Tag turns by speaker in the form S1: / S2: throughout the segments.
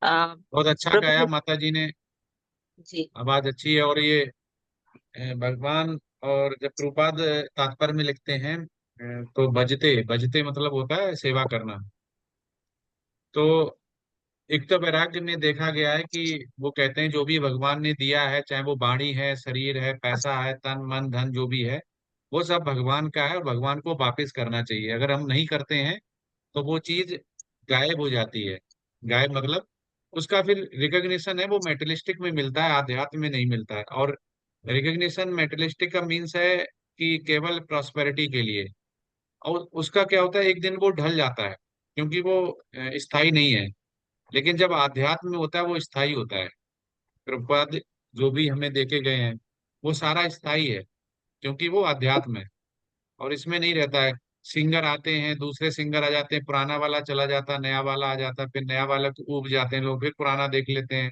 S1: आ,
S2: बहुत अच्छा
S1: प्रभु
S2: गाया
S1: जी।
S2: माता जी ने।
S1: जी।
S2: आवाज अच्छी है। और ये भगवान, और जब प्रभुपाद तात्पर्य में लिखते हैं तो भजते भजते मतलब होता है सेवा करना। तो एक तो वैराग्य में देखा गया है कि वो कहते हैं जो भी भगवान ने दिया है, चाहे वो वाणी है, शरीर है, पैसा है, तन मन धन जो भी है, वो सब भगवान का है और भगवान को वापस करना चाहिए। अगर हम नहीं करते हैं तो वो चीज गायब हो जाती है। गायब मतलब उसका फिर रिकग्निशन है वो मेटेलिस्टिक में मिलता है, आध्यात्म में नहीं मिलता है। और रिकग्निशन मेटेलिस्टिक का मीन्स है कि केवल प्रॉस्पेरिटी के लिए। और उसका क्या होता है, एक दिन वो ढल जाता है, क्योंकि वो स्थायी नहीं है। लेकिन जब आध्यात्म में होता है वो स्थायी होता है। प्रभुपाद जो भी हमें देके गए हैं वो सारा स्थायी है, क्योंकि वो अध्यात्म है। और इसमें नहीं रहता है, सिंगर आते हैं, दूसरे सिंगर आ जाते हैं, पुराना वाला चला जाता है, नया वाला आ जाता है, फिर नया वाला को ऊब जाते हैं लोग, फिर पुराना देख लेते हैं।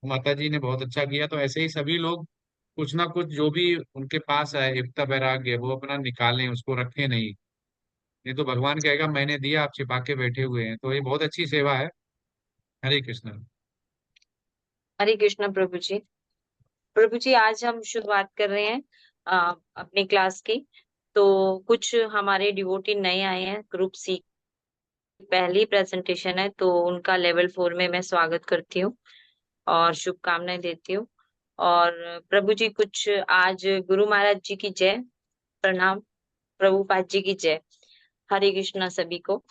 S2: माता जी ने बहुत अच्छा किया। तो ऐसे ही सभी लोग कुछ ना कुछ जो भी उनके पास है एकता वैराग्य, वो अपना निकालें, उसको रखें नहीं। नहीं तो भगवान कहेगा मैंने दिया, आप छिपा के बैठे हुए हैं। तो ये बहुत अच्छी सेवा है। हरे कृष्ण।
S1: हरे कृष्णा प्रभु जी। प्रभु जी, आज हम शुरुआत कर रहे हैं अपनी क्लास की। तो कुछ हमारे डिवोटी नए आए हैं, ग्रुप सी पहली प्रेजेंटेशन है, तो उनका लेवल 4 में मैं स्वागत करती हूँ और शुभकामनाएं देती हूँ। और प्रभु जी, कुछ आज गुरु महाराज जी की जय, प्रणाम। प्रभुपाद जी की जय। हरे कृष्णा सभी को।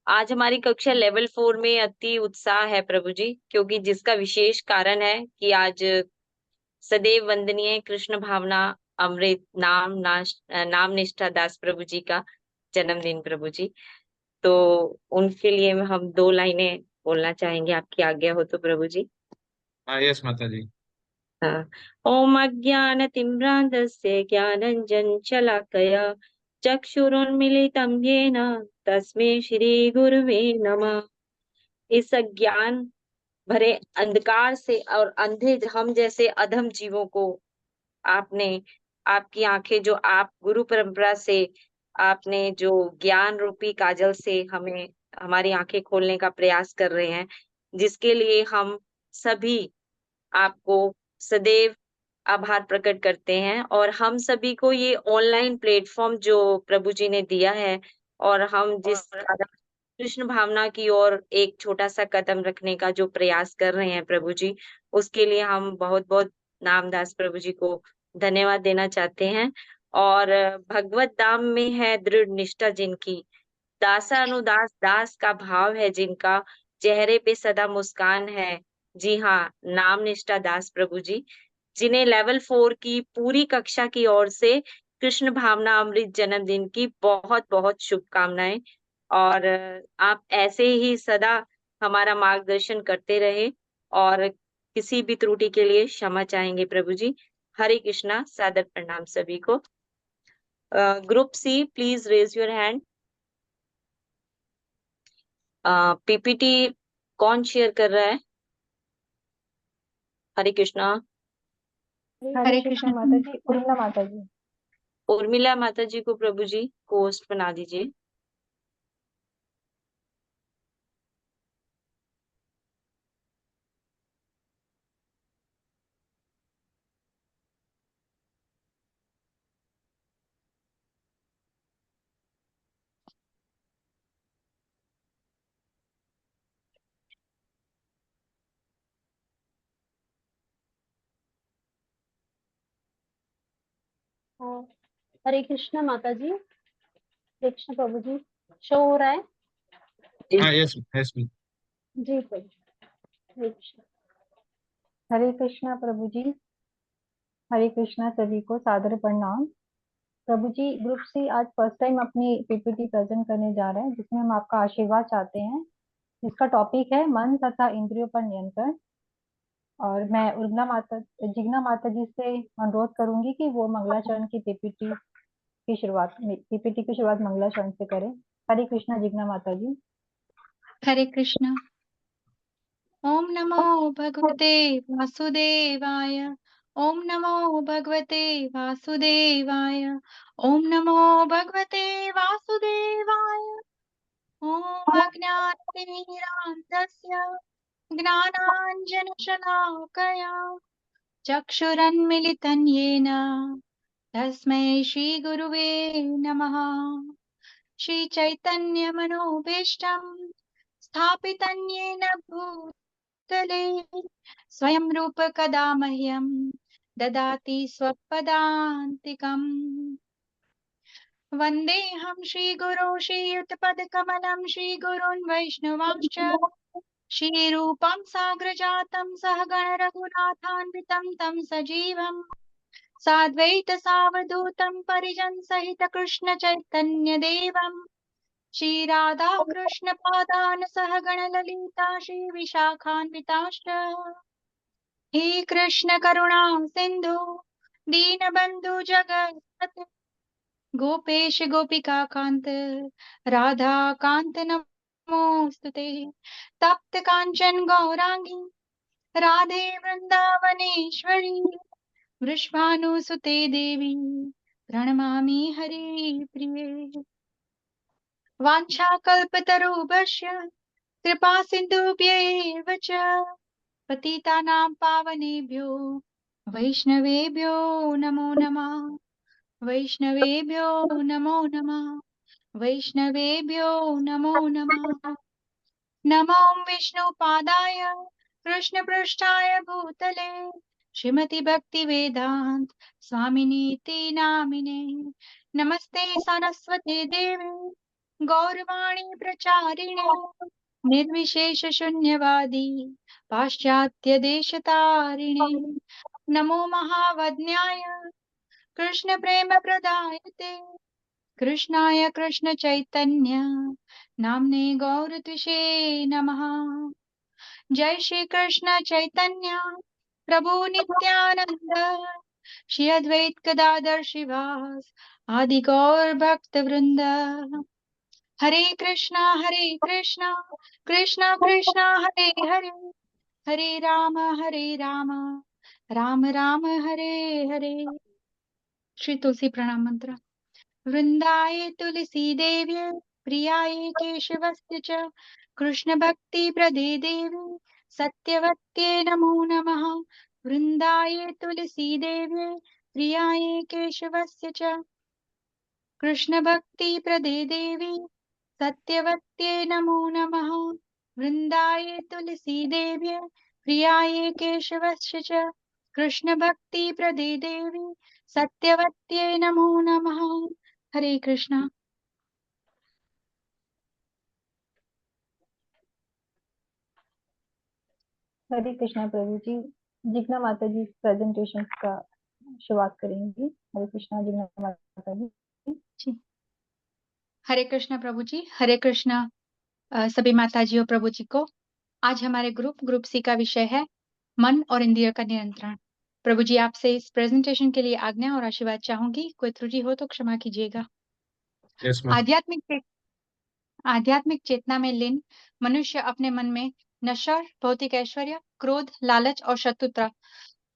S1: आज हमारी कक्षा लेवल 4 में अति उत्साह है प्रभु जी, क्योंकि जिसका विशेष कारण है कि आज सदैव वंदनीय कृष्ण भावना अमृत नाम निष्ठा दास प्रभु जी का जन्मदिन प्रभु जी। तो उनके लिए हम दो लाइनें बोलना चाहेंगे, आपकी आज्ञा हो तो प्रभु जी।
S2: हाँ, यस माता जी।
S1: हाँ। ओम अज्ञानतिम्रान्धस्य ज्ञानञ्जनशलाकया चक्षुरुन्मीलितं येन तस्मै श्री गुरुवे नमः। इस अज्ञान भरे अंधकार से और अंधे हम जैसे अधम जीवों को आपने, आपकी आंखें जो आप गुरु परंपरा से आपने जो ज्ञान रूपी काजल से हमें हमारी आंखें खोलने का प्रयास कर रहे हैं, जिसके लिए हम सभी आपको सदैव आभार प्रकट करते हैं। और हम सभी को ये ऑनलाइन प्लेटफॉर्म जो प्रभु जी ने दिया है, और हम जिस कृष्ण भावना की ओर एक छोटा सा कदम रखने का जो प्रयास कर रहे हैं प्रभु जी, उसके लिए हम बहुत बहुत नामदास प्रभु जी को धन्यवाद देना चाहते हैं। और भगवत धाम में है दृढ़ निष्ठा जिनकी, दासा अनुदास दास का भाव है जिनका, चेहरे पे सदा मुस्कान है। जी हाँ, नाम निष्ठा दास प्रभु जी, जिन्हें लेवल 4 की पूरी कक्षा की ओर से कृष्ण भावना अमृत जन्मदिन की बहुत बहुत शुभकामनाएं। और आप ऐसे ही सदा हमारा मार्गदर्शन करते रहे, और किसी भी त्रुटि के लिए क्षमा चाहेंगे प्रभु जी। हरे कृष्णा, सादर प्रणाम सभी को। Group C, please raise your hand. PPT कौन शेयर कर रहा है? हरे कृष्णा।
S3: हरे कृष्ण माता जी, उर्मिला माता जी।
S1: उर्मिला माता जी को प्रभु जी होस्ट बना दीजिए।
S3: हाँ, हरे कृष्ण माता जी, कृष्ण प्रभु जी। शो हो रहा है?
S2: हाँ, यस यस।
S3: जी प्रभु। हरे कृष्ण। हरे कृष्णा प्रभु जी। हरे कृष्णा सभी को सादर प्रणाम। प्रभु जी, ग्रुप सी आज फर्स्ट टाइम अपनी पीपीटी प्रेजेंट करने जा रहे हैं, जिसमें हम आपका आशीर्वाद चाहते हैं। इसका टॉपिक है मन तथा इंद्रियों पर नियंत्रण। और मैं उर्मिला माता, जिग्ना माता जी से अनुरोध करूंगी कि वो मंगलाचरण की पीपीटी की शुरुआत मंगलाचरण से करें। हरे कृष्णा जिग्ना माता जी।
S4: हरे कृष्ण। ओम नमो भगवते वासुदेवाय। ओम नमो भगवते वासुदेवाय। ओम नमो भगवते वासुदेवाय। ओम अज्ञानतिमिरान्धस्य ज्ञानाञ्जनशलाकया चक्षुरन्मिलितं येन तस्मै श्रीगुरुवे नमः। श्रीचैतन्यमनोभीष्टं स्थापितं येन भूतले स्वयं रूप कदा मह्यं ददाति स्वपदान्तिकम्। वन्देऽहं श्रीगुरो श्रीयुतपदकमलं श्रीगुरून् वैष्णवांश्च श्रीरूपं साग्रजातं सहगण रघुनाथान्वितं तं सजीवम् साद्वैतसावधूतं परिजनसहित कृष्ण चैतन्यदेवम् श्रीराधाकृष्णपादान् सहगण ललिता श्रीविशाखान्विताश्च हे कृष्ण करुणा सिन्धु दीनबन्धु जगत्पते गोपेश गोपिकान्त राधा कान्त नमोऽस्तुते। तप्त काञ्चन गौरांगी राधे वृन्दावनेश्वरी वृषभानुसुते देवी प्रणमामि हरिप्रिये। वाञ्छाकल्पतरुभ्यश्च कृपा सिन्धुभ्यैव च पतितानां पावनेभ्यो वैष्णवेभ्यो नमो नमः। वैष्णवेभ्यो नमो नमः। वैष्णवेभ्यो नमो नमः। नमो विष्णुपादाय कृष्णपृष्ठाय भूतले श्रीमति भक्ति वेदांत स्वामिनीति नामिने। नमस्ते सरस्वती देवी गौरवाणी प्रचारिणे निर्विशेष शून्यवादी पाश्चात्य देशतारिणे। नमो महावद्याय कृष्ण प्रेम प्रदायते कृष्णाय कृष्ण चैतन्य नामने गौरत्विषे नमः। जय श्री कृष्ण चैतन्य प्रभु नित्यानंद श्री अद्वैत गदाधर श्रीवास आदि गौर भक्त वृंद। हरे कृष्णा कृष्णा कृष्णा हरे हरे हरे राम राम राम हरे हरे। श्री तुलसी प्रणाम मंत्र। वृंदाय तुलसी देव्यै प्रियाय केशवस्य च कृष्ण भक्ति प्रदे देवी सत्यवत्यै नमो नमः। वृंदाय तुलसी देव्यै प्रियाय केशवस्य च कृष्ण भक्ति प्रदे देवी सत्यवत्यै नमो नमः। वृंदाय तुलसी देव्यै प्रियाय केशवस्य च कृष्ण भक्ति प्रदे देवी सत्यवत्यै नमो नमः। हरे कृष्णा।
S3: हरे कृष्णा प्रभु जी। जिग्ना माता जी प्रेजेंटेशन का शुरुआत करेंगी। हरे कृष्णा जिग्ना माता जी।
S4: जी। हरे कृष्णा प्रभु जी। हरे कृष्णा सभी माता जी और प्रभु जी को। आज हमारे ग्रुप सी का विषय है मन और इंद्रिय का नियंत्रण। प्रभु जी आपसे इस प्रेजेंटेशन के लिए आज्ञा और आशीर्वाद चाहूंगी। कोई त्रुटि हो तो क्षमा कीजिएगा।
S2: Yes ma'am.
S4: आध्यात्मिक चेतना में लीन मनुष्य अपने मन में नश्वर भौतिक ऐश्वर्य क्रोध लालच और शत्रुता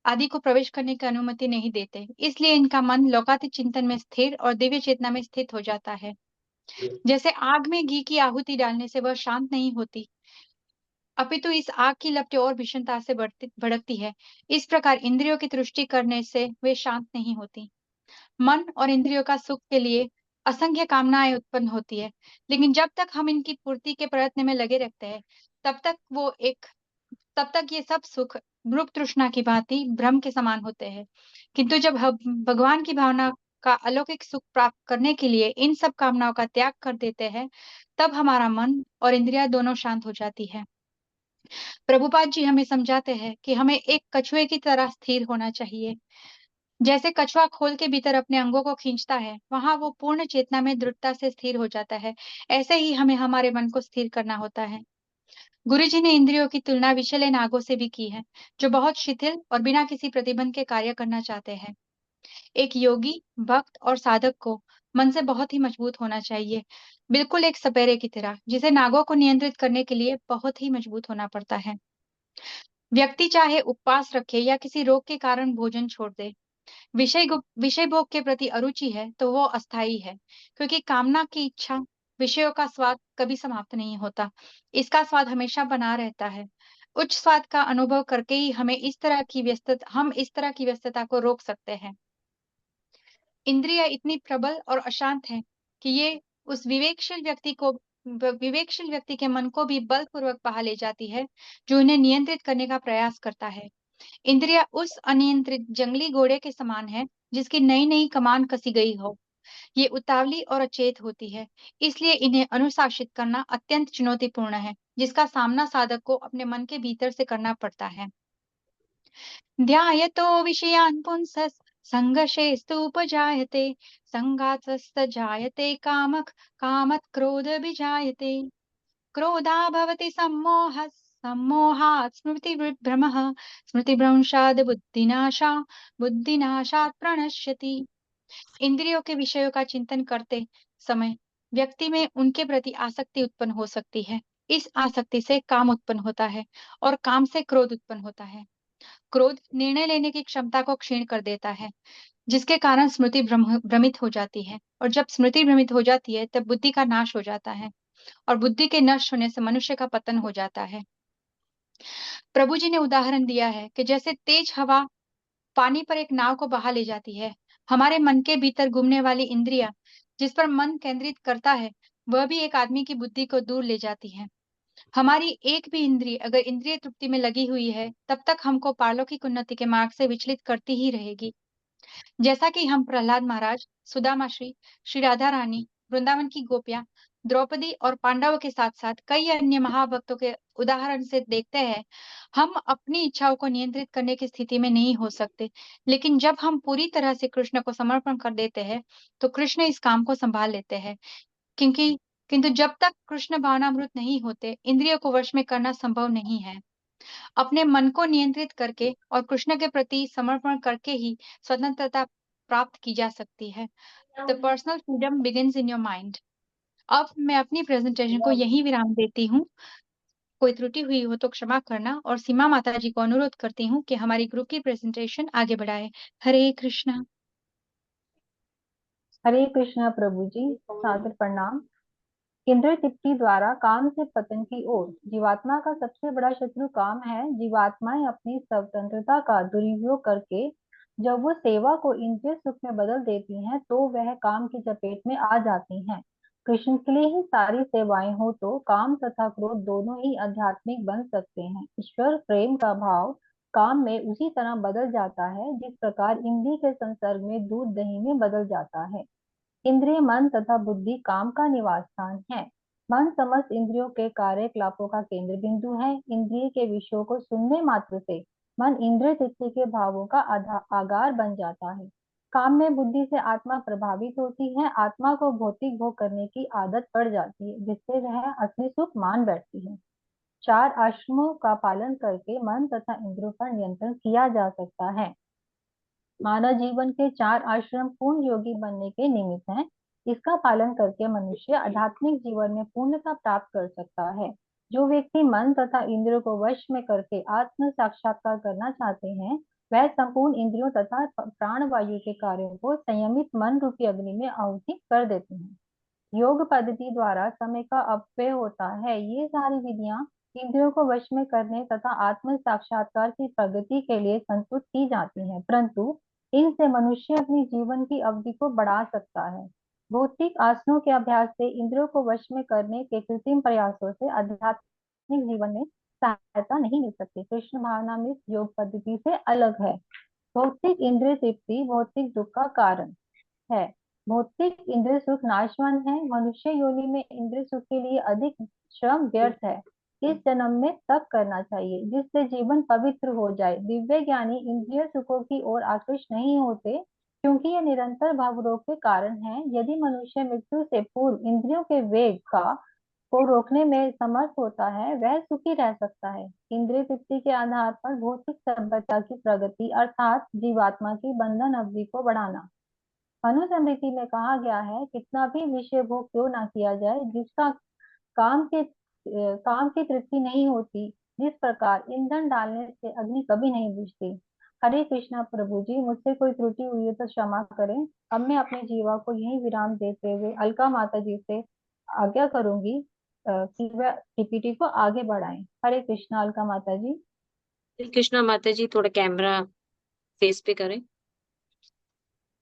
S4: आदि को प्रवेश करने की अनुमति नहीं देते। इसलिए इनका मन लौकिक चिंतन में स्थिर और दिव्य चेतना में स्थित हो जाता है। जैसे आग में घी की आहुति डालने से वह शांत नहीं होती अपितु इस आग की लपटें और भीषणता से भड़कती है। इस प्रकार इंद्रियों की तुष्टि करने से वे शांत नहीं होती। मन और इंद्रियों का सुख के लिए असंख्य कामनाएं उत्पन्न होती है, लेकिन जब तक हम इनकी पूर्ति के प्रयत्न में लगे रहते हैं तब तक ये सब सुख मृग तृष्णा की भांति भ्रम के समान होते हैं। किंतु जब हम भगवान की भावना का अलौकिक सुख प्राप्त करने के लिए इन सब कामनाओं का त्याग कर देते हैं, तब हमारा मन और इंद्रियां दोनों शांत हो जाती है। प्रभुपाद जी हमें समझाते हैं कि हमें एक कछुए की तरह स्थिर होना चाहिए। जैसे कछुआ खोल के भीतर अपने अंगों को खींचता है, वहां वो पूर्ण चेतना में दृढ़ता से स्थिर हो जाता है। ऐसे ही हमें हमारे मन को स्थिर करना होता है। गुरुजी ने इंद्रियों की तुलना विषैले नागों से भी की है, जो बहुत शिथिल और बिना किसी प्रतिबंध के कार्य करना चाहते हैं। एक योगी भक्त और साधक को मन से बहुत ही मजबूत होना चाहिए, बिल्कुल एक सपेरे की तरह, जिसे नागों को नियंत्रित करने के लिए बहुत ही मजबूत होना पड़ता है। व्यक्ति चाहे उपवास रखे या किसी रोग के कारण भोजन छोड़ दे, विषय भोग के प्रति अरुचि है तो वो अस्थायी है, क्योंकि कामना की इच्छा विषयों का स्वाद कभी समाप्त नहीं होता। इसका स्वाद हमेशा बना रहता है। उच्च स्वाद का अनुभव करके ही हम इस तरह की व्यस्तता को रोक सकते हैं। इंद्रियां इतनी प्रबल और अशांत हैं कि ये उस विवेकशील व्यक्ति के मन को भी बलपूर्वक बहा ले जाती है, जो इन्हें नियंत्रित करने का प्रयास करता है। इंद्रियां उस अनियंत्रित जंगली घोड़े के समान है, जिसकी नई नई कमान कसी गई हो। ये उतावली और अचेत होती है, इसलिए इन्हें अनुशासित करना अत्यंत चुनौतीपूर्ण है, जिसका सामना साधक को अपने मन के भीतर से करना पड़ता है। ध्यायतो विषयान् पुंसः संगशेस्तुपजायते, संगात्वस्तजायते कामः, कामत् क्रोधभिजायते, क्रोधा भवति सम्मोहः, सम्मोहात् स्मृतिभ्रमः, स्मृतिभ्रंशात् बुद्धिनाशात् प्रणश्यति। इंद्रियों के विषयों का चिंतन करते समय व्यक्ति में उनके प्रति आसक्ति उत्पन्न हो सकती है। इस आसक्ति से काम उत्पन्न होता है और काम से क्रोध उत्पन्न होता है। क्रोध निर्णय लेने की क्षमता को क्षीण कर देता है, जिसके कारण स्मृति भ्रमित हो जाती है, और जब स्मृति भ्रमित हो जाती है तब बुद्धि का नाश हो जाता है, और बुद्धि के नष्ट होने से मनुष्य का पतन हो जाता है। प्रभु जी ने उदाहरण दिया है कि जैसे तेज हवा पानी पर एक नाव को बहा ले जाती है, हमारे मन के भीतर घूमने वाली इंद्रियां जिस पर मन केंद्रित करता है, वह भी एक आदमी की बुद्धि को दूर ले जाती है। हमारी एक भी इंद्रिय अगर इंद्रिय तृप्ति में लगी हुई है, तब तक हमको पारलौकिक उन्नति के मार्ग से विचलित करती ही रहेगी। जैसा कि हम प्रहलाद महाराज, सुदामा श्री राधा रानी, वृंदावन की गोपियां, द्रौपदी और पांडवों के साथ साथ कई अन्य महाभक्तों के उदाहरण से देखते हैं, हम अपनी इच्छाओं को नियंत्रित करने की स्थिति में नहीं हो सकते, लेकिन जब हम पूरी तरह से कृष्ण को समर्पण कर देते हैं, तो कृष्ण इस काम को संभाल लेते हैं। क्योंकि किंतु जब तक कृष्ण भावनामृत नहीं होते, इंद्रियों को वश में करना संभव नहीं है। अपने मन को नियंत्रित करके और कृष्ण के प्रति समर्पण करके ही स्वतंत्रता प्राप्त की जा सकती है। The personal freedom begins in your mind. अब मैं अपनी प्रेजेंटेशन को यहीं विराम देती हूँ। कोई त्रुटि हुई हो तो क्षमा करना, और सीमा माता जी को अनुरोध करती हूँ कि हमारी ग्रुप की प्रेजेंटेशन आगे बढ़ाए। हरे कृष्णा।
S3: हरे कृष्णा प्रभु जी, सादर प्रणाम। इंद्र तृप्ति द्वारा काम से पतन की ओर जीवात्मा का सबसे बड़ा शत्रु काम है। जीवात्माएं अपनी स्वतंत्रता का दुरुपयोग करके जब वो सेवा को इंद्रिय सुख में बदल देती हैं, तो वह काम की चपेट में आ जाती हैं। कृष्ण के लिए ही सारी सेवाएं हो तो काम तथा क्रोध दोनों ही आध्यात्मिक बन सकते हैं। ईश्वर प्रेम का भाव काम में उसी तरह बदल जाता है जिस प्रकार इमली के संसर्ग में दूध दही में बदल जाता है। इंद्रिय मन तथा बुद्धि काम का निवास स्थान है। मन समस्त इंद्रियों के कार्यकलापों का केंद्र बिंदु है। इंद्रिय के विषयों को सुनने मात्र से मन इंद्रिय तृप्ति के भावों का आगार बन जाता है। काम में बुद्धि से आत्मा प्रभावित होती है। आत्मा को भौतिक भोग करने की आदत पड़ जाती है, जिससे वह असली सुख मान बैठती है। 4 आश्रमों का पालन करके मन तथा इंद्रियों पर नियंत्रण किया जा सकता है। मानव जीवन के 4 आश्रम पूर्ण योगी बनने के निमित्त हैं। इसका पालन करके मनुष्य आध्यात्मिक जीवन में पूर्णता प्राप्त कर सकता है। जो व्यक्ति मन तथा इंद्रियों को वश में करके आत्म साक्षात्कार करना चाहते हैं, वह संपूर्ण इंद्रियों तथा प्राण वायु के कार्यों को संयमित मन रूपी अग्नि में आहुति कर देते हैं। योग पद्धति द्वारा समय का अपव्यय होता है। ये सारी विधियां इंद्रियों को वश में करने तथा आत्म साक्षात्कार की प्रगति के लिए संस्तुत की जाती हैं, परंतु इनसे मनुष्य अपनी जीवन की अवधि को बढ़ा सकता है। भौतिक आसनों के अभ्यास से इंद्रियों को वश में करने के कृत्रिम प्रयासों से आध्यात्मिक जीवन में सहायता नहीं मिल सकती। कृष्ण भावना में योग पद्धति से अलग है। भौतिक इंद्रिय तृप्ति भौतिक दुख का कारण है। भौतिक इंद्रिय सुख नाशवान है। मनुष्य योनि में इंद्रिय सुख के लिए अधिक श्रम व्यर्थ है। इस जन्म में तप करना चाहिए, जिससे जीवन पवित्र हो जाए। दिव्य ज्ञानी इंद्रिय सुखों की ओर आकृष्ट नहीं होते, क्योंकि ये निरंतर भावरोग के कारण है। यदि मनुष्य मृत्यु से पूर्व इंद्रियों के वेग को रोकने में समर्थ होता है, वह सुखी रह सकता है। इंद्रिय तृप्ति के आधार पर भौतिक सभ्यता की प्रगति अर्थात जीवात्मा की बंधन अवधि को बढ़ाना। मनुस्मृति में कहा गया है, कितना भी विषय भोग क्यों ना किया जाए, जिसका काम की तृप्ति नहीं होती, जिस प्रकार ईंधन डालने से अग्नि कभी नहीं बुझती। हरे कृष्णा प्रभु जी, मुझसे कोई त्रुटि हुई है तो क्षमा करें। अब मैं अपनी जीवा को यही विराम देते हुए अलका माता जी से आज्ञा करूंगी। कि वह पीपीटी को आगे बढ़ाएं। हरे कृष्णा अलका माता जी।
S1: हरे कृष्णा माता जी, थोड़ा कैमरा फेस पे करें।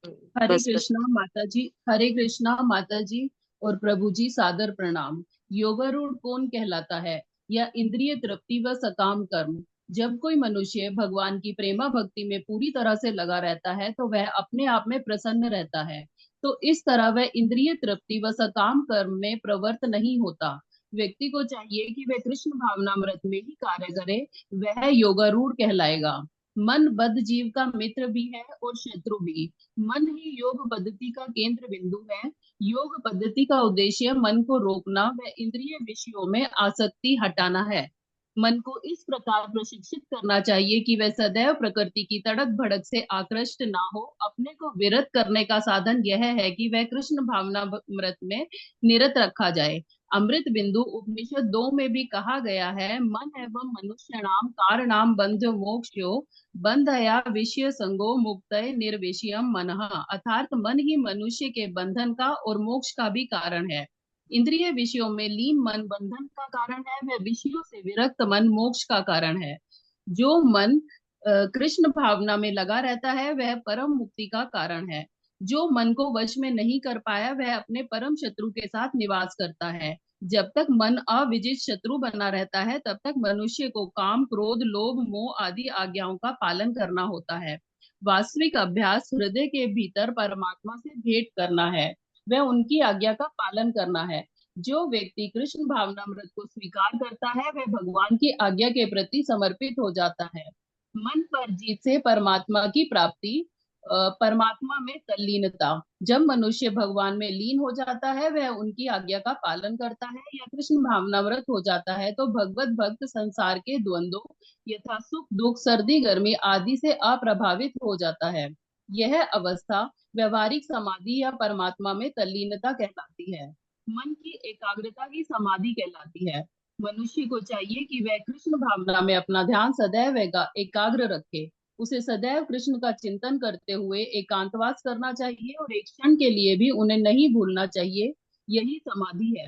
S5: हरे
S1: बस बस।
S5: कृष्णा माता जी। हरे कृष्णा माता जी और प्रभु जी, सादर प्रणाम। योगारूढ़ कौन कहलाता है? यह इंद्रिय तृप्ति व सकाम कर्म। जब कोई मनुष्य भगवान की प्रेमा भक्ति में पूरी तरह से लगा रहता है तो वह अपने आप में प्रसन्न रहता है। तो इस तरह वह इंद्रिय तृप्ति व सकाम कर्म में प्रवृत्त नहीं होता। व्यक्ति को चाहिए कि वह कृष्ण भावनामृत में ही कार्य करे, वह योगारूढ़ कहलाएगा। मन बद्ध जीव का मित्र भी है और शत्रु भी। मन ही योग पद्धति का केंद्र बिंदु है। योग पद्धति का उद्देश्य मन को रोकना व इंद्रिय विषयों में आसक्ति हटाना है। मन को इस प्रकार प्रशिक्षित करना चाहिए कि वह सदैव प्रकृति की तड़क भड़क से आकृष्ट ना हो। अपने को विरत करने का साधन यह है कि वह कृष्ण भावनामृत में निरत रखा जाए। अमृत बिंदु उपनिषद 2 में भी कहा गया है, मन एवं मनुष्य नाम कारणाम बंध मोक्षो बंधया विषय संगो मुक्तये निर्विषयम मनः। अर्थात मन ही मनुष्य के बंधन का और मोक्ष का भी कारण है। इंद्रिय विषयों में लीन मन बंधन का कारण है, वह विषयों से विरक्त मन मोक्ष का कारण है। जो मन कृष्ण भावना में लगा रहता है वह परम मुक्ति का कारण है। जो मन को वश में नहीं कर पाया वह अपने परम शत्रु के साथ निवास करता है। जब तक मन अविजित शत्रु बना रहता है तब तक मनुष्य को काम, क्रोध, लोभ, मोह आदि आज्ञाओं का पालन करना होता है। वास्तविक अभ्यास हृदय के भीतर परमात्मा से भेंट करना है, वह उनकी आज्ञा का पालन करना है। जो व्यक्ति कृष्ण भावनामृत को स्वीकार करता है वह भगवान की आज्ञा के प्रति समर्पित हो जाता है। मन पर जीत से परमात्मा की प्राप्ति। परमात्मा में तल्लीनता। जब मनुष्य भगवान में लीन हो जाता है वह उनकी आज्ञा का पालन करता है या कृष्ण भावनामृत हो जाता है तो भगवत भक्त संसार के द्वंद्वों यथा सुख दुख सर्दी गर्मी आदि से अप्रभावित हो जाता है। यह अवस्था व्यवहारिक समाधि या परमात्मा में तल्लीनता कहलाती है। मन की एकाग्रता ही समाधि कहलाती है। मनुष्य को चाहिए कि वह कृष्ण भावना में अपना ध्यान सदैव एकाग्र रखे। उसे सदैव कृष्ण का चिंतन करते हुए एकांतवास करना चाहिए और एक क्षण के लिए भी उन्हें नहीं भूलना चाहिए। यही समाधि है।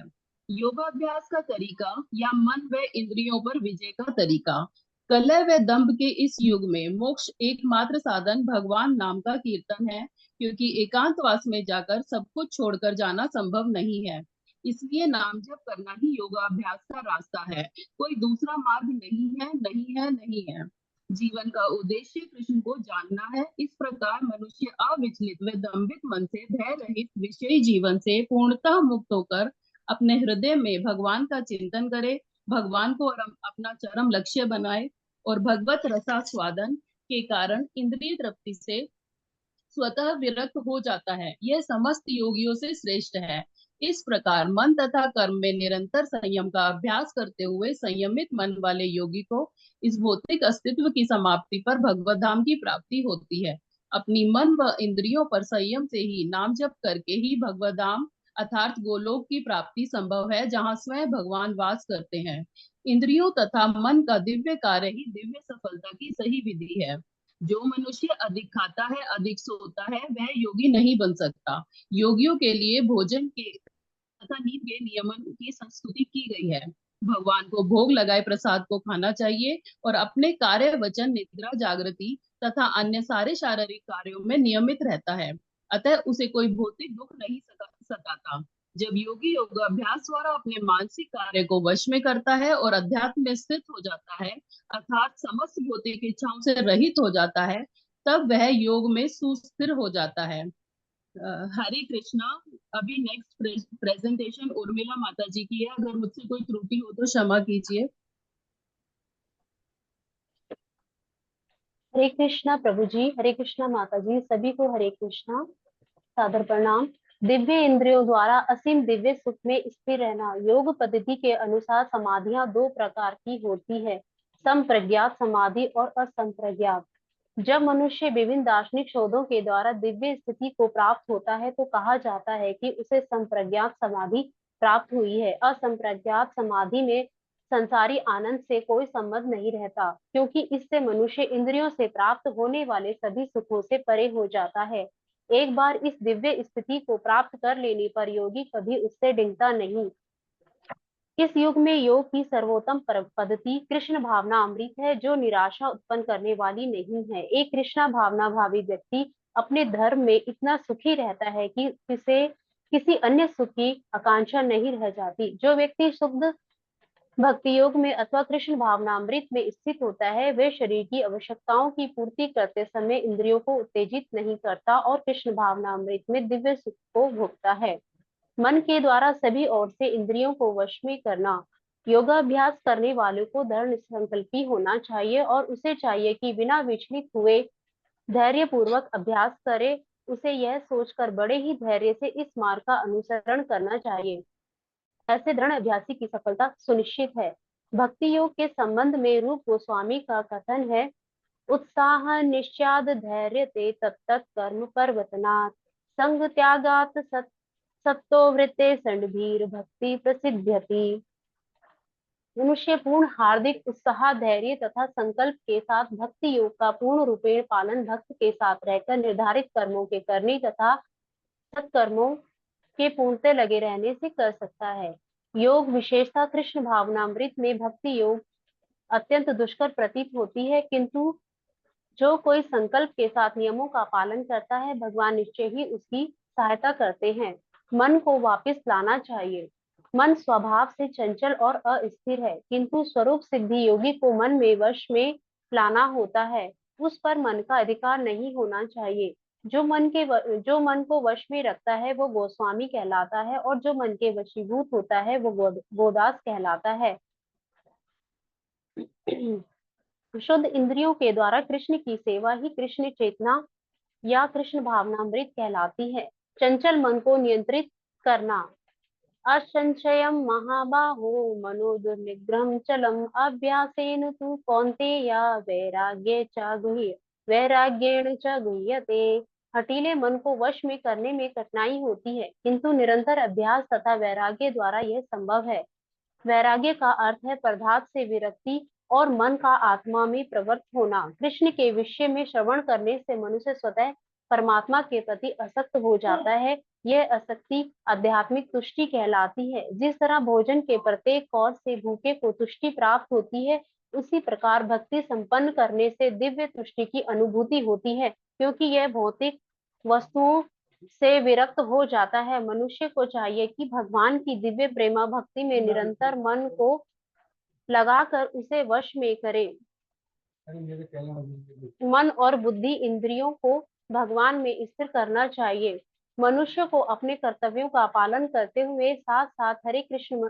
S5: योगाभ्यास का तरीका या मन व इंद्रियों पर विजय का तरीका। कलह व दंभ के इस युग में मोक्ष एकमात्र साधन भगवान नाम का कीर्तन है, क्योंकि एकांतवास में जाकर सब कुछ छोड़कर जाना संभव नहीं है। इसलिए नाम जप करना ही योगाभ्यास का रास्ता है। कोई दूसरा मार्ग नहीं है, नहीं है, नहीं है। जीवन का उद्देश्य कृष्ण को जानना है। इस प्रकार मनुष्य अविचलित व दंभित मन से भय रहित विषयी जीवन से पूर्णतः मुक्त होकर अपने हृदय में भगवान का चिंतन करे, भगवान को अपना चरम लक्ष्य बनाए और भगवत रसास्वादन के कारण इंद्रिय तृप्ति से स्वतः विरक्त हो जाता है। यह समस्त योगियों से श्रेष्ठ है। इस प्रकार मन तथा कर्म में निरंतर संयम का अभ्यास करते हुए संयमित मन वाले योगी को इस भौतिक अस्तित्व की समाप्ति पर भगवत धाम की प्राप्ति होती है। अपनी मन व इंद्रियों पर संयम से ही नाम जप करके ही भगवत धाम अर्थात गोलोक की प्राप्ति संभव है, जहाँ स्वयं भगवान वास करते हैं। इंद्रियों तथा मन का दिव्य कार्य ही दिव्य सफलता की सही विधि है। जो मनुष्य अधिक खाता है, अधिक सोता है, वह योगी नहीं बन सकता। योगियों के लिए भोजन के तथा नींद के नियमन की संस्तुति की गई है। भगवान को भोग लगाए प्रसाद को खाना चाहिए और अपने कार्य, वचन, निद्रा, जागृति तथा अन्य सारे शारीरिक कार्यों में नियमित रहता है। अतः उसे कोई भौतिक दुख नहीं सताता। जब योगी योगाभ्यास द्वारा अपने मानसिक कार्य को वश में करता है और अध्यात्म में स्थित हो जाता है, अर्थात समस्त भौतिक इच्छाओं से रहित हो जाता है, तब वह योग में सुस्थिर हो जाता है। हरे कृष्णा। अभी नेक्स्ट प्रेजेंटेशन उर्मिला माता जी की है। अगर मुझसे कोई त्रुटि हो तो क्षमा कीजिए।
S6: हरे कृष्णा प्रभु जी, हरे कृष्णा माता जी, सभी को हरे कृष्णा, सादर प्रणाम। दिव्य इंद्रियों द्वारा असीम दिव्य सुख में स्थिर रहना। योग पद्धति के अनुसार समाधियां दो प्रकार की होती है, संप्रज्ञात समाधि और असंप्रज्ञात। जब मनुष्य विभिन्न दार्शनिक शोधों के द्वारा दिव्य स्थिति को प्राप्त होता है तो कहा जाता है कि उसे संप्रज्ञात समाधि प्राप्त हुई है। असंप्रज्ञात समाधि में संसारी आनंद से कोई संबंध नहीं रहता, क्योंकि इससे मनुष्य इंद्रियों से प्राप्त होने वाले सभी सुखों से परे हो जाता है। एक बार इस दिव्य स्थिति को प्राप्त कर लेने पर योगी कभी उससे डिगता नहीं। इस युग में योग की सर्वोत्तम पद्धति कृष्ण भावना अमृत है, जो निराशा उत्पन्न करने वाली नहीं है। एक कृष्णा भावना भावी व्यक्ति अपने धर्म में इतना सुखी रहता है कि उसे किसी अन्य सुख की आकांक्षा नहीं रह जाती। जो व्यक्ति शुद्ध भक्ति योग में अथवा कृष्ण भावनामृत में स्थित होता है, वे शरीर की आवश्यकताओं की पूर्ति करते समय इंद्रियों को उत्तेजित नहीं करता और कृष्ण भावनामृत में दिव्य सुख को भोगता है। मन के द्वारा सभी ओर से इंद्रियों को वश में करना। योगाभ्यास करने वालों को दृढ़ संकल्पी होना चाहिए और उसे चाहिए कि बिना विचलित हुए धैर्य पूर्वक अभ्यास करे। उसे यह सोचकर बड़े ही धैर्य से इस मार्ग का अनुसरण करना चाहिए। ऐसे दृढ़ अभ्यासी की सफलता सुनिश्चित है। भक्ति योग के संबंध में रूप गोस्वामी का कथन है, उत्साह निश्चाद धैर्य ते तत्त कर्म पर्वतनाथ संग त्यागात सत्तो वृत्ते संडभीर भक्ति प्रसिद्ध्यति। मनुष्य पूर्ण हार्दिक उत्साह धैर्य तथा संकल्प के साथ भक्ति योग का पूर्ण रूपेण पालन भक्त के साथ रहकर निर्धारित कर्मों के करने तथा सत्कर्मों के पूर्णतः लगे रहने से कर सकता है। योग विशेषता कृष्ण भावनामृत में भक्ति योग अत्यंत दुष्कर प्रतीत होती है, किंतु जो कोई संकल्प के साथ नियमों का पालन करता है, भगवान निश्चय ही उसकी सहायता करते हैं। मन को वापस लाना चाहिए। मन स्वभाव से चंचल और अस्थिर है, किंतु स्वरूप सिद्धि योगी को मन में वश में लाना होता है। उस पर मन का अधिकार नहीं होना चाहिए। जो जो मन को वश में रखता है वो गोस्वामी कहलाता है और जो मन के वशीभूत होता है वो गोदास कहलाता है। शुद्ध इंद्रियों के द्वारा कृष्ण की सेवा ही कृष्ण चेतना या कृष्ण भावनामृत कहलाती है। चंचल मन को नियंत्रित करना। असंशयम महाबाहो मनो दुर्निग्रहम चलम अभ्यासेन तु कौन्तेय वैराग्येण च गुह्यते। हठीले मन को वश में करने में कठिनाई होती है, किंतु निरंतर अभ्यास तथा वैराग्य द्वारा यह संभव है। वैराग्य का अर्थ है पदार्थ से विरक्ति और मन का आत्मा में प्रवृत्त होना। कृष्ण के विषय में श्रवण करने से मनुष्य स्वतः परमात्मा के प्रति आसक्त हो जाता है। यह आसक्ति आध्यात्मिक तुष्टि कहलाती है। जिस तरह भोजन के प्रत्येक कौर से भूखे को तुष्टि प्राप्त होती है, उसी प्रकार भक्ति संपन्न करने से दिव्य तुष्टि की अनुभूति होती है, क्योंकि यह भौतिक वस्तुओं से विरक्त हो जाता है। मनुष्य को चाहिए कि भगवान की दिव्य प्रेमा भक्ति में निरंतर मन को लगाकर उसे वश में करे। मन और बुद्धि इंद्रियों को भगवान में स्थिर करना चाहिए। मनुष्य को अपने कर्तव्यों का पालन करते हुए साथ साथ हरे कृष्ण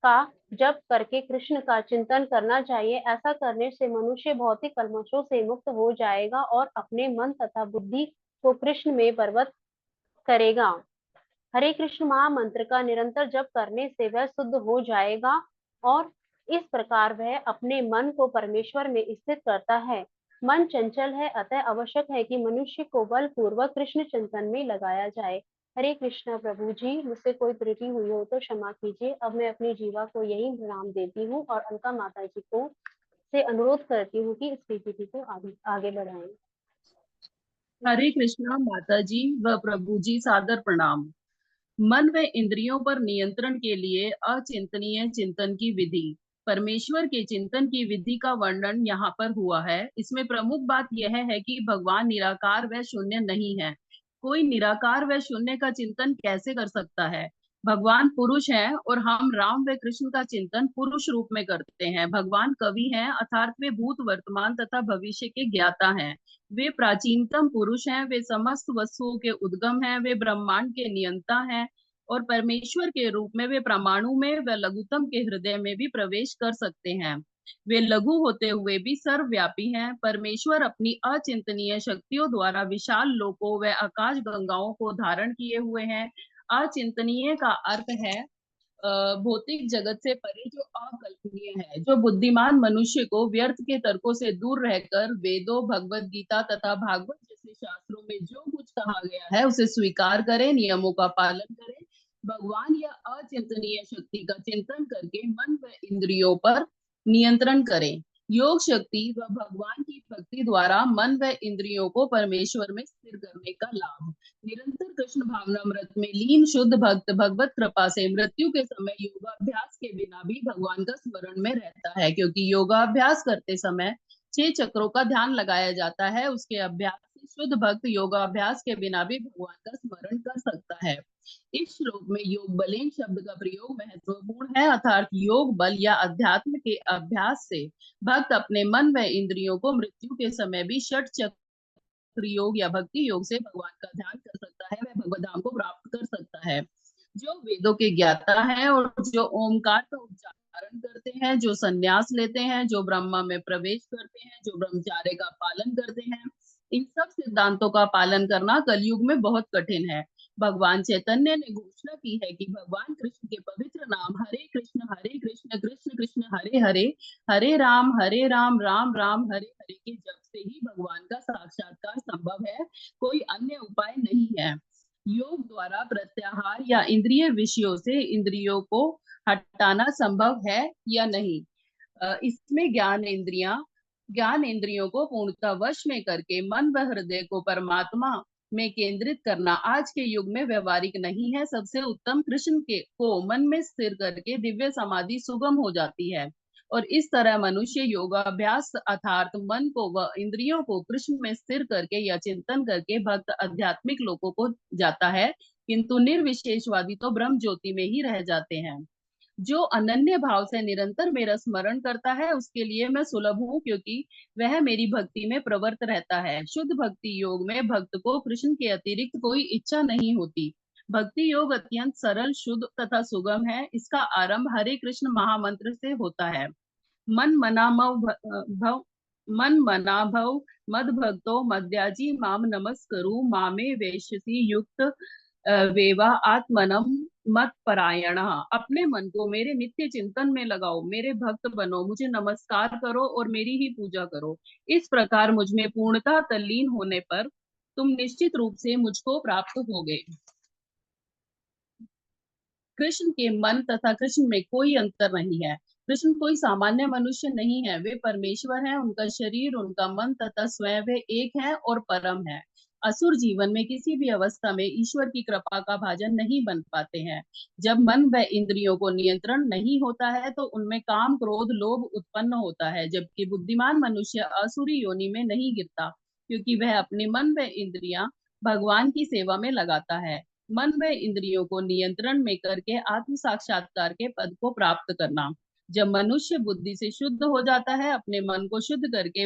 S6: का जप करके कृष्ण का चिंतन करना चाहिए। ऐसा करने से मनुष्य भौतिक कल्मशों से मुक्त हो जाएगा और अपने मन तथा बुद्धि को कृष्ण में परिवर्तित करेगा। हरे कृष्ण महामंत्र का निरंतर जप करने से वह शुद्ध हो जाएगा और इस प्रकार वह अपने मन को परमेश्वर में स्थित करता है। मन चंचल है, अतः आवश्यक है कि मनुष्य को बलपूर्वक कृष्ण चिंतन में लगाया जाए। हरे कृष्णा प्रभु जी, मुझसे कोई त्रुटि हुई हो तो क्षमा कीजिए। अब मैं अपनी जीवा को यही प्रणाम देती हूँ और अलका माता जी को से अनुरोध करती हूँ कि इस पीपीटी को आगे बढ़ाएं।
S5: हरे कृष्णा माता जी व प्रभु जी, सादर प्रणाम। मन व इंद्रियों पर नियंत्रण के लिए अचिंतनीय चिंतन की विधि। परमेश्वर के चिंतन की विधि का वर्णन यहाँ पर हुआ है। इसमें प्रमुख बात यह है कि भगवान निराकार व शून्य नहीं है। कोई निराकार व शून्य का चिंतन कैसे कर सकता है? भगवान पुरुष हैं और हम राम व कृष्ण का चिंतन पुरुष रूप में करते हैं। भगवान कवि हैं, अर्थात वे भूत वर्तमान तथा भविष्य के ज्ञाता हैं। वे प्राचीनतम पुरुष हैं, वे समस्त वस्तुओं के उद्गम हैं, वे ब्रह्मांड के नियंता हैं और परमेश्वर के रूप में वे परमाणु में व लघुतम के हृदय में भी प्रवेश कर सकते हैं। वे लघु होते हुए भी सर्वव्यापी हैं। परमेश्वर अपनी अचिंतनीय शक्तियों द्वारा विशाल लोकों व आकाश गंगाओं को धारण किए हुए हैं। अचिंतनीय का अर्थ है भौतिक जगत से परे, जो अकल्पनीय है, जो बुद्धिमान मनुष्य को व्यर्थ के तर्कों से दूर रहकर वेदों, भगवत गीता तथा भागवत जैसे शास्त्रों में जो कुछ कहा गया है उसे स्वीकार करें, नियमों का पालन करें। भगवान या अचिंतनीय शक्ति का चिंतन करके मन व इंद्रियों पर नियंत्रण करें। योग शक्ति व भगवान की भक्ति द्वारा मन व इंद्रियों को परमेश्वर में स्थिर करने का लाभ। निरंतर कृष्ण भावनामृत में लीन शुद्ध भक्त भगवत कृपा से मृत्यु के समय योगाभ्यास के बिना भी भगवान का स्मरण में रहता है, क्योंकि योगाभ्यास करते समय 6 चक्रों का ध्यान लगाया जाता है। उसके अभ्यास से शुद्ध भक्त योगाभ्यास के बिना भी भगवान का स्मरण कर सकता है। इस श्लोक में योग बलेन शब्द का प्रयोग महत्वपूर्ण है, अर्थात योग बल या अध्यात्म के अभ्यास से भक्त अपने मन व इंद्रियों को मृत्यु के समय भी षट चक्र योग या भक्ति योग से भगवान का ध्यान कर सकता है, वह भगवत धाम को प्राप्त कर सकता है। जो वेदों के ज्ञाता हैं और जो ओमकार का उच्चारण करते हैं, जो संन्यास लेते हैं, जो ब्रह्मा में प्रवेश करते हैं, जो ब्रह्मचार्य का पालन करते हैं, इन सब सिद्धांतों का पालन करना कलयुग में बहुत कठिन है। भगवान चैतन्य ने घोषणा की है कि भगवान कृष्ण के पवित्र नाम हरे कृष्ण कृष्ण कृष्ण हरे हरे, हरे राम राम राम हरे हरे के जप से ही भगवान का साक्षात्कार संभव है, कोई अन्य उपाय नहीं है। योग द्वारा प्रत्याहार या इंद्रिय विषयों से इंद्रियों को हटाना संभव है या नहीं। इसमें ज्ञान इंद्रियों को पूर्णतः वश में करके मन व हृदय को परमात्मा में केंद्रित करना आज के युग में व्यवहारिक नहीं है। सबसे उत्तम कृष्ण को मन में स्थिर करके दिव्य समाधि सुगम हो जाती है, और इस तरह मनुष्य योगाभ्यास अर्थात मन को व इंद्रियों को कृष्ण में स्थिर करके या चिंतन करके भक्त आध्यात्मिक लोकों को जाता है, किंतु निर्विशेषवादी तो ब्रह्म ज्योति में ही रह जाते हैं। जो अनन्य भाव से निरंतर मेरा स्मरण करता है उसके लिए मैं सुलभ हूँ, क्योंकि वह मेरी भक्ति में प्रवृत्त रहता है। शुद्ध भक्ति योग में भक्त को कृष्ण के अतिरिक्त कोई इच्छा नहीं होती। भक्ति योग अत्यंत सरल, शुद्ध तथा सुगम है। इसका आरंभ हरे कृष्ण महामंत्र से होता है। मन मना भव मद भक्तो मद्याजी माम नमस्करु मामे वैश्यसी युक्त वेवा आत्मनम मत परायण। अपने मन को मेरे नित्य चिंतन में लगाओ, मेरे भक्त बनो, मुझे नमस्कार करो और मेरी ही पूजा करो। इस प्रकार मुझ में पूर्णतः तल्लीन होने पर तुम निश्चित रूप से मुझको प्राप्त होगे। कृष्ण के मन तथा कृष्ण में कोई अंतर नहीं है। कृष्ण कोई सामान्य मनुष्य नहीं है, वे परमेश्वर हैं। उनका शरीर, उनका मन तथा स्वयं वे एक है और परम है। असुर जीवन में किसी भी अवस्था में ईश्वर की कृपा का भाजन नहीं बन पाते हैं। जब मन व इंद्रियों को नियंत्रण नहीं होता है तो उनमें काम क्रोध लोभ उत्पन्न होता है, जबकि बुद्धिमान मनुष्य असुरी योनि में नहीं गिरता, क्योंकि वह अपने मन व इंद्रियां भगवान की सेवा में लगाता है। मन व इंद्रियों को नियंत्रण में करके आत्म साक्षात्कार के पद को प्राप्त करना। जब मनुष्य बुद्धि से शुद्ध हो जाता है, अपने मन को शुद्ध करके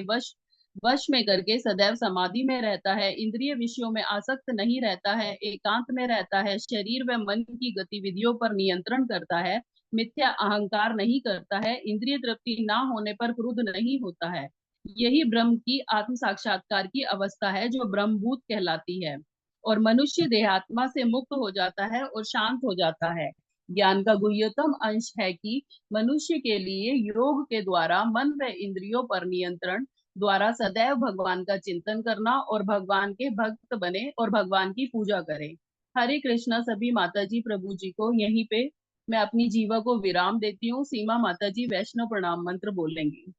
S5: वश में करके सदैव समाधि में रहता है, इंद्रिय विषयों में आसक्त नहीं रहता है, एकांत में रहता है, शरीर व मन की गतिविधियों पर नियंत्रण करता है, मिथ्या अहंकार नहीं करता है, इंद्रिय तृप्ति ना होने पर क्रुद्ध नहीं होता है, यही ब्रह्म की आत्म साक्षात्कार की अवस्था है जो ब्रह्मभूत कहलाती है। और मनुष्य देहात्मा से मुक्त हो जाता है और शांत हो जाता है। ज्ञान का गुह्यतम अंश है कि मनुष्य के लिए योग के द्वारा मन व इंद्रियों पर नियंत्रण द्वारा सदैव भगवान का चिंतन करना और भगवान के भक्त बने और भगवान की पूजा करें। हरे कृष्णा सभी माता जी प्रभु जी को। यहीं पे मैं अपनी जीवा को विराम देती हूँ। सीमा माता जी वैष्णव प्रणाम मंत्र बोलेंगी।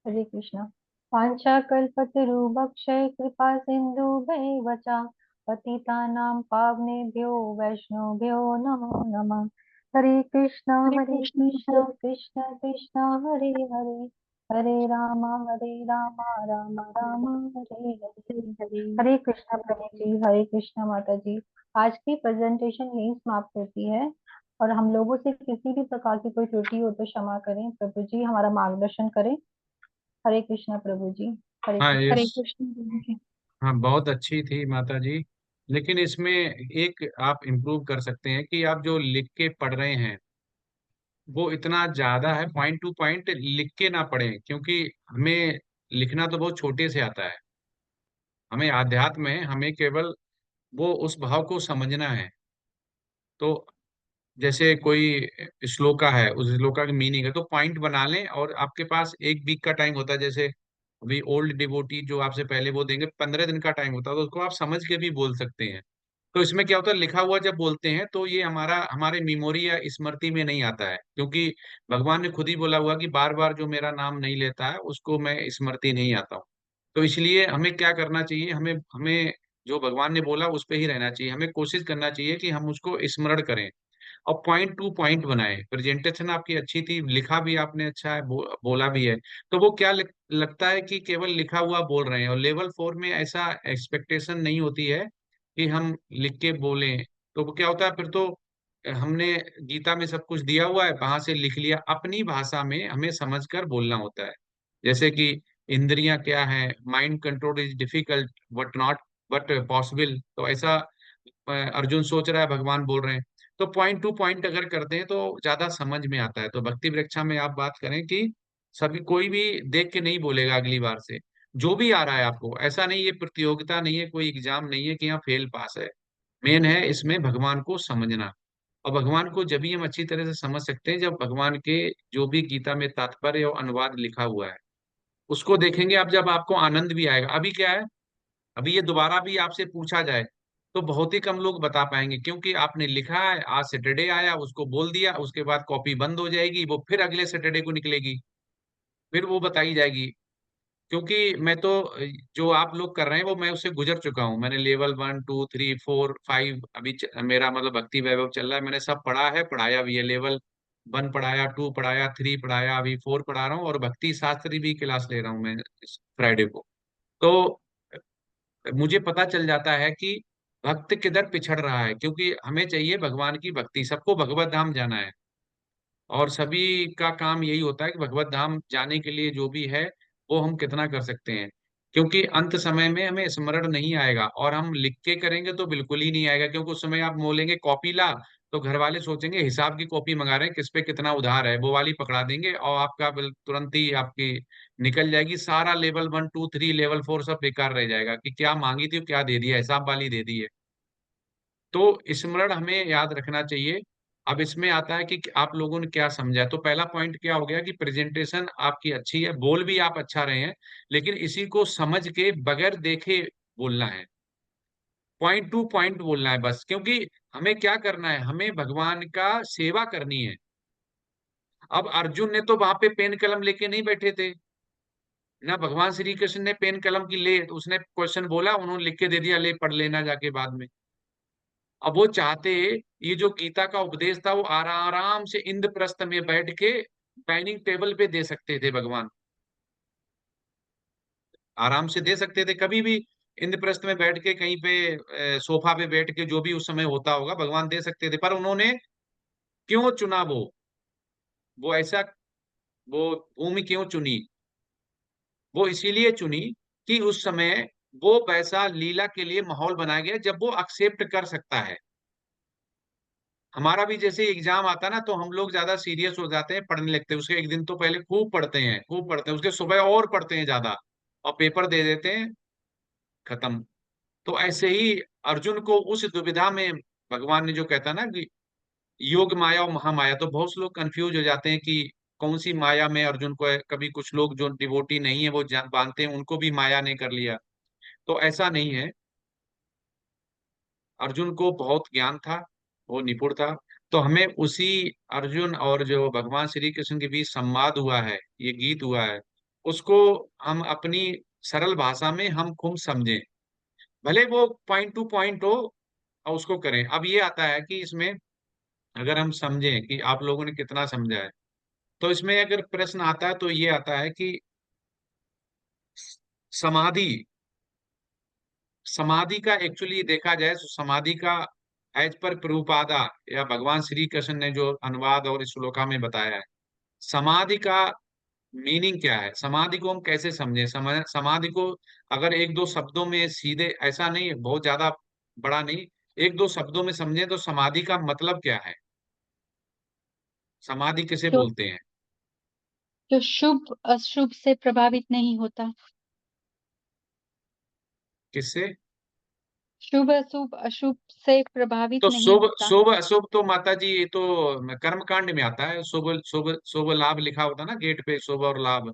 S3: हरे कृष्णा। वाञ्छाकल्पतरुभक्षय कृपा सिन्धुभैव च पतितानां पावनेभ्यो वैष्णवेभ्यो नमो नमः। हरे कृष्णा कृष्ण कृष्ण हरे हरे, हरे राम राम राम हरे हरे। हरे कृष्णा प्रभु जी, हरे कृष्णा माता जी। आज की प्रेजेंटेशन यही समाप्त होती है, और हम लोगों से किसी भी प्रकार की कोई त्रुटि हो तो क्षमा करें। प्रभु जी हमारा मार्गदर्शन करें। हरे कृष्णा प्रभु जी। हरे
S2: हाँ
S3: कृष्णा।
S2: ये
S4: हरे कृष्ण प्रभु जी।
S2: हाँ बहुत अच्छी थी माता जी, लेकिन इसमें एक आप इम्प्रूव कर सकते हैं कि आप जो लिख के पढ़ रहे हैं वो इतना ज्यादा है, पॉइंट टू पॉइंट लिख के ना पढ़ें, क्योंकि हमें लिखना तो बहुत छोटे से आता है। हमें आध्यात्म में हमें केवल वो उस भाव को समझना है। तो जैसे कोई श्लोका है, उस श्लोका की मीनिंग है तो पॉइंट बना लें, और आपके पास 1 वीक का टाइम होता है। जैसे अभी ओल्ड डिवोटी जो आपसे पहले वो देंगे 15 दिन का टाइम होता है, तो उसको आप समझ के भी बोल सकते हैं। तो इसमें क्या होता है, लिखा हुआ जब बोलते हैं तो ये हमारे मेमोरी या स्मृति में नहीं आता है, क्योंकि भगवान ने खुद ही बोला हुआ कि बार बार जो मेरा नाम नहीं लेता है उसको मैं स्मृति नहीं आता हूँ। तो इसलिए हमें क्या करना चाहिए, हमें हमें जो भगवान ने बोला उस पे ही रहना चाहिए, हमें कोशिश करना चाहिए कि हम उसको स्मरण करें और पॉइंट टू पॉइंट बनाए। प्रेजेंटेशन आपकी अच्छी थी, लिखा भी आपने अच्छा है, बोला भी है। तो वो क्या लगता है कि केवल लिखा हुआ बोल रहे हैं, और लेवल 4 में ऐसा एक्सपेक्टेशन नहीं होती है कि हम लिख के बोलें। तो वो क्या होता है फिर, तो हमने गीता में सब कुछ दिया हुआ है, वहां से लिख लिया, अपनी भाषा में हमें समझकर बोलना होता है। जैसे कि इंद्रियां क्या है, mind control is difficult but not but possible. तो ऐसा अर्जुन सोच रहा है, भगवान बोल रहे हैं। तो पॉइंट टू पॉइंट अगर करते हैं तो ज्यादा समझ में आता है। तो भक्ति वृक्षा में आप बात करें कि सभी, कोई भी देख के नहीं बोलेगा अगली बार से, जो भी आ रहा है आपको। ऐसा नहीं, ये प्रतियोगिता नहीं है, कोई एग्जाम नहीं है कि यहाँ फेल पास है। मेन है इसमें भगवान को समझना। और भगवान को जब भी हम अच्छी तरह से समझ सकते हैं जब भगवान के जो भी गीता में तात्पर्य और अनुवाद लिखा हुआ है उसको देखेंगे आप, जब आपको आनंद भी आएगा। अभी क्या है, अभी ये दोबारा भी आपसे पूछा जाए तो बहुत ही कम लोग बता पाएंगे, क्योंकि आपने लिखा है, आज सैटरडे आया, उसको बोल दिया, उसके बाद कॉपी बंद हो जाएगी, वो फिर अगले सैटरडे को निकलेगी, फिर वो बताई जाएगी। क्योंकि मैं तो जो आप लोग कर रहे हैं वो मैं उससे गुजर चुका हूँ। मैंने लेवल 1 2 3 4 5 अभी मेरा मतलब भक्ति वैभव चल रहा है, मैंने सब पढ़ा है, पढ़ाया भी है। लेवल 1 पढ़ाया, 2 पढ़ाया, 3 पढ़ाया, अभी 4 पढ़ा रहा हूँ, और भक्ति शास्त्री भी क्लास ले रहा हूँ मैं इस फ्राइडे को। तो मुझे पता चल जाता है कि भक्त किधर पिछड़ रहा है, क्योंकि हमें चाहिए भगवान की भक्ति, सबको भगवत धाम जाना है। और सभी का काम यही होता है कि भगवत धाम जाने के लिए जो भी है वो हम कितना कर सकते हैं, क्योंकि अंत समय में हमें स्मरण नहीं आएगा। और हम लिख के करेंगे तो बिल्कुल ही नहीं आएगा, क्योंकि उस समय आप बोलेंगे कॉपी ला, तो घर वाले सोचेंगे हिसाब की कॉपी मंगा रहे हैं, किस पे कितना उधार है, वो वाली पकड़ा देंगे, और आपका बिल तुरंत ही आपकी निकल जाएगी। सारा लेवल 1 2 3 लेवल 4 सब बेकार रह जाएगा कि क्या मांगी थी क्या दे दिया, हिसाब वाली दे दी है। तो स्मरण हमें याद रखना चाहिए। अब इसमें आता है कि आप लोगों ने क्या समझा। तो पहला पॉइंट क्या हो गया कि प्रेजेंटेशन आपकी अच्छी है, बोल भी आप अच्छा रहे हैं, लेकिन इसी को समझ के बगैर देखे बोलना है, पॉइंट टू पॉइंट बोलना है बस। क्योंकि हमें क्या करना है, हमें भगवान का सेवा करनी है। अब अर्जुन ने तो वहां पे पेन कलम लेके नहीं बैठे थे ना, भगवान श्री कृष्ण ने पेन कलम की ले, उसने क्वेश्चन बोला, उन्होंने लिख के दे दिया, ले पढ़ लेना जाके बाद में। अब वो चाहते, ये जो गीता का उपदेश था वो आराम से इंद्रप्रस्थ में बैठ के डाइनिंग टेबल पे दे सकते थे भगवान, आराम से दे सकते थे कभी भी। इंद्रप्रस्थ में बैठ के कहीं पे सोफा पे बैठ के, जो भी उस समय होता होगा, भगवान दे सकते थे। पर उन्होंने क्यों चुना वो ऐसा, वो भूमि क्यों चुनी? वो इसीलिए चुनी कि उस समय वो वैसा लीला के लिए माहौल बनाया गया जब वो एक्सेप्ट कर सकता है। हमारा भी जैसे एग्जाम आता है ना, तो हम लोग ज्यादा सीरियस हो जाते हैं, पढ़ने लगते हैं, उसके एक दिन तो पहले खूब पढ़ते हैं, खूब पढ़ते हैं, उसके सुबह और पढ़ते हैं ज्यादा, और पेपर दे देते हैं, खत्म। तो ऐसे ही अर्जुन को उस दुविधा में भगवान ने जो कहता ना कि योग माया और महामाया, तो बहुत से लोग कंफ्यूज हो जाते हैं कि कौन सी माया में अर्जुन को है। कभी कुछ लोग जो डिवोटी नहीं है वो मानते हैं उनको भी माया ने कर लिया, तो ऐसा नहीं है। अर्जुन को बहुत ज्ञान था, वो निपुण था। तो हमें उसी अर्जुन और जो भगवान श्री कृष्ण के बीच संवाद हुआ है, ये गीत हुआ है, उसको हम अपनी सरल भाषा में हम खूब समझें, भले वो पॉइंट टू पॉइंट हो, और उसको करें। अब ये आता है कि इसमें अगर हम समझें कि आप लोगों ने कितना समझा है, तो इसमें अगर प्रश्न आता है तो ये आता है कि समाधि, समाधि का एक्चुअली देखा जाए तो समाधि का एज पर प्रभुपादा या भगवान श्री कृष्ण ने जो अनुवाद और इस श्लोका में बताया है, समाधि का मीनिंग क्या है, समाधि को हम कैसे समझें। समाधि को अगर एक दो शब्दों में सीधे, ऐसा नहीं बहुत ज्यादा बड़ा नहीं, एक दो शब्दों में समझें तो समाधि का मतलब क्या है, समाधि किसे
S4: जो
S2: बोलते हैं?
S4: जो शुभ अशुभ से प्रभावित नहीं होता।
S2: किससे?
S4: शुभ अशुभ अशुभ से प्रभावित
S2: तो
S4: नहीं
S2: शुभ
S4: होता।
S2: शुभ अशुभ तो माता जी ये तो कर्म कांड में आता है। शुभ शुभ शुभ लाभ लिखा होता है ना गेट पे, शुभ और लाभ।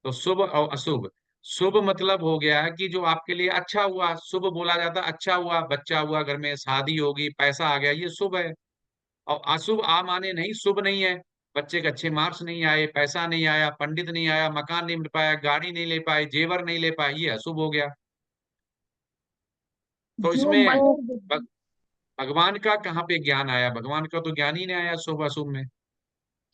S2: तो शुभ और अशुभ, शुभ मतलब हो गया है कि जो आपके लिए अच्छा हुआ, शुभ बोला जाता है, अच्छा हुआ, बच्चा हुआ, घर में शादी होगी, पैसा आ गया, ये शुभ है। और अशुभ आ माने नहीं, शुभ नहीं है। बच्चे के अच्छे मार्क्स नहीं आए, पैसा नहीं आया, पंडित नहीं आया, मकान नहीं मिल पाया, गाड़ी नहीं ले पाए, जेवर नहीं ले पाए, ये अशुभ हो गया। तो
S6: जो
S2: इसमें
S6: मन और
S2: भ- भगवान का कहाँ पे ज्ञान आया? भगवान का तो ज्ञान ही नहीं आया शुभ अशुभ में।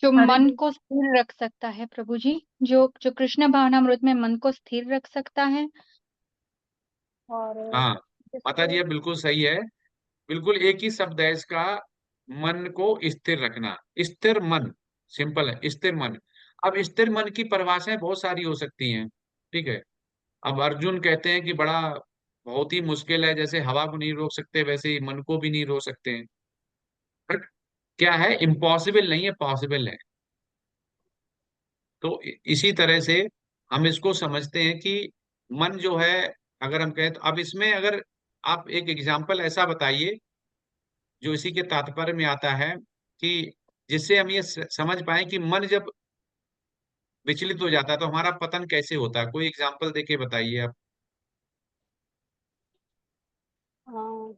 S4: जो
S6: हरे
S4: मन को स्थिर रख सकता है प्रभु जी, जो जो कृष्ण भावनामृत में मन को स्थिर रख सकता है।
S6: और
S2: हाँ माता जी,
S6: जैसे
S2: ये बिल्कुल सही है। बिल्कुल एक ही शब्द है इसका, मन को स्थिर रखना, स्थिर मन। सिंपल है, स्थिर मन। अब स्थिर मन की परिभाषाएं बहुत सारी हो सकती हैं, ठीक है। अब अर्जुन कहते हैं कि बड़ा बहुत ही मुश्किल है, जैसे हवा को नहीं रोक सकते वैसे ही मन को भी नहीं रोक सकते हैं। बट क्या है, इम्पॉसिबल नहीं है, पॉसिबल है। तो इसी तरह से हम इसको समझते हैं कि मन जो है, अगर हम कहें तो अब इसमें अगर आप एक एग्जाम्पल ऐसा बताइए जो इसी के तात्पर्य में आता है, कि जिससे हम ये समझ पाए कि मन जब विचलित हो जाता है तो हमारा पतन कैसे होता है। कोई एग्जाम्पल देके बताइए आप।
S6: अ,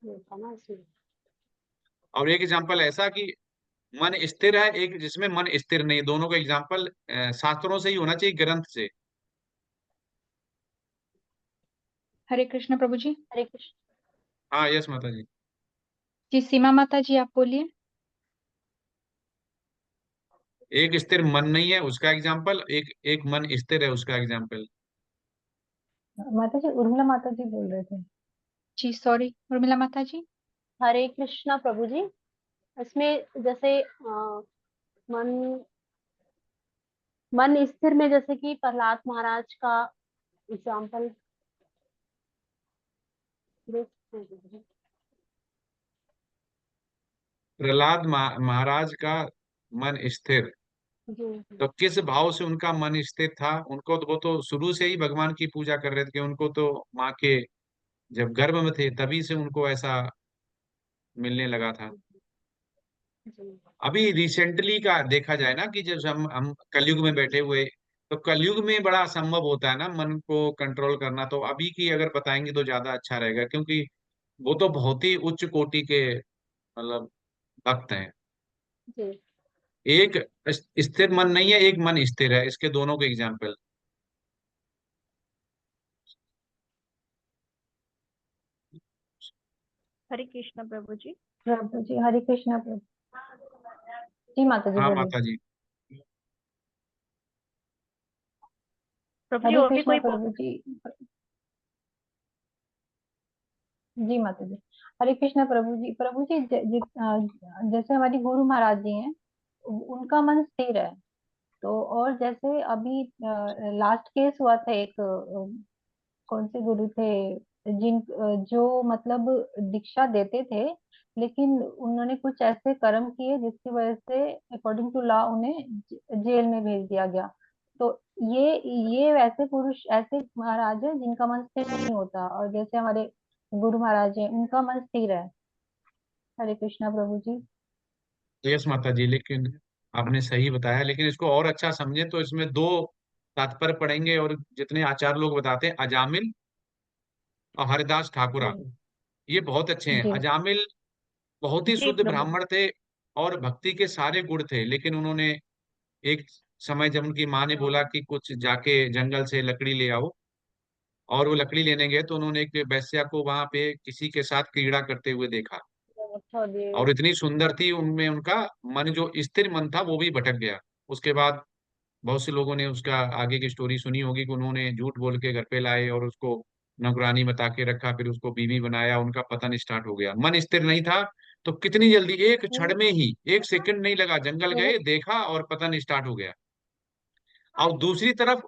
S6: ये था ना इसमें।
S2: और एक एग्जाम्पल ऐसा कि मन स्थिर है, एक जिसमें मन स्थिर नहीं, दोनों का एग्जाम्पल शास्त्रों से ही होना चाहिए, ग्रंथ से।
S4: हरे कृष्ण प्रभु जी।
S6: हरे कृष्ण।
S2: हाँ यस माता जी।
S4: जी सीमा माता जी आप बोलिए।
S2: एक स्थिर मन नहीं है उसका एग्जाम्पल, एक एक मन स्थिर है उसका एग्जाम्पल।
S3: माता जी उर्मिला माता जी बोल रहे थे।
S4: जी सॉरी उर्मिला माता जी।
S6: हरे कृष्णा प्रभु जी। इसमें जैसे मन मन स्थिर में जैसे कि प्रहलाद महाराज का एग्जाम्पल देख सकते हैं।
S2: प्रहलाद महाराज का मन स्थिर,
S6: जी
S2: तो किस भाव से उनका मन स्थिर था? उनको तो वो तो शुरू से ही भगवान की पूजा कर रहे थे, कि उनको तो माँ के जब गर्भ में थे तभी से उनको ऐसा मिलने लगा था।
S6: जी
S2: अभी रिसेंटली का देखा जाए ना, कि जब हम कलयुग में बैठे हुए, तो कलयुग में बड़ा असंभव होता है ना मन को कंट्रोल करना। तो अभी की अगर बताएंगे तो ज्यादा अच्छा रहेगा, क्योंकि वो तो बहुत ही उच्च कोटि के मतलब भक्त हैं।
S6: जी।
S2: एक स्थिर मन नहीं है, एक मन स्थिर है, इसके दोनों के एग्जाम्पल।
S7: हरे कृष्ण प्रभु जी।
S3: प्रभु जी हरे कृष्णा प्रभु जी। माता जी
S2: हाँ
S3: बोलिए।
S2: माता जी।
S7: प्रभु जी
S3: हरे
S7: और भी
S3: कृष्णा
S7: कोई
S3: प्रभु जी। जी माता जी। हरे कृष्णा प्रभु जी। प्रभु जी जैसे हमारी गुरु महाराज जी हैं, उनका मन स्थिर है। तो और जैसे अभी लास्ट केस हुआ था एक, कौन से गुरु थे जो मतलब दीक्षा देते थे, लेकिन उन्होंने कुछ ऐसे कर्म किए जिसकी वजह से अकॉर्डिंग टू लॉ उन्हें जेल में भेज दिया गया। तो ये ये वैसे पुरुष, ऐसे महाराज है जिनका मन स्थिर नहीं होता, और जैसे हमारे गुरु महाराज हैं उनका मन स्थिर है। हरे कृष्णा प्रभु जी।
S2: यस माता जी, लेकिन आपने सही बताया, लेकिन इसको और अच्छा समझे तो इसमें दो तात्पर्य पढ़ेंगे, और जितने आचार्य लोग बताते हैं, अजामिल और हरिदास ठाकुरा,
S6: जी
S2: ये बहुत अच्छे हैं।
S3: जी
S2: अजामिल बहुत ही
S7: जी
S2: शुद्ध
S7: प्रभु जी।
S2: ब्राह्मण थे, और भक्ति के सारे गुण थे, लेकिन उन्होंने एक समय जब उनकी माँ ने बोला कि कुछ जाके जंगल से लकड़ी ले आओ, और वो लकड़ी लेने गए, तो उन्होंने एक वेश्या को वहां पे किसी के साथ क्रीड़ा करते हुए देखा,
S6: अच्छा जी।
S2: और इतनी सुंदर थी उनमें, उनका मन जो स्थिर मन था वो भी भटक गया। उसके बाद बहुत से लोगों ने उसका आगे की स्टोरी सुनी होगी, कि उन्होंने झूठ बोल के घर पे लाए और उसको नौकरानी बता के रखा, फिर उसको बीवी बनाया, उनका पतन स्टार्ट हो गया। मन स्थिर नहीं था, तो कितनी जल्दी, एक क्षण में ही, एक सेकंड नहीं लगा, जंगल
S6: वो
S2: गए, देखा और पतन स्टार्ट हो गया। और दूसरी तरफ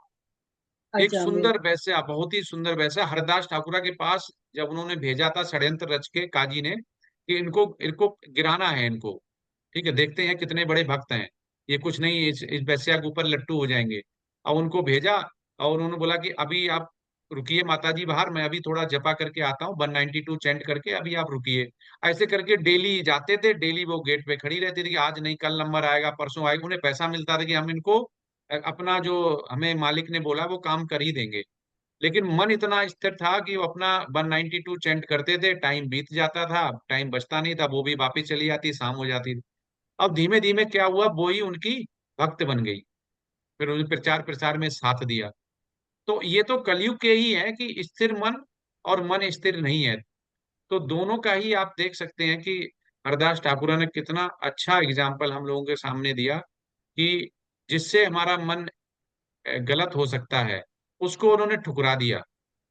S2: एक
S5: अजामिल।
S2: सुंदर वैश्या, बहुत ही सुंदर वैश्या, हरदास ठाकुरा के पास जब उन्होंने भेजा था षड्यंत्र रच के काजी ने, कि इनको इनको गिराना है इनको, ठीक है, देखते हैं कितने बड़े भक्त हैं, ये कुछ नहीं, इस वैश्या के ऊपर लट्टू हो जाएंगे। और उनको भेजा, और उन्होंने बोला कि अभी आप रुकिए माता जी बाहर, मैं अभी थोड़ा जपा करके आता हूँ, 192 चैंट करके, अभी आप रुकिए। ऐसे करके डेली जाते थे, डेली वो गेट पे खड़ी रहती थी कि आज नहीं, कल नंबर आएगा, परसों आएगा। उन्हें पैसा मिलता था कि हम इनको अपना जो हमें मालिक ने बोला वो काम कर ही देंगे। लेकिन मन इतना स्थिर था कि वो अपना 192 चैंट करते थे, टाइम बीत जाता था, टाइम बचता नहीं था, वो भी वापिस चली जाती, शाम हो जाती थी। अब धीमे धीमे क्या हुआ, वो ही उनकी भक्त बन गई, फिर उन्हें प्रचार प्रसार में साथ दिया। तो ये तो कलयुग के ही है कि स्थिर मन और मन स्थिर नहीं है। तो दोनों का ही आप देख सकते हैं कि हरदास ठाकुर ने कितना अच्छा एग्जाम्पल हम लोगों के सामने दिया कि जिससे हमारा मन गलत हो सकता है, उसको उन्होंने ठुकरा दिया।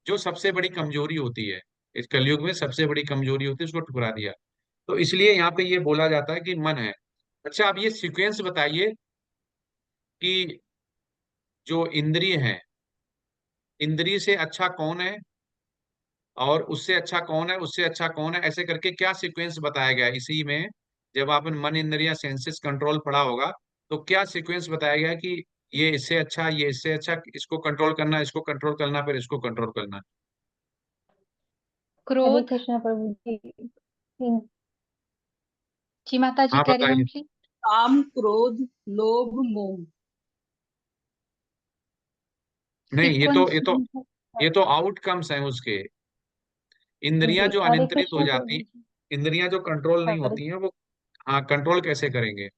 S2: जो सबसे बड़ी कमजोरी होती है, इस कलयुग में सबसे बड़ी कमजोरी होती है, उसको ठुकरा दिया। तो इसलिए यहाँ पे ये बोला जाता है कि मन है। अच्छा, आप ये सीक्वेंस बताइए कि जो इंद्रिय है, इंद्रिय से अच्छा कौन है, और उससे अच्छा कौन है, उससे अच्छा कौन है, ऐसे करके क्या सीक्वेंस बताया गया है इसी में। जब आपने मन इंद्रिया सेंसेस कंट्रोल पढ़ा होगा, तो क्या सीक्वेंस बताया गया है कि ये इससे अच्छा, ये इससे अच्छा, इसको कंट्रोल करना, इसको कंट्रोल करना, फिर इसको कंट्रोल करना।
S3: हरे
S4: क्रोध।
S3: कृष्णा प्रभु जी। इन-
S4: जी माता जी,
S2: हाँ
S4: कैरी
S2: बताइए।
S4: On please.
S5: काम, क्रोध, लोभ, मोह।
S2: नहीं, ये तो
S4: सीक्वेंस।
S2: ये तो आउटकम्स हैं उसके। इंद्रियां
S3: जी
S2: जो
S3: हरे
S2: अनियंत्रित हो
S3: कृष्णा
S2: जाती,
S3: प्रभु जी।
S2: इंद्रियां जो कंट्रोल नहीं
S3: हरे
S2: होती हैं वो, हाँ, कंट्रोल कैसे करेंगे।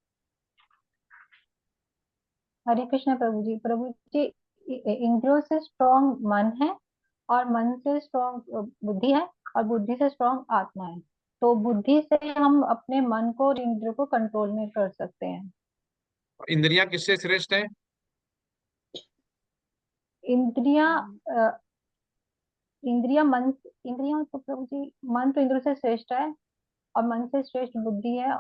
S3: हरे कृष्णा प्रभु जी, इंद्रियों से स्ट्रॉन्ग मन है, और मन से स्ट्रॉन्ग बुद्धि है, और बुद्धि से स्ट्रॉन्ग आत्मा है। तो बुद्धि से हम अपने मन को और इंद्रियों को कंट्रोल में कर सकते हैं।
S2: इंद्रियां किससे श्रेष्ठ हैं।
S3: इंद्रियां इंद्रिया मन, इंद्रिया तो प्रभु जी, मन तो इंद्रियों से श्रेष्ठ है, और मन से श्रेष्ठ बुद्धि है,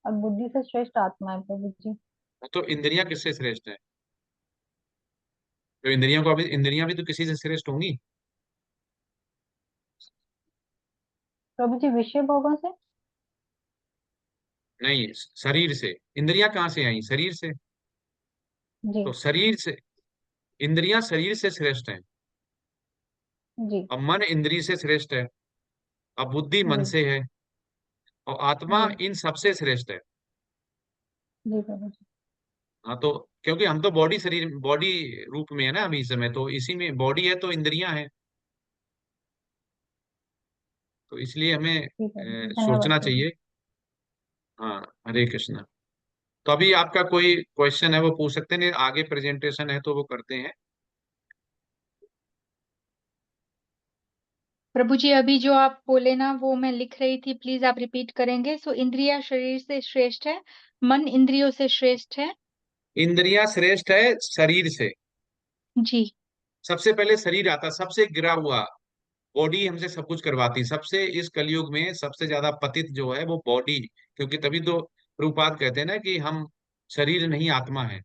S3: और बुद्धि से श्रेष्ठ आत्मा है प्रभु जी।
S2: तो इंद्रियां किससे श्रेष्ठ हैं। तो इंद्रियों को, अभी इंद्रियां भी तो किसी से श्रेष्ठ होंगी।
S3: प्रभु जी विषय भोगों से।
S2: नहीं, शरीर से। इंद्रियां कहाँ से आई, शरीर से।
S3: जी।
S2: तो शरीर से, इंद्रियां शरीर से श्रेष्ठ हैं।
S3: जी।
S2: अब मन इंद्रिय से श्रेष्ठ है। अब बुद्धि मन
S3: जी।
S2: से है। और आत्मा
S3: जी।
S2: इन सबसे श्रेष्ठ है।
S3: जी प्रभु जी।
S2: हाँ, तो क्योंकि हम तो बॉडी, शरीर बॉडी रूप में है ना अभी इस समय, तो इसी में बॉडी है तो इंद्रियां हैं। तो इसलिए हमें
S3: जी प्रभु जी, धन्यवाद
S2: सोचना
S3: प्रभु।
S2: चाहिए। हाँ, हरे कृष्णा। तो अभी आपका कोई क्वेश्चन है वो पूछ सकते हैं, नहीं आगे प्रेजेंटेशन है तो वो करते हैं।
S4: प्रभु जी, अभी जो आप बोले ना वो मैं लिख रही थी, प्लीज आप रिपीट करेंगे। सो इंद्रिया शरीर से श्रेष्ठ है, मन इंद्रियों से श्रेष्ठ है।
S2: इंद्रियां श्रेष्ठ है शरीर से।
S4: जी।
S2: सबसे पहले शरीर आता, सबसे गिरा हुआ। बॉडी हमसे सब कुछ करवाती, सबसे इस कलयुग में सबसे ज्यादा पतित जो है वो बॉडी। क्योंकि तभी तो प्रभुपाद कहते हैं ना कि हम शरीर नहीं आत्मा है।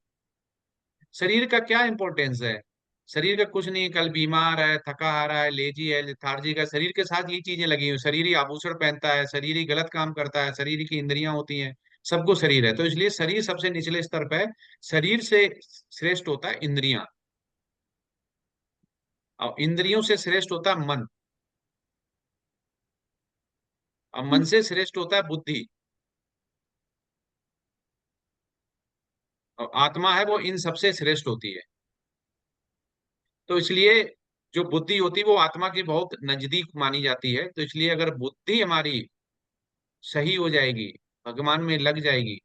S2: शरीर का क्या इंपॉर्टेंस है। शरीर का कुछ नहीं, कल बीमार है, थका हारा है, लेजी है, लेथार्जिक है, शरीर के साथ ये चीजें लगी हुई। शरीर ही आभूषण पहनता है, शरीर ही गलत काम करता है, शरीर की इंद्रियां होती हैं, सबको शरीर है। तो इसलिए शरीर सबसे निचले स्तर पे है। शरीर से श्रेष्ठ होता है इंद्रियां, और इंद्रियों से श्रेष्ठ होता है मन, और मन से श्रेष्ठ होता है बुद्धि, और आत्मा है वो इन सबसे श्रेष्ठ होती है। तो इसलिए जो बुद्धि होती है वो आत्मा की बहुत नजदीक मानी जाती है। तो इसलिए अगर बुद्धि हमारी सही हो जाएगी, भगवान में लग जाएगी,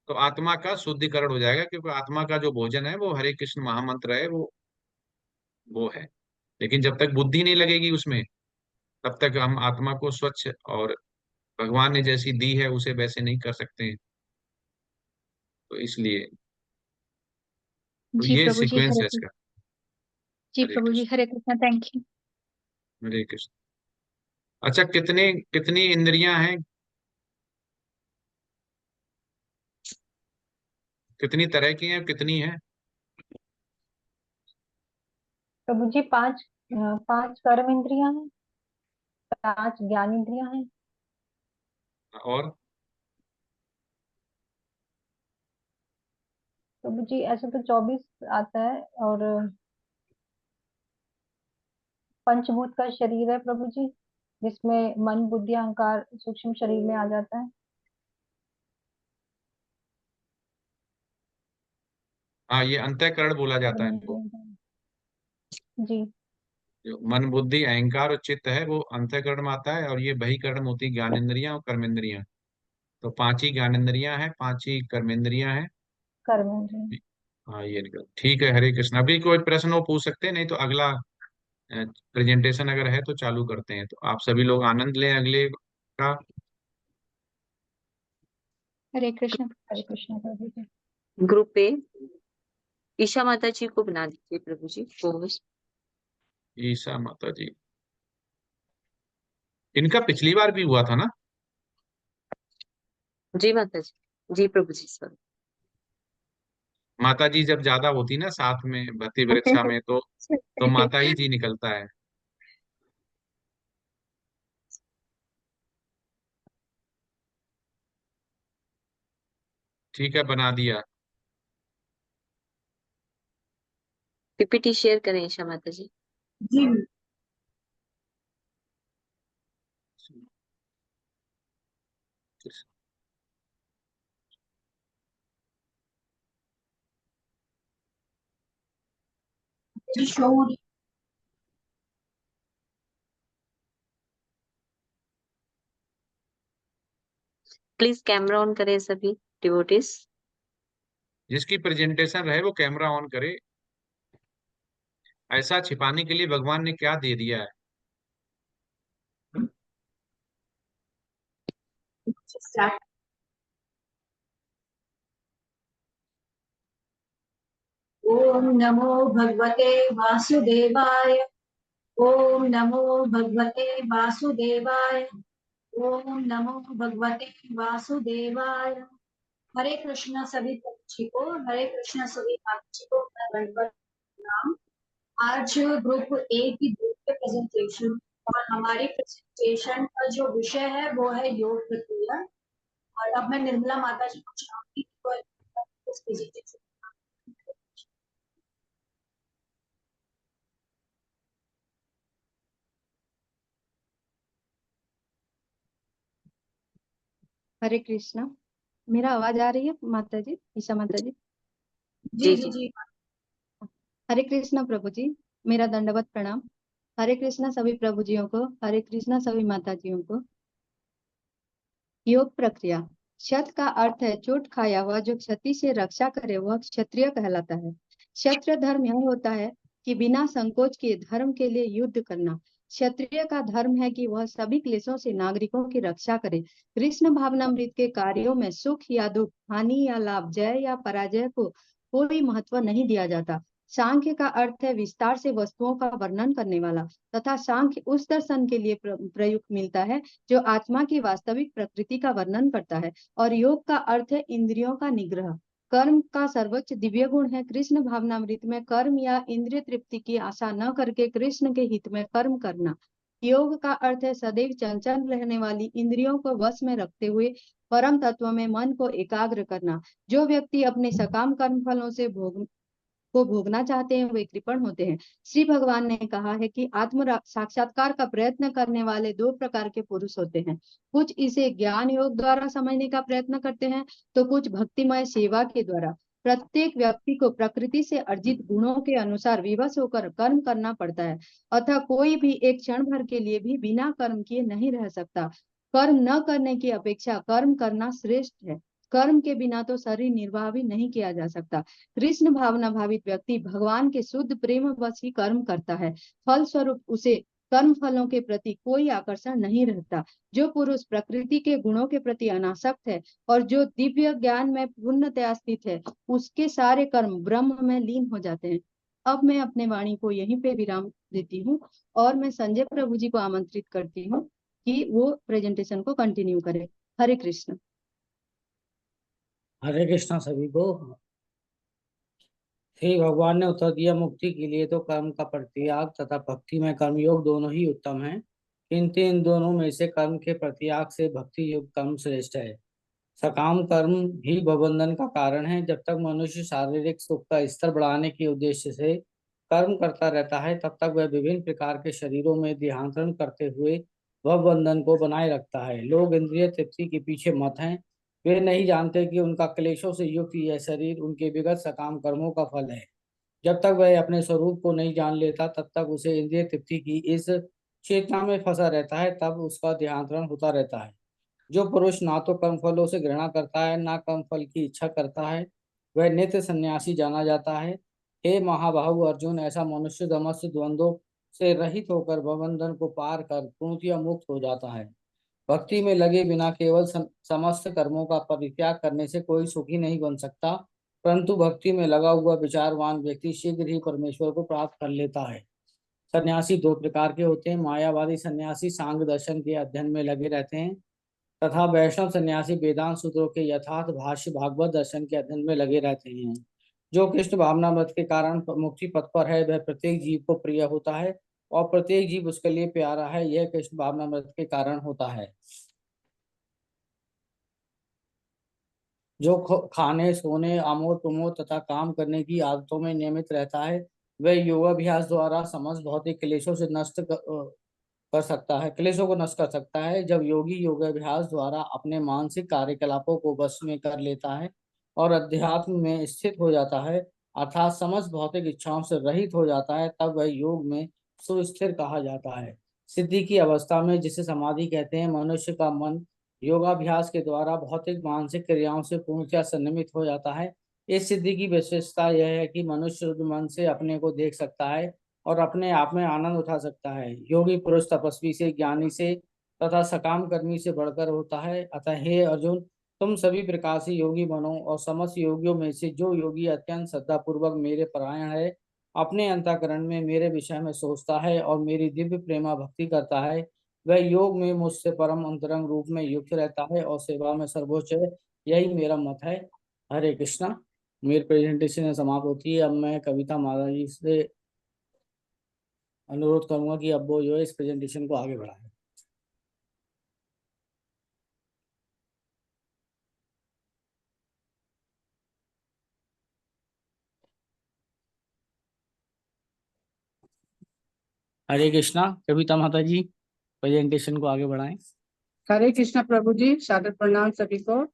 S2: तो आत्मा का शुद्धिकरण हो जाएगा। क्योंकि आत्मा का जो भोजन है वो हरे कृष्ण महामंत्र है, वो है। लेकिन जब तक बुद्धि नहीं लगेगी उसमें, तब तक हम आत्मा को स्वच्छ और भगवान ने जैसी दी है उसे वैसे नहीं कर सकते हैं। तो इसलिए तो
S4: जी
S2: ये
S4: प्रभु जी,
S2: सीक्वेंस
S4: हरे
S2: है
S4: कृष्ण।
S2: इसका।
S4: जी
S2: हरे
S4: प्रभु जी,
S2: कृष्ण।
S4: हरे कृष्ण, थैंक यू।
S2: हरे कृष्ण। अच्छा, कितने कितनी इंद्रियां हैं, कितनी तरह की हैं, कितनी हैं।
S3: प्रभु जी पांच कर्म इंद्रियां हैं, 5 ज्ञान इंद्रियां हैं।
S2: और
S3: प्रभु जी ऐसे तो 24 आता है, और पंचभूत का शरीर है प्रभु जी, जिसमें मन बुद्धि अहंकार सूक्ष्म शरीर में आ जाता है।
S2: हाँ, ये अंतःकरण बोला जाता है इनको।
S3: जी।
S2: जो मन बुद्धि अहंकार और चित्त है वो अंतःकरण में आता है, और ये बहिकरण में होती है ज्ञानेंद्रियां और कर्मेंद्रियां। तो 5 ही ज्ञानेंद्रियां हैं, 5 ही कर्मेंद्रियां हैं।
S3: कर्मेंद्रिय।
S2: हाँ, ये निकल ठीक है। हरे कृष्ण। अभी कोई प्रश्न वो पूछ सकते हैं, नहीं तो अगला प्रेजेंटेशन अगर है तो चालू करते हैं। तो आप सभी लोग आनंद लें अगले का।
S4: हरे कृष्ण।
S3: हरे कृष्णा प्रभु जी।
S1: ग्रुप पे ईशा माता जी को बना दीजिए प्रभु जी को।
S2: ईशा माता जी, इनका पिछली बार भी हुआ था ना?
S1: जी माता जी, जी प्रभु जी सर।
S2: माता जी जब ज्यादा होती ना साथ में भक्ति वृक्षा में, तो माता ही जी निकलता है। ठीक है, बना दिया।
S1: पीपीटी शेयर करें ईशा माता जी।
S5: जी जी, शो हो रही।
S1: प्लीज कैमरा ऑन करें सभी डिवोटीज।
S2: जिसकी प्रेजेंटेशन रहे वो कैमरा ऑन करे। ऐसा छिपाने के लिए भगवान ने क्या दे दिया है?
S5: स्टार्ट। ओम नमो भगवते वासुदेवाय। ओम नमो भगवते वासुदेवाय। ओम नमो भगवते वासुदेवाय। हरे कृष्णा सभी बच्ची को, हरे कृष्णा सभी बच्ची को मैं दंडवत प्रणाम। आज ग्रुप ए की ग्रुप के प्रेजेंटेशन, और हमारी प्रेजेंटेशन का जो विषय है वो है योग प्रक्रिया। और अब मैं निर्मला माता जी को चाहूंगी कि वो इस प्रेजेंटेशन।
S4: हरे कृष्णा। मेरा आवाज आ रही है माता जी, ईशा माता जी?
S5: जी
S1: जी
S5: जी
S1: जी।
S5: जी।
S4: हरे कृष्णा प्रभु जी, मेरा दंडवत प्रणाम। हरे कृष्णा सभी प्रभु जियों को, हरे कृष्णा सभी माता जियों को। योग प्रक्रिया। क्षत का अर्थ है चोट खाया हुआ, जो क्षति से रक्षा करे वह क्षत्रिय कहलाता है। क्षत्रिय धर्म यह होता है कि बिना संकोच के धर्म के लिए युद्ध करना। क्षत्रिय का धर्म है कि वह सभी क्लेशों से नागरिकों की रक्षा करे। कृष्ण भावनामृत के कार्यों में सुख या दुख, हानि या लाभ, जय या पराजय को कोई महत्व नहीं दिया जाता। सांख्य का अर्थ है विस्तार से वस्तुओं का वर्णन करने वाला, तथा सांख्य उस दर्शन के लिए प्रयुक्त मिलता है जो आत्मा की वास्तविक प्रकृति का वर्णन करता है। और योग का अर्थ है इंद्रियों का निग्रह। कर्म का सर्वोच्च दिव्य गुण है कृष्ण भावनामृत में कर्म या इंद्रिय तृप्ति की आशा न करके कृष्ण के हित में कर्म करना। योग का अर्थ है सदैव चंचल रहने वाली इंद्रियों को वश में रखते हुए परम तत्व में मन को एकाग्र करना। जो व्यक्ति अपने सकाम कर्म फलों से भोगना चाहते हैं वे कृपण होते हैं। श्री भगवान ने कहा है कि आत्म साक्षात्कार का प्रयत्न करने वाले 2 प्रकार के पुरुष होते हैं। कुछ इसे ज्ञान योग द्वारा समझने का प्रयत्न करते हैं, तो कुछ भक्तिमय सेवा के द्वारा। प्रत्येक व्यक्ति को प्रकृति से अर्जित गुणों के अनुसार विवश होकर कर्म करना पड़ता है, अतः कोई भी एक क्षण भर के लिए भी बिना कर्म किए नहीं रह सकता। कर्म न करने की अपेक्षा कर्म करना श्रेष्ठ है। कर्म के बिना तो शरीर निर्वाह भी नहीं किया जा सकता। कृष्ण भावना भावित व्यक्ति भगवान के शुद्ध प्रेम वश ही कर्म करता है। फल स्वरूप उसे कर्म फलों के प्रति कोई आकर्षण नहीं रहता। जो पुरुष प्रकृति के गुणों के प्रति अनासक्त है और जो दिव्य ज्ञान में पूर्णतया स्थित है, उसके सारे कर्म ब्रह्म में लीन हो जाते हैं। अब मैं अपने वाणी को यहीं पे विराम देती हूँ, और मैं संजय प्रभु जी को आमंत्रित करती हूँ कि वो प्रेजेंटेशन को कंटिन्यू करें। हरे कृष्ण।
S8: हरे कृष्णा सभी को। श्री भगवान ने उत्तर दिया, मुक्ति के लिए तो कर्म का परित्याग तथा भक्ति में कर्म योग दोनों ही उत्तम हैं, किंतु इन दोनों में से कर्म के परित्याग से भक्ति योग कर्म श्रेष्ठ है। सकाम कर्म ही भवबंधन का कारण है। जब तक मनुष्य शारीरिक सुख का स्तर बढ़ाने के उद्देश्य से कर्म करता रहता है, तब तक वह विभिन्न प्रकार के शरीरों में देहांतरण करते हुए वह बंधन को बनाए रखता है। लोग इंद्रिय तृप्ति के पीछे मत हैं, वे नहीं जानते कि उनका क्लेशों से युक्त यह शरीर उनके विगत सकाम कर्मों का फल है। जब तक वह अपने स्वरूप को नहीं जान लेता तब तक उसे इंद्रिय तृप्ति की इस चेतना में फंसा रहता है, तब उसका देहांतरण होता रहता है। जो पुरुष ना तो कर्म फलों से घृणा करता है ना कर्म फल की इच्छा करता है, वह नित्य सन्यासी जाना जाता है। हे महाबाहु अर्जुन, ऐसा मनुष्य समस्त द्वंद्वों से रहित होकर भवबंधन को पार कर पूर्णतया मुक्त हो जाता है। भक्ति में लगे बिना केवल समस्त कर्मों का परित्याग करने से कोई सुखी नहीं बन सकता, परंतु भक्ति में लगा हुआ विचारवान व्यक्ति शीघ्र ही परमेश्वर को प्राप्त कर लेता है। सन्यासी दो प्रकार के होते हैं। मायावादी सन्यासी सांग दर्शन के अध्ययन में लगे रहते हैं तथा वैष्णव सन्यासी वेदांत सूत्रों के यथार्थ भाष्य भागवत दर्शन के अध्ययन में लगे रहते हैं। जो कृष्ण भावनामृत के कारण मुक्ति पथ पर है वह प्रत्येक जीव को प्रिय होता है और प्रत्येक जीव उसके लिए प्यारा है, यह कृष्ण भावनामृत के कारण होता है। जो खाने सोने आमोद प्रमोद तथा काम करने की आदतों में नियमित रहता है वह योगाभ्यास द्वारा समस्त भौतिक क्लेशों से कर सकता है, क्लेशों को नष्ट कर सकता है। जब योगी योगाभ्यास द्वारा अपने मानसिक कार्यकलापों को वश में कर लेता है और अध्यात्म में स्थित हो जाता है, अर्थात समस्त भौतिक इच्छाओं से रहित हो जाता है, तब वह योग में सुस्थिर कहा जाता है। सिद्धि की अवस्था में, जिसे समाधि कहते हैं, मनुष्य का मन योगाभ्यास के द्वारा भौतिक मानसिक क्रियाओं से पूर्णतया संयमित हो जाता है। इस सिद्धि की विशेषता यह है कि मनुष्य शुद्ध मन से अपने को देख सकता है और अपने आप में आनंद उठा सकता है। योगी पुरुष तपस्वी से, ज्ञानी से तथा सकाम कर्मी से बढ़कर होता है। अतः हे अर्जुन, तुम सभी प्रकार से योगी बनो और समस्त योगियों में से जो योगी अत्यंत श्रद्धा पूर्वक मेरे परायण है, अपने अंतःकरण में मेरे विषय में सोचता है और मेरी दिव्य प्रेमा भक्ति करता है, वह योग में मुझसे परम अंतरंग रूप में युक्त रहता है और सेवा में सर्वोच्च है। यही मेरा मत है। हरे कृष्णा। मेरी प्रेजेंटेशन समाप्त होती है। अब मैं कविता माता जी से अनुरोध करूंगा कि अब वो जो है इस प्रेजेंटेशन को आगे बढ़ाएं। हरे कृष्णा। कविता माता जी प्रेजेंटेशन को आगे बढ़ाएं।
S9: हरे कृष्णा प्रभु जी, सादर प्रणाम सभी को।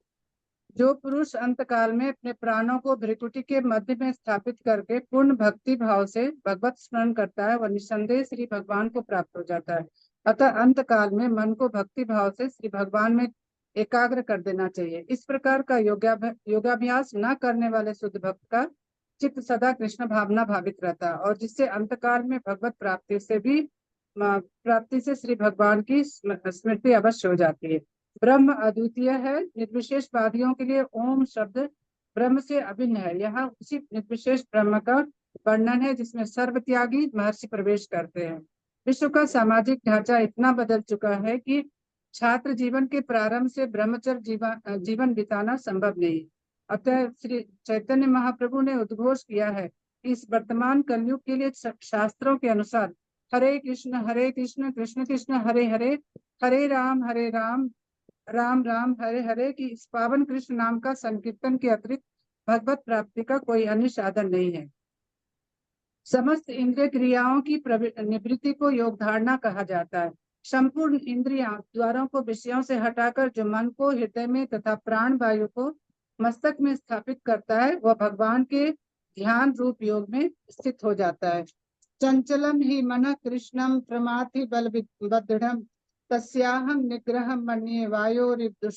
S9: जो पुरुष अंतकाल में अपने प्राणों को भ्रिकुटी के मध्य में स्थापित करके पूर्ण भक्ति भाव से भगवत स्मरण करता है, वह निसंदेह श्री भगवान को प्राप्त हो जाता है। अतः अंतकाल में मन को भक्ति भाव से श्री भगवान में एकाग्र कर देना चाहिए। इस प्रकार का योगाभ्यास न करने वाले शुद्ध भक्त का चित्त सदा कृष्ण भावना भावित रहता है और जिससे अंतकाल में भगवत प्राप्ति से श्री भगवान की स्मृति अवश्य हो जाती है। ब्रह्म अद्वितीय है। निर्विशेषवादियों के लिए ओम शब्द ब्रह्म से अभिन्न है। यहाँ उसी निर्विशेष ब्रह्म का वर्णन है जिसमें सर्वत्यागी महर्षि प्रवेश करते हैं। विश्व का सामाजिक ढांचा इतना बदल चुका है कि छात्र जीवन के प्रारंभ से ब्रह्मचर्य जीवन बिताना संभव नहीं। अतः श्री चैतन्य महाप्रभु ने उद्घोष किया है कि इस वर्तमान कलयुग के लिए शास्त्रों के अनुसार हरे कृष्ण कृष्ण कृष्ण हरे हरे, हरे राम राम राम हरे हरे की इस पावन कृष्ण नाम का संकीर्तन के अतिरिक्त भगवत प्राप्ति का कोई अन्य साधन नहीं है। समस्त इंद्रिय क्रियाओं की निवृत्ति को योग धारणा कहा जाता है। संपूर्ण इंद्रियां द्वारों को विषयों से हटाकर जो मन को हृदय में तथा प्राण वायु को मस्तक में स्थापित करता है, वह भगवान के ध्यान रूप योग में स्थित हो जाता है। चंचलम ही मन कृष्णम प्रमाथि बल बदृढ़ तस्याहम निग्रह मन्ये वायोरिव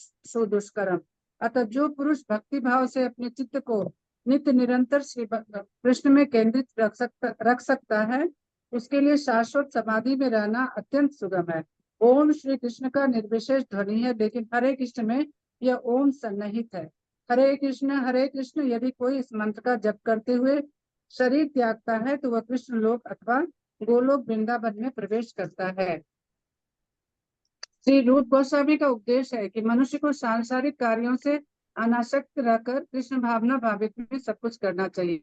S9: अतः जो पुरुष भक्ति भाव से अपने चित्त को नित्य निरंतर श्री कृष्ण में केंद्रित रख सकता है, उसके लिए शाश्वत समाधि में रहना अत्यंत सुगम है। ओम श्री कृष्ण का निर्विशेष ध्वनि है, लेकिन हरे कृष्ण में यह ओम सन्निहित है। हरे कृष्ण यदि कोई इस मंत्र का जप करते हुए शरीर त्यागता है तो वह कृष्ण लोक अथवा गोलोक वृंदावन में प्रवेश करता है। श्री रूप गोस्वामी का उपदेश है कि मनुष्य को सांसारिक कार्यों से अनासक्त रहकर कृष्ण भावना भावित में सब कुछ करना चाहिए,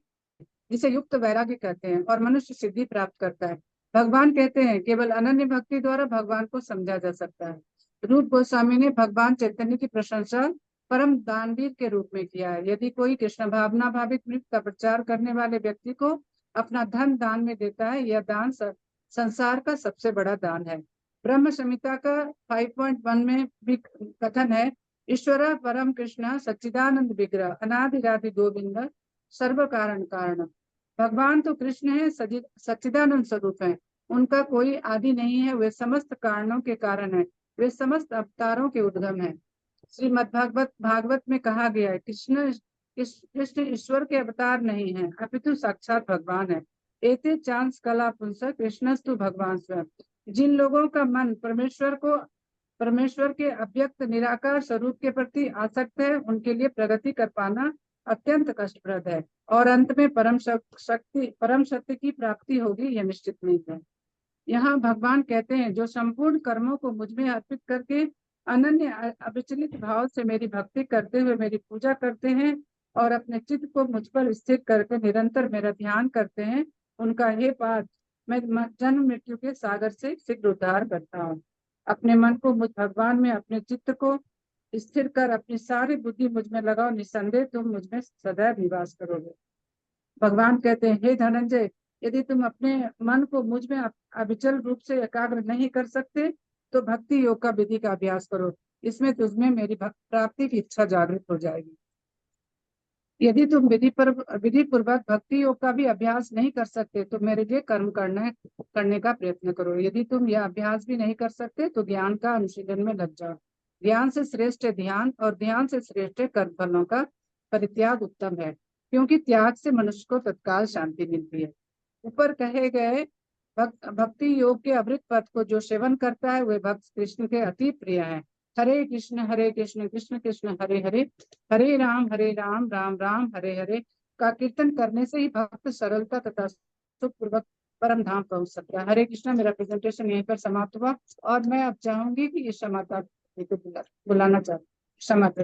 S9: जिसे युक्त वैराग्य कहते हैं, और मनुष्य सिद्धि प्राप्त करता है। भगवान कहते हैं केवल अनन्य भक्ति द्वारा भगवान को समझा जा सकता है। रूप गोस्वामी ने भगवान चैतन्य की प्रशंसा परम दानवीर के रूप में किया है। यदि कोई कृष्ण भावना भावित मृत का प्रचार करने वाले व्यक्ति को अपना धन दान में देता है, यह दान संसार का सबसे बड़ा दान है। ब्रह्म संहिता का 5.1 में भी कथन है ईश्वर परम कृष्ण सच्चिदानंद विग्रह अनादिरादि गोविंद सर्व कारण कारण। भगवान तो कृष्ण है, सच्चिदानंद स्वरूप है, उनका कोई आदि नहीं है, वे समस्त कारणों के कारण है, वे समस्त अवतारों के उद्गम है। श्रीमद् भागवत में कहा गया है, कृष्ण ईश्वर के अवतार नहीं है, अपितु साक्षात भगवान है। एते चांस कला पुंस कृष्णस्तु भगवान स्वयं। जिन लोगों का मन परमेश्वर के अव्यक्त निराकार स्वरूप के प्रति आसक्त है, उनके लिए प्रगति कर पाना अत्यंत कष्टप्रद है और अंत में परम सत्य की प्राप्ति होगी, यह निश्चित नहीं है। यहाँ भगवान कहते हैं, जो संपूर्ण कर्मों को मुझ में अर्पित करके अनन्य अविचलित भाव से मेरी भक्ति करते हुए मेरी पूजा करते हैं और अपने चित्त को मुझ पर स्थिर करके निरंतर मेरा ध्यान करते हैं, उनका हे पार्थ, मैं जन्म मृत्यु के सागर से शीघ्र उद्धार करता हूँ। अपने मन को मुझ भगवान में, अपने चित्त को स्थिर कर अपनी सारी बुद्धि मुझ में लगाओ, निसंदेह तुम मुझ में सदैव निवास करोगे। भगवान कहते हैं, हे धनंजय, यदि तुम अपने मन को मुझ में अविचल रूप से एकाग्र नहीं कर सकते तो भक्ति योग का विधि का अभ्यास करो, इसमें तुझमें मेरी प्राप्ति की इच्छा जागृत हो जाएगी। यदि तुम विधि पूर्वक भक्ति योग का भी अभ्यास नहीं कर सकते तो मेरे लिए कर्म करने का प्रयत्न करो। यदि तुम यह अभ्यास भी नहीं कर सकते तो ज्ञान का अनुशीलन में लग जाओ। ज्ञान से श्रेष्ठ ध्यान और ध्यान से श्रेष्ठ कर्म फलों का परित्याग उत्तम है, क्योंकि त्याग से मनुष्य को तत्काल शांति मिलती है। ऊपर कहे गए भक्ति योग के अमृत पद को जो सेवन करता है, वह भक्त कृष्ण के अति प्रिय है। हरे कृष्ण कृष्ण कृष्ण हरे हरे, हरे राम राम राम हरे हरे का कीर्तन करने से ही भक्त सरलता तथा सुखपूर्वक परम धाम पहुंच सकता है। हरे कृष्ण। मेरा प्रेजेंटेशन यहीं पर समाप्त हुआ और मैं अब चाहूंगी कि ये समाता को बुलाना चाहती समाता।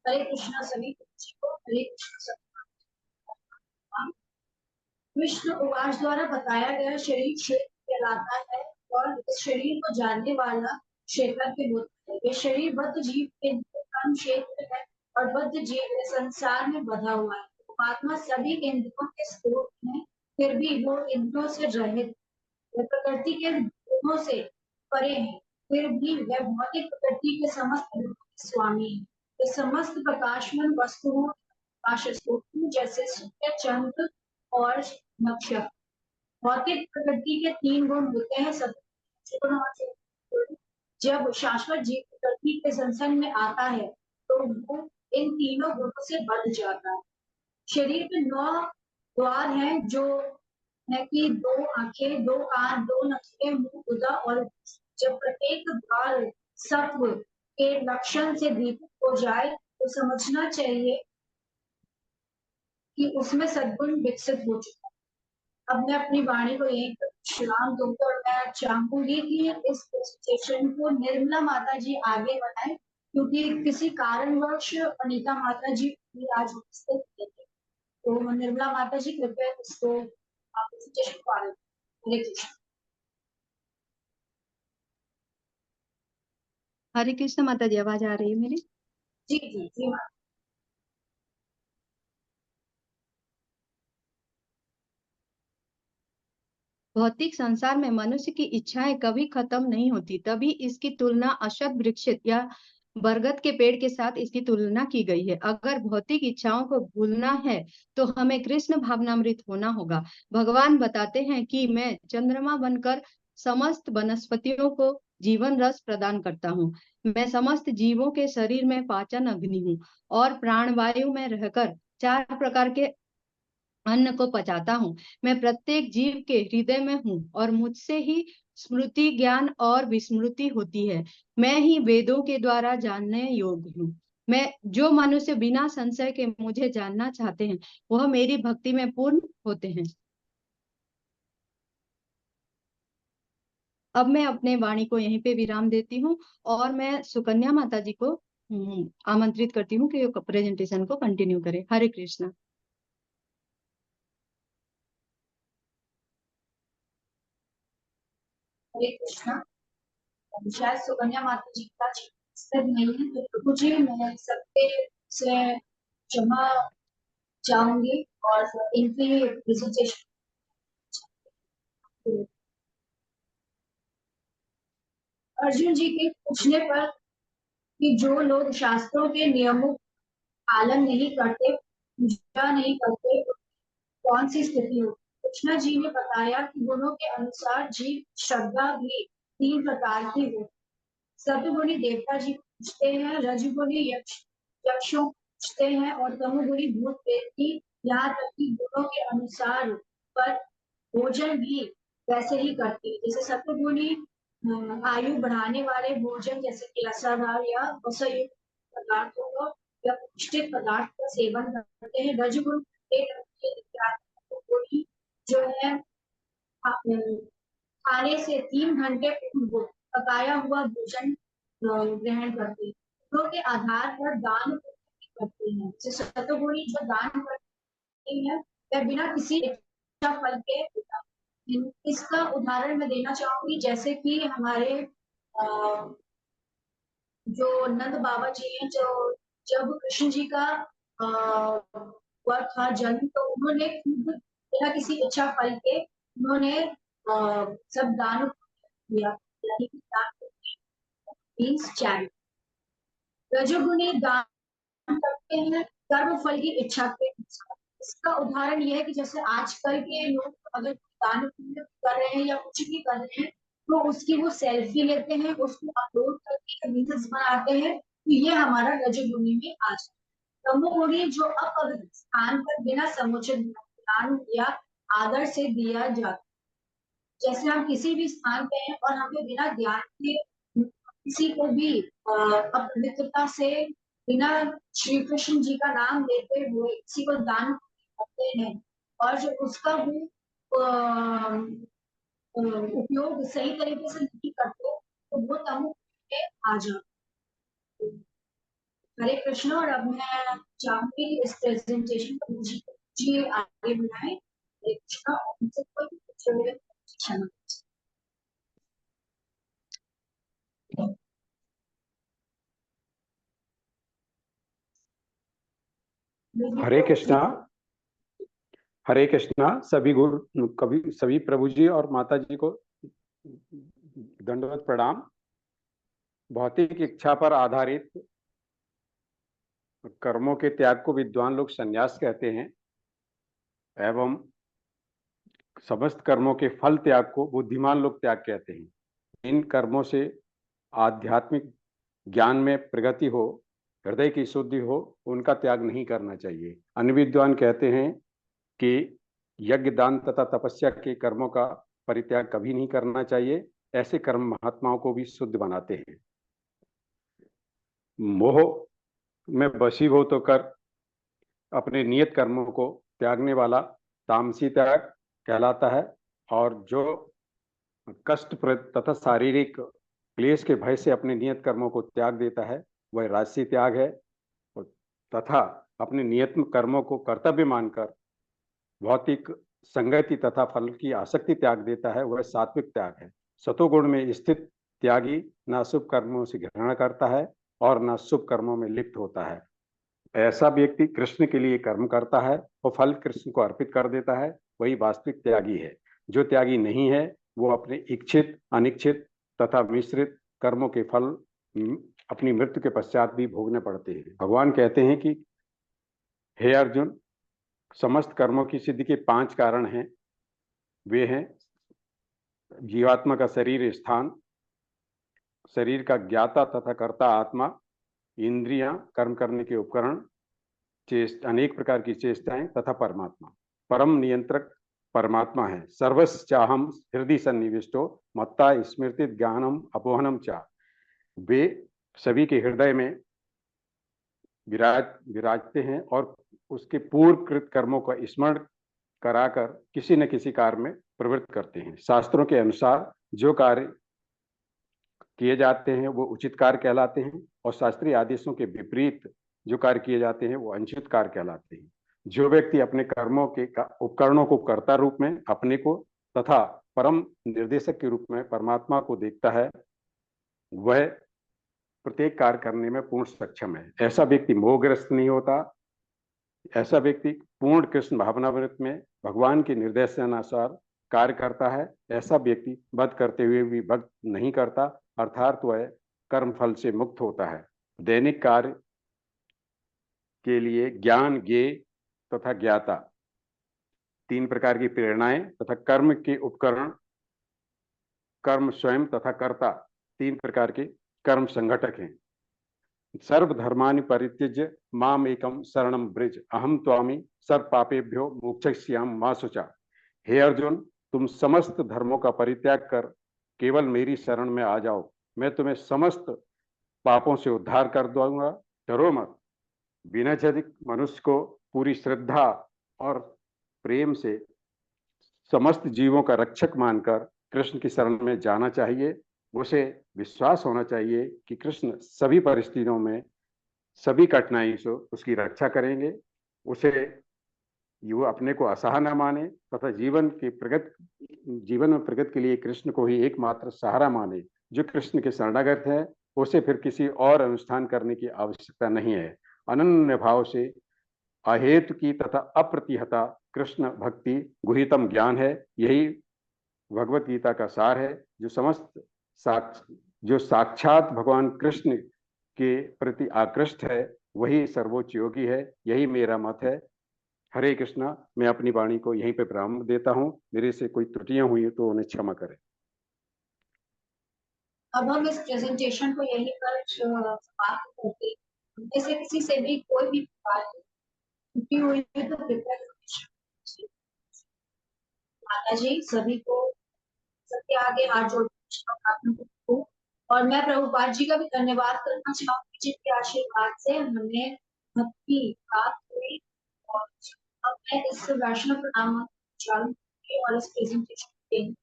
S10: हरे कृष्णा सभी को, हरे कृष्ण। विष्णु उवाच द्वारा बताया गया शरीर क्षेत्र कहलाता है और इस शरीर को जानने वाला क्षेत्र के होता है। ये शरीर बद्ध जीव के कम क्षेत्र है और बद्ध जीव इस संसार में बधा हुआ है। आत्मा सभी इंद्रियों के स्रोत है, फिर भी वो इंद्रियों से रहित, प्रकृति के गुणों से परे है, फिर भी वह भौतिक प्रकृति के समस्त स्वामी है। ये समस्त प्रकाशमान वस्तुओं प्रकाश स्रोत जैसे सूर्य, चंद्र और नक्षत्र। भौतिक प्रकृति के 3 गुण होते हैं, सत्व, जब शाश्वत जीव प्रकृति के संसर्ग में आता है तो वो इन तीनों गुणों से बंध जाता है। शरीर में 9 द्वार हैं, जो है कि 2 आंखें, 2 कान, 2 नसें, मुंह, गुदा और जब प्रत्येक द्वार सत्व के लक्षण से दीपित हो जाए तो समझना चाहिए कि उसमें सद्गुण विकसित हो चुका है। अब मैं अपनी वाणी को यहीं पर विश्राम दूंगी और मैं चाहूंगी कि इस प्रेजेंटेशन को निर्मला माता जी आगे बढ़ाएं, क्योंकि किसी कारणवश अनीता माता जी आज उपस्थित नहीं है। तो निर्मला माता जी कृपया इसको प्रेजेंटेशन को आगे। हरे कृष्ण।
S1: हरे कृष्ण माता जी, आवाज आ रही है मेरी?
S10: जी जी जी माता।
S1: भौतिक संसार में मनुष्य की इच्छाएं कभी खत्म नहीं होती, तभी इसकी तुलना अशत वृक्ष या बरगद के पेड़ के साथ इसकी तुलना की गई है। अगर भौतिक इच्छाओं को भूलना है तो हमें कृष्ण भावनामृत होना होगा। भगवान बताते हैं कि मैं चंद्रमा बनकर समस्त वनस्पतियों को जीवन रस प्रदान करता हूँ। मैं समस्त जीवों के शरीर में पाचन अग्नि हूँ और प्राणवायु में रहकर 4 प्रकार के अन्न को पचाता हूँ। मैं प्रत्येक जीव के हृदय में हूँ और मुझसे ही स्मृति, ज्ञान और विस्मृति होती है। मैं ही वेदों के द्वारा जानने योग्य हूँ। मैं जो मनुष्य बिना संशय के मुझे जानना चाहते हैं, वह मेरी भक्ति में पूर्ण होते हैं। अब मैं अपने वाणी को यहीं पे विराम देती हूँ और मैं सुकन्या माता जी को आमंत्रित करती हूँ कि प्रेजेंटेशन को कंटिन्यू करें। हरे कृष्णा।
S10: हरे कृष्ण। शायद सुकन्या माता जी का स्थिर नहीं है, तो प्रभु जी मैं सबके से क्षमा चाहूंगी और इनकी प्रेजेंटेशन। अर्जुन जी के पूछने पर कि जो लोग शास्त्रों के नियमों का पालन नहीं करते, पूजा नहीं करते, तो कौन सी स्थिति होगी? कृष्णा जी ने बताया कि गुणों के अनुसार जीव श्रद्धा भी 3 प्रकार की होती है। सतगुणी देवता जी पूछते हैं, रजगुणी यक्षों पूछते हैं और तमोगुणी भूत प्रेत की, यहाँ तक कि गुणों के अनुसार पर भोजन भी वैसे ही करती है। जैसे सतगुणी आयु बढ़ाने वाले भोजन जैसे कि रसाधार या वसायुक्त पदार्थों का या पौष्टिक पदार्थ का सेवन करते हैं। रजगुण जो है खाने से 3 घंटे पूर्व पकाया हुआ भोजन ग्रहण करते हैं। गुणों के आधार पर दान करते हैं। सतगुणी जो दान करते हैं वह बिना किसी इच्छा फल के होता है। इसका उदाहरण मैं देना चाहूंगी, जैसे कि हमारे जो नंद बाबा जी हैं, जो जब कृष्ण जी का हुआ था जन्म, तो उन्होंने खुद बिना किसी इच्छा फल के उन्होंने सब दान किया, यानी कि दान मीन्स चैरिटी। रजोगुणी दान करते हैं कर्म फल की इच्छा के अनुसार। इसका उदाहरण यह है कि जैसे आजकल के लोग अगर दान पुण्य कर रहे हैं या कुछ भी कर रहे हैं, तो उसकी वो सेल्फी लेते हैं, उसको अपलोड करके रील्स बनाते हैं, तो ये हमारा रजोगुणी में आ जाता है। तमोगुणी जो अपवित्र स्थान पर बिना समुचित ध्यान या आदर से दिया जाता है। जैसे हम किसी भी स्थान पे हैं और हमें बिना ध्यान के किसी को भी अपवित्रता से बिना श्री कृष्ण जी का नाम लेते हुए किसी को दान करते हैं और जो उसका भी उपयोग सही तरीके से नहीं करते, तो वो तमोगुणी में आ जाते। हरे कृष्ण। और अब मैं चाहूंगी इस प्रेजेंटेशन को जी आगे बढ़ाए। हरे कृष्ण। और उनसे कोई भी पूछे हुए क्षमा।
S11: हरे कृष्णा। हरे कृष्णा। सभी गुरु कभी सभी प्रभु जी और माता जी को दंडवत प्रणाम। भौतिक इच्छा पर आधारित कर्मों के त्याग को विद्वान लोग संन्यास कहते हैं एवं समस्त कर्मों के फल त्याग को बुद्धिमान लोग त्याग कहते हैं। इन कर्मों से आध्यात्मिक ज्ञान में प्रगति हो, हृदय की शुद्धि हो, उनका त्याग नहीं करना चाहिए। अन्य विद्वान कहते हैं कि यज्ञ दान तथा तपस्या के कर्मों का परित्याग कभी नहीं करना चाहिए। ऐसे कर्म महात्माओं को भी शुद्ध बनाते हैं। मोह में वशीभूत होकर अपने नियत कर्मों को त्यागने वाला तामसी त्याग कहलाता है, और जो कष्ट तथा शारीरिक क्लेश के भय से अपने नियत कर्मों को त्याग देता है वह राजसी त्याग है, तथा अपने नियत कर्मों को कर्तव्य मानकर भौतिक संगति तथा फल की आसक्ति त्याग देता है वह सात्विक त्याग है। सतोगुण में स्थित त्यागी न शुभ कर्मों से घृणा करता है और न शुभ कर्मों में लिप्त होता है। ऐसा व्यक्ति कृष्ण के लिए कर्म करता है और फल कृष्ण को अर्पित कर देता है, वही वास्तविक त्यागी है। जो त्यागी नहीं है वो अपने इच्छित, अनिच्छित तथा मिश्रित कर्मों के फल अपनी मृत्यु के पश्चात भी भोगने पड़ते हैं। भगवान कहते हैं कि हे अर्जुन, समस्त कर्मों की सिद्धि के 5 कारण हैं। वे हैं जीवात्मा का शरीर स्थान, शरीर का ज्ञाता तथा कर्ता आत्मा, इंद्रियां कर्म करने के उपकरण, अनेक प्रकार की चेष्टाएं तथा परमात्मा। परम नियंत्रक परमात्मा है। सर्वस्चाहम हृदय सन्निविष्टो मत्ता स्मृति ज्ञानम अपोहनम चा। वे सभी के हृदय में विराजते हैं और उसके पूर्वकृत कर्मों का स्मरण कराकर किसी न किसी कार्य में प्रवृत्त करते हैं। शास्त्रों के अनुसार जो कार्य किए जाते हैं वो उचित कार्य कहलाते हैं और शास्त्रीय आदेशों के विपरीत जो कार्य किए जाते हैं वो अनुचित कार्य कहलाते हैं। जो व्यक्ति अपने कर्मों के उपकरणों को कर्ता रूप में अपने को तथा परम निर्देशक के रूप में परमात्मा को देखता है वह प्रत्येक कार्य करने में पूर्ण सक्षम है। ऐसा व्यक्ति मोहग्रस्त नहीं होता। ऐसा व्यक्ति पूर्ण कृष्ण भावनामृत में भगवान के निर्देशानुसार कार्य करता है। ऐसा व्यक्ति वध करते हुए भी वध नहीं करता अर्थात वह कर्म फल से मुक्त होता है। दैनिक कार्य के लिए ज्ञान, ज्ञेय तथा ज्ञाता, तीन प्रकार की प्रेरणाएं तथा कर्म के उपकरण, कर्म स्वयं तथा कर्ता, तीन प्रकार के कर्म संघटक हैं। सर्वधर्मानि परित्यज्य माम एकम शरणम ब्रज अहम त्वामि सर्व पापेभ्यो मोक्षयिष्यामि मा शुचा। हे अर्जुन, तुम समस्त धर्मों का परित्याग कर केवल मेरी शरण में आ जाओ, मैं तुम्हें समस्त पापों से उद्धार कर दूंगा, डरो मत। विनयचरित मनुष्य को पूरी श्रद्धा और प्रेम से समस्त जीवों का रक्षक मानकर कृष्ण की शरण में जाना चाहिए। उसे विश्वास होना चाहिए कि कृष्ण सभी परिस्थितियों में, सभी कठिनाइयों से उसकी रक्षा करेंगे। उसे वो अपने को असहाय न माने तथा जीवन में प्रगति के लिए कृष्ण को ही एकमात्र सहारा माने। जो कृष्ण के शरणागत है उसे फिर किसी और अनुष्ठान करने की आवश्यकता नहीं है। अनन्य भाव से अहेतु की तथा अप्रतिहता कृष्ण भक्ति गुहितम ज्ञान है। यही भगवत गीता का सार है। जो साक्षात भगवान कृष्ण के प्रति आकृष्ट है वही सर्वोच्च योगी है। यही मेरा मत है। हरे कृष्णा। मैं अपनी वाणी को यहीं पे विराम देता हूँ। मेरे से कोई त्रुटियां हुई तो उन्हें क्षमा करें।
S10: अब हम इस प्रेजेंटेशन को यहीं पर समाप्त करते हैं। उनमें से किसी से भी कोई भी प्रकार की त्रुटि हुई है तो कृपया माता जी सभी को सबके आगे हाथ जोड़ कर, और मैं प्रभुपाद जी का भी धन्यवाद करना चाहूंगी जिनके आशीर्वाद से हमें भक्ति प्राप्त हुई। और अब मैं इस वैष्णव प्रणाम चालू करूंगी और इस प्रेजेंटेशन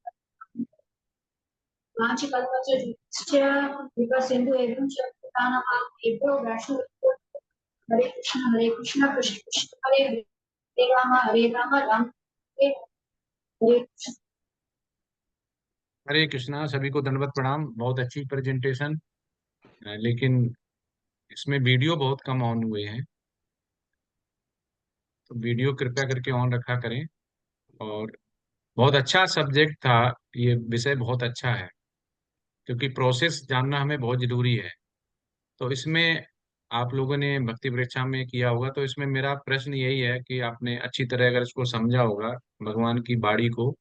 S10: सिंधु एवं हरे कृष्ण कृष्ण कृष्ण हरे हरे राम राम हरे कृष्ण।
S2: हरे कृष्णा। सभी को दंडवत प्रणाम। बहुत अच्छी प्रेजेंटेशन, लेकिन इसमें वीडियो बहुत कम ऑन हुए हैं, तो वीडियो कृपया करके ऑन रखा करें। और बहुत अच्छा सब्जेक्ट था, ये विषय बहुत अच्छा है, क्योंकि प्रोसेस जानना हमें बहुत जरूरी है। तो इसमें आप लोगों ने भक्ति परीक्षा में किया होगा, तो इसमें मेरा प्रश्न यही है कि आपने अच्छी तरह अगर इसको समझा होगा भगवान की बाणी को,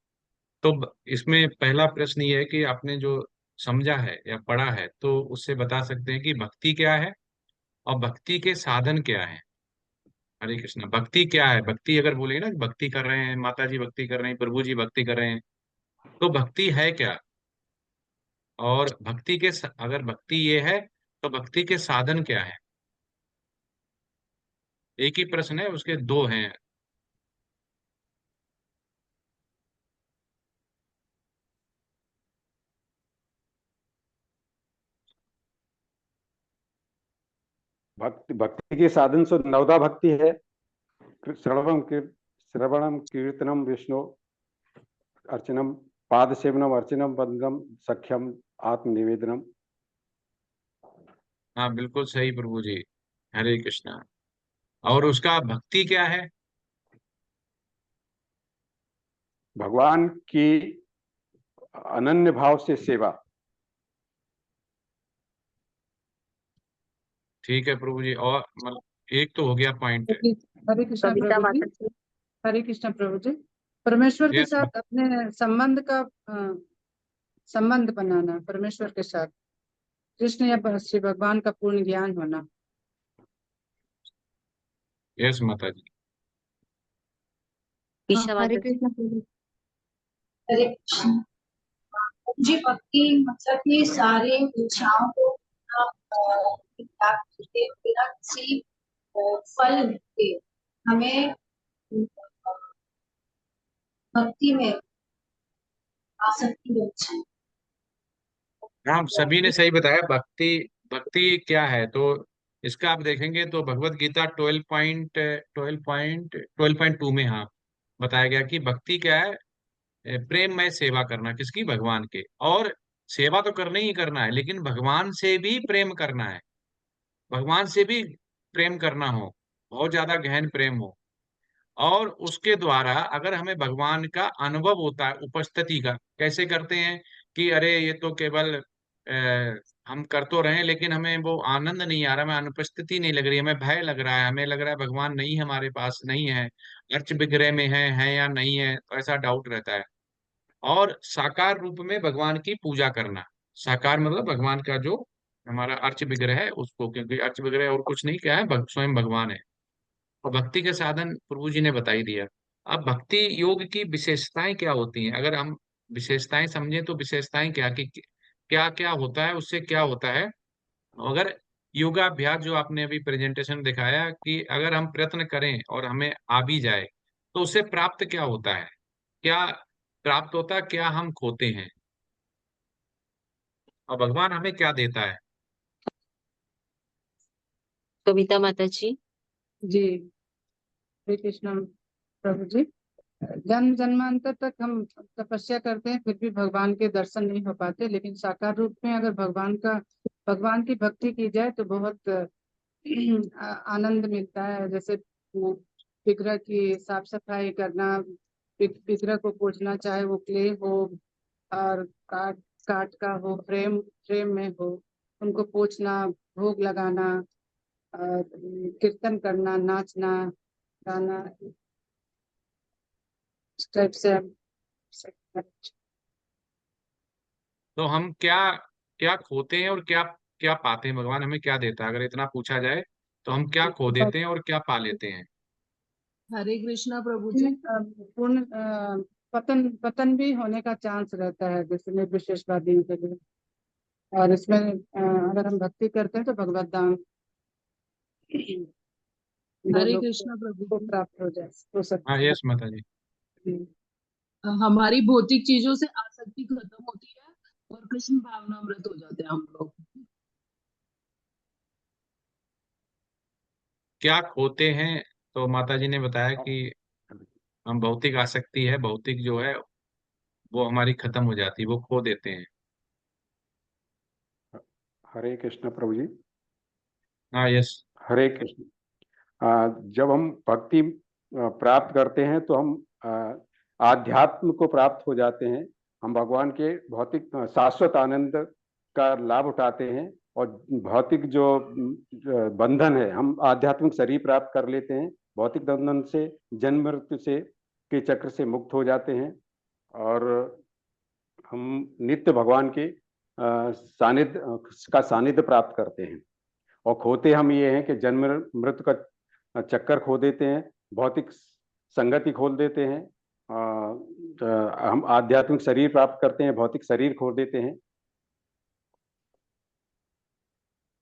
S2: तो इसमें पहला प्रश्न ये है कि आपने जो समझा है या पढ़ा है तो उससे बता सकते हैं कि भक्ति क्या है और भक्ति के साधन क्या है। हरे कृष्णा। भक्ति क्या है? भक्ति अगर बोले ना, भक्ति कर रहे हैं, माता जी भक्ति कर रहे हैं, प्रभु जी भक्ति कर रहे हैं, तो भक्ति है क्या? और अगर भक्ति ये है तो भक्ति के साधन क्या है? एक ही प्रश्न है, उसके दो हैं।
S11: भक्ति के साधन से नवदा भक्ति है। श्रवणम कीर्तनम विष्णु अर्चनम पाद सेवनम अर्चनम वंदनम सख्यम आत्मनिवेदनम।
S2: हाँ, बिल्कुल सही प्रभु जी। हरे कृष्णा। और उसका भक्ति क्या है?
S11: भगवान की अनन्य भाव से सेवा।
S2: ठीक है प्रभु जी। और एक तो हो गया पॉइंट।
S9: हरे कृष्णा
S1: कविता
S9: प्रभु जी।
S1: माता जी।
S9: हरे कृष्णा प्रभु जी। परमेश्वर के
S2: यस।
S9: साथ अपने संबंध बनाना, परमेश्वर के साथ कृष्ण या श्री भगवान का पूर्ण ज्ञान होना।
S2: यस माता जी।
S1: ईशा
S4: हरे
S1: माता जी।
S4: कृष्ण प्रभु।
S10: हरे कृष्ण जी। भक्ति मतलब कि सारी इच्छाओं को त्याग करके बिना किसी फल के हमें भक्ति में आसक्ति होनी चाहिए।
S2: हाँ, सभी ने सही बताया। भक्ति भक्ति क्या है, तो इसका आप देखेंगे तो भगवत गीता 12.2 में हाँ बताया गया कि भक्ति क्या है। प्रेम में सेवा करना, किसकी? भगवान के। और सेवा तो करना ही करना है, लेकिन भगवान से भी प्रेम करना है। भगवान से भी प्रेम करना हो, बहुत ज्यादा गहन प्रेम हो। और उसके द्वारा अगर हमें भगवान का अनुभव होता है, उपस्थिति का, कैसे करते हैं कि अरे ये तो केवल हम कर तो रहे हैं लेकिन हमें वो आनंद नहीं आ रहा, हमें अनुपस्थिति नहीं लग रही, हमें भय लग रहा है, हमें लग रहा है भगवान नहीं हमारे पास नहीं है, अर्च विग्रह में है या नहीं है, तो ऐसा डाउट रहता है। और साकार रूप में भगवान की पूजा करना, साकार मतलब भगवान का जो हमारा अर्च विग्रह है उसको, क्योंकि अर्च विग्रह और कुछ नहीं, क्या है, स्वयं भगवान है। और भक्ति के साधन प्रभु जी ने बता ही दिया। अब भक्ति योग की विशेषताएं क्या होती हैं, अगर हम विशेषताएं समझें तो विशेषताएं क्या, कि क्या क्या होता है, उससे क्या होता है। अगर योगाभ्यास जो आपने अभी प्रेजेंटेशन दिखाया, कि अगर हम प्रयत्न करें और हमें आ भी जाए तो उससे प्राप्त क्या होता है, क्या प्राप्त होता है, क्या हम खोते हैं, और भगवान हमें क्या देता है।
S1: कविता माता जी।
S9: जी, हरे कृष्णा प्रभु जी। जन्म जन्मांतर तक हम तपस्या करते हैं फिर भी भगवान के दर्शन नहीं हो पाते, लेकिन साकार रूप में अगर भगवान की भक्ति की जाए तो बहुत आनंद मिलता है। जैसे वो विग्रह की साफ सफाई करना, विग्रह को पूजना, चाहे वो क्ले हो और काट काट का हो, फ्रेम फ्रेम में हो, उनको पोंछना, भोग लगाना, और कीर्तन करना, नाचना गाना, इस टाइप से
S2: तो हम क्या क्या खोते हैं और क्या क्या पाते हैं, भगवान हमें क्या देता है, अगर इतना पूछा जाए तो हम क्या खो देते हैं और क्या पा लेते हैं।
S5: हरे कृष्णा प्रभु जी।
S9: पूर्ण पतन पतन भी होने का चांस रहता है, जैसे निर्विशेषवादियों के लिए। और इसमें अगर हम भक्ति करते हैं तो भगवत धाम
S5: हरे
S9: लोग
S5: कृष्णा प्रभु
S9: को
S5: जी।
S9: प्राप्त हो
S2: हाँ,
S9: सकती
S2: यस माता जी।
S9: है।
S5: हमारी भौतिक चीजों से आसक्ति खत्म होती है और कृष्ण भावनामृत हो जाते हैं हम लोग।
S2: क्या खोते हैं, तो माता जी ने बताया कि हम भौतिक आसक्ति है, भौतिक जो है वो हमारी खत्म हो जाती है, वो खो देते हैं।
S11: हरे कृष्ण प्रभु जी।
S2: हाँ, यस।
S11: हरे कृष्ण। जब हम भक्ति प्राप्त करते हैं तो हम आध्यात्म को प्राप्त हो जाते हैं। हम भगवान के भौतिक शाश्वत आनंद का लाभ उठाते हैं, और भौतिक जो बंधन है, हम आध्यात्मिक शरीर प्राप्त कर लेते हैं, भौतिक बंधन से, जन्म मृत्यु से के चक्र से मुक्त हो जाते हैं, और हम नित्य भगवान के सानिध्य का सानिध्य प्राप्त करते हैं। और खोते हम ये हैं कि जन्म मृत्यु का चक्कर खो देते हैं, भौतिक संगति खोल देते हैं, हम आध्यात्मिक शरीर प्राप्त करते हैं, भौतिक शरीर खो देते हैं।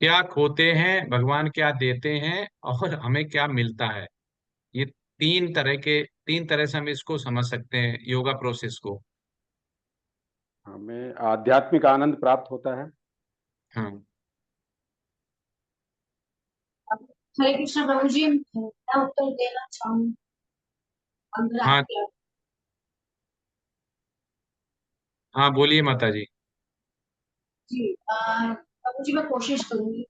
S2: क्या खोते हैं, भगवान क्या देते हैं, और हमें क्या मिलता है। ये तीन तरह से हम इसको समझ सकते हैं, योगा प्रोसेस को।
S11: हमें आध्यात्मिक आनंद प्राप्त होता है।
S2: हाँ।
S10: हरे कृष्ण प्रभु जी, मैं उत्तर देना चाहूँ
S2: हाँ, हाँ, बोलिए माता जी।
S10: जी। प्रभु जी मैं कोशिश करूंगी।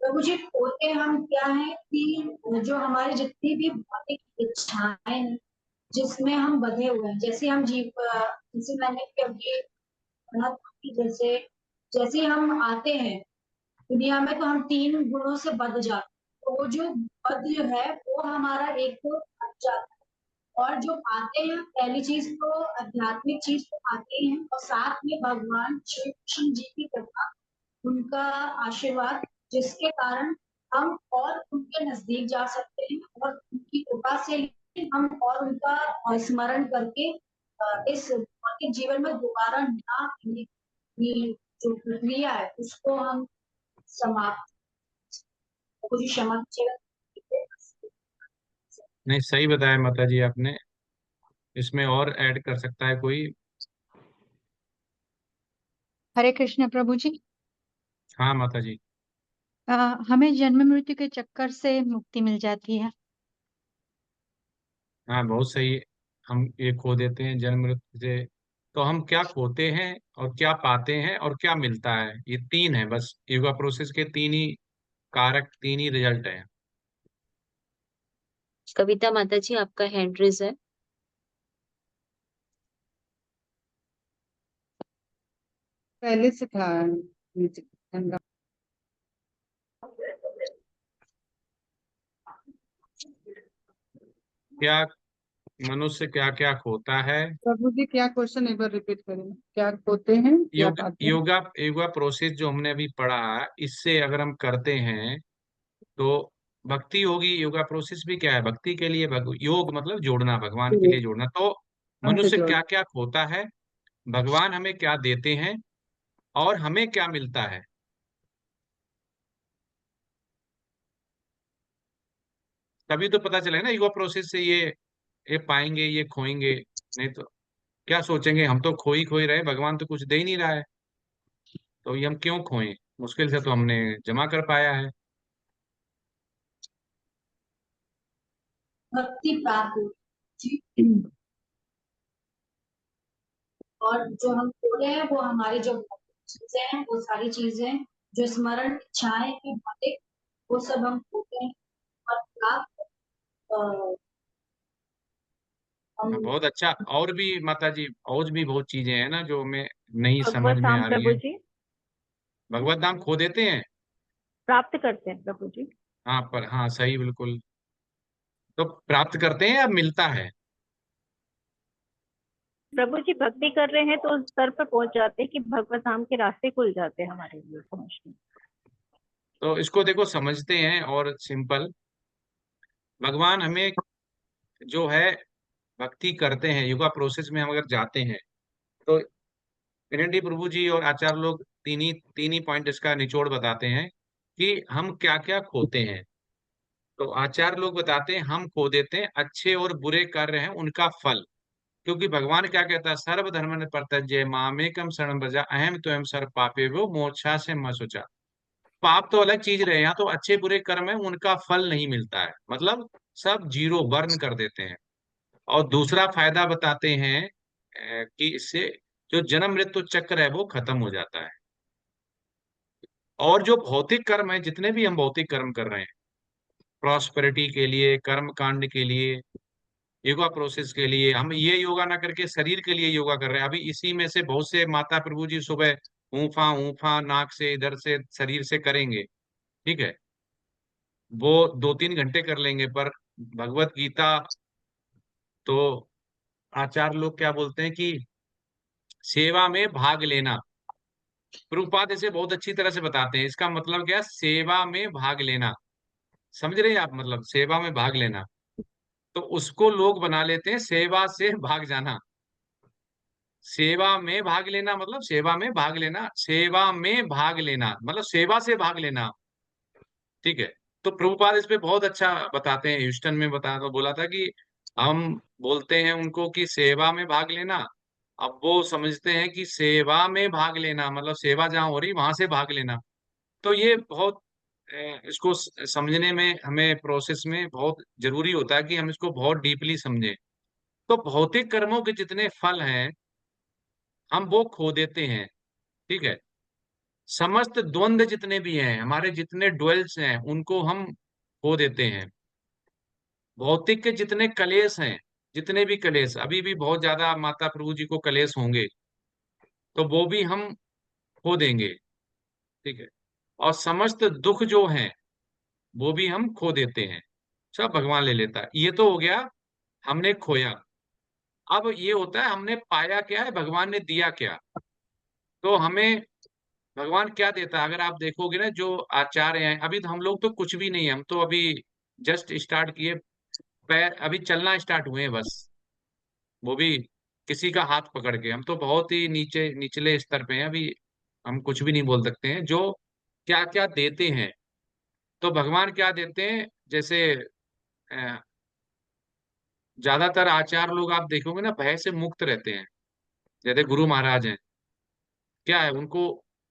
S10: प्रभु जी, खोते हम क्या है कि जो हमारी जितनी भी भौतिक इच्छाएं हैं जिसमें हम बंधे हुए हैं, जैसे हम जैसे मैंने भी अभी पढ़ा था कि जैसे जैसे हम आते हैं दुनिया में तो हम 3 गुणों से बंध जाते हैं। तो वो जो बंध जो है वो हमारा एक तो हट जाता है, और जो पाते हैं पहली चीज तो आध्यात्मिक चीज तो पाते हैं, और साथ में भगवान श्री कृष्ण जी की कृपा, उनका आशीर्वाद, जिसके कारण हम और उनके नजदीक जा सकते हैं, और उनकी कृपा से हम और उनका स्मरण करके इस भौतिक जीवन में दोबारा ना आने की जो प्रक्रिया है उसको हम समाप्त, मुझे क्षमा कीजिएगा।
S2: नहीं, सही बताया माता जी आपने, इसमें और ऐड कर सकता है कोई।
S4: हरे कृष्ण प्रभु जी।
S2: हाँ माता जी।
S4: हमें जन्म मृत्यु के चक्कर से मुक्ति मिल जाती है।
S2: हाँ, बहुत सही। हम ये खो देते हैं जन्म मृत्यु से, तो हम क्या खोते हैं और क्या पाते हैं और क्या मिलता है, ये तीन है बस, योगा प्रोसेस के तीन ही कारक, तीन ही रिजल्ट है।
S1: कविता माता जी, आपका हैंड रेज है।
S9: पहले से था नीचे गंगा।
S2: क्या मनुष्य क्या क्या खोता है?
S9: प्रभु जी क्या क्वेश्चन एक बार रिपीट करें, क्या खोते हैं क्या
S2: योग
S9: पाते हैं?
S2: योगा योगा प्रोसेस जो हमने अभी पढ़ा, इससे अगर हम करते हैं तो भक्ति होगी। योगा प्रोसेस भी क्या है? भक्ति के लिए योग मतलब जोड़ना, भगवान के लिए जोड़ना। तो
S9: हमसे
S2: मनुष्य
S9: जोड़।
S2: क्या क्या खोता है, भगवान हमें क्या देते हैं, और हमें क्या मिलता है। तभी तो पता चलेगा ना योगा प्रोसेस से। ये पाएंगे, ये खोएंगे। नहीं तो क्या सोचेंगे, हम तो खो ही रहे, भगवान तो कुछ दे ही नहीं रहा है, तो ये हम क्यों खोएं। मुश्किल से तो हमने जमा कर पाया है।
S10: भक्ति प्राप्त होती है। और जो हम खो रहे हैं वो हमारी जो चीजें हैं, वो सारी चीजें जो स्मरण इच्छाएं की मालिक, वो सब हम खोते हैं। और प्राप्त हम
S2: बहुत अच्छा। और भी माता जी, और भी बहुत चीजें हैं ना जो हमें नहीं समझ
S7: भगवत
S2: में
S7: धाम
S2: आ रही
S7: प्रभु
S2: हैं।
S7: जी
S2: भगवत धाम खो देते हैं।
S7: प्राप्त करते हैं प्रभु जी।
S2: हाँ, पर हाँ सही, बिल्कुल। तो प्राप्त करते हैं या मिलता है?
S7: प्रभु जी भक्ति कर रहे हैं तो उस स्तर पर पहुंच जाते हैं कि भगवत धाम के रास्ते खुल जाते हैं हमारे लिए पहुंचने।
S2: तो इसको देखो, समझते हैं और सिंपल। भगवान हमें जो है, भक्ति करते हैं, योगा प्रोसेस में हम अगर जाते हैं तो विनंती प्रभु जी और आचार्य लोग तीन ही पॉइंट इसका निचोड़ बताते हैं कि हम क्या क्या खोते हैं। तो आचार्य लोग बताते हैं हम खो देते हैं अच्छे और बुरे कार्य हैं उनका फल। क्योंकि भगवान क्या कहता है, सर्व धर्म प्रत्यज्य मामेकम शरणं व्रज अहम त्वं सर्व पापेभ्यो मोक्षा से म शुचा। पाप तो अलग चीज रहे, यहाँ तो अच्छे बुरे कर्म है उनका फल नहीं मिलता है, मतलब सब जीरो बर्न कर देते हैं। और दूसरा फायदा बताते हैं कि इससे जो जन्म मृत्यु चक्र है वो खत्म हो जाता है। और जो भौतिक कर्म है, जितने भी हम भौतिक कर्म कर रहे हैं, प्रॉस्पेरिटी के लिए, कर्म कांड के लिए, योगा प्रोसेस के लिए, हम ये योगा ना करके शरीर के लिए योगा कर रहे हैं। अभी इसी में से बहुत से माता प्रभु जी सुबह ऊंफा ऊंफा नाक से, इधर से, शरीर से करेंगे, ठीक है, वो 2-3 घंटे कर लेंगे। पर भगवत गीता तो आचार्य लोग क्या बोलते हैं कि सेवा में भाग लेना। प्रभुपाद इसे बहुत अच्छी तरह से बताते हैं। इसका मतलब क्या? सेवा में भाग लेना। समझ रहे हैं आप? मतलब सेवा में भाग लेना, तो उसको लोग बना लेते हैं सेवा से भाग जाना। सेवा में भाग लेना मतलब सेवा में भाग लेना, सेवा में भाग लेना मतलब सेवा से भाग लेना, ठीक है। तो प्रभुपाद इस पे बहुत अच्छा बताते हैं। ह्यूस्टन में बता तो बोला था कि हम बोलते हैं उनको कि सेवा में भाग लेना, अब वो समझते हैं कि सेवा में भाग लेना मतलब सेवा जहां हो रही वहां से भाग लेना। तो ये बहुत इसको समझने में हमें प्रोसेस में बहुत जरूरी होता है कि हम इसको बहुत डीपली समझें। तो भौतिक कर्मों के जितने फल हैं हम वो खो देते हैं, ठीक है। समस्त द्वंद्व जितने भी हैं, हमारे जितने ड्वेल्स हैं, उनको हम खो देते हैं। भौतिक के जितने कलेश हैं, जितने भी कलेश, अभी भी बहुत ज्यादा माता प्रभु जी को कलेश होंगे, तो वो भी हम खो देंगे, ठीक है। और समस्त दुख जो हैं वो भी हम खो देते हैं, सब भगवान ले लेता है। ये तो हो गया हमने खोया। अब ये होता है हमने पाया क्या है, भगवान ने दिया क्या। तो हमें भगवान क्या देता है, अगर आप देखोगे ना जो आचार्य हैं, अभी तो हम लोग तो कुछ भी नहीं है, हम तो अभी जस्ट स्टार्ट किए, पैर अभी चलना स्टार्ट हुए हैं बस, वो भी किसी का हाथ पकड़ के। हम तो बहुत ही निचले स्तर पे हैं अभी, हम कुछ भी नहीं बोल सकते हैं जो क्या क्या देते हैं। तो भगवान क्या देते हैं, जैसे अ, ज्यादातर आचार लोग आप देखोगे ना भय से मुक्त रहते हैं। जैसे गुरु महाराज हैं, क्या है उनको,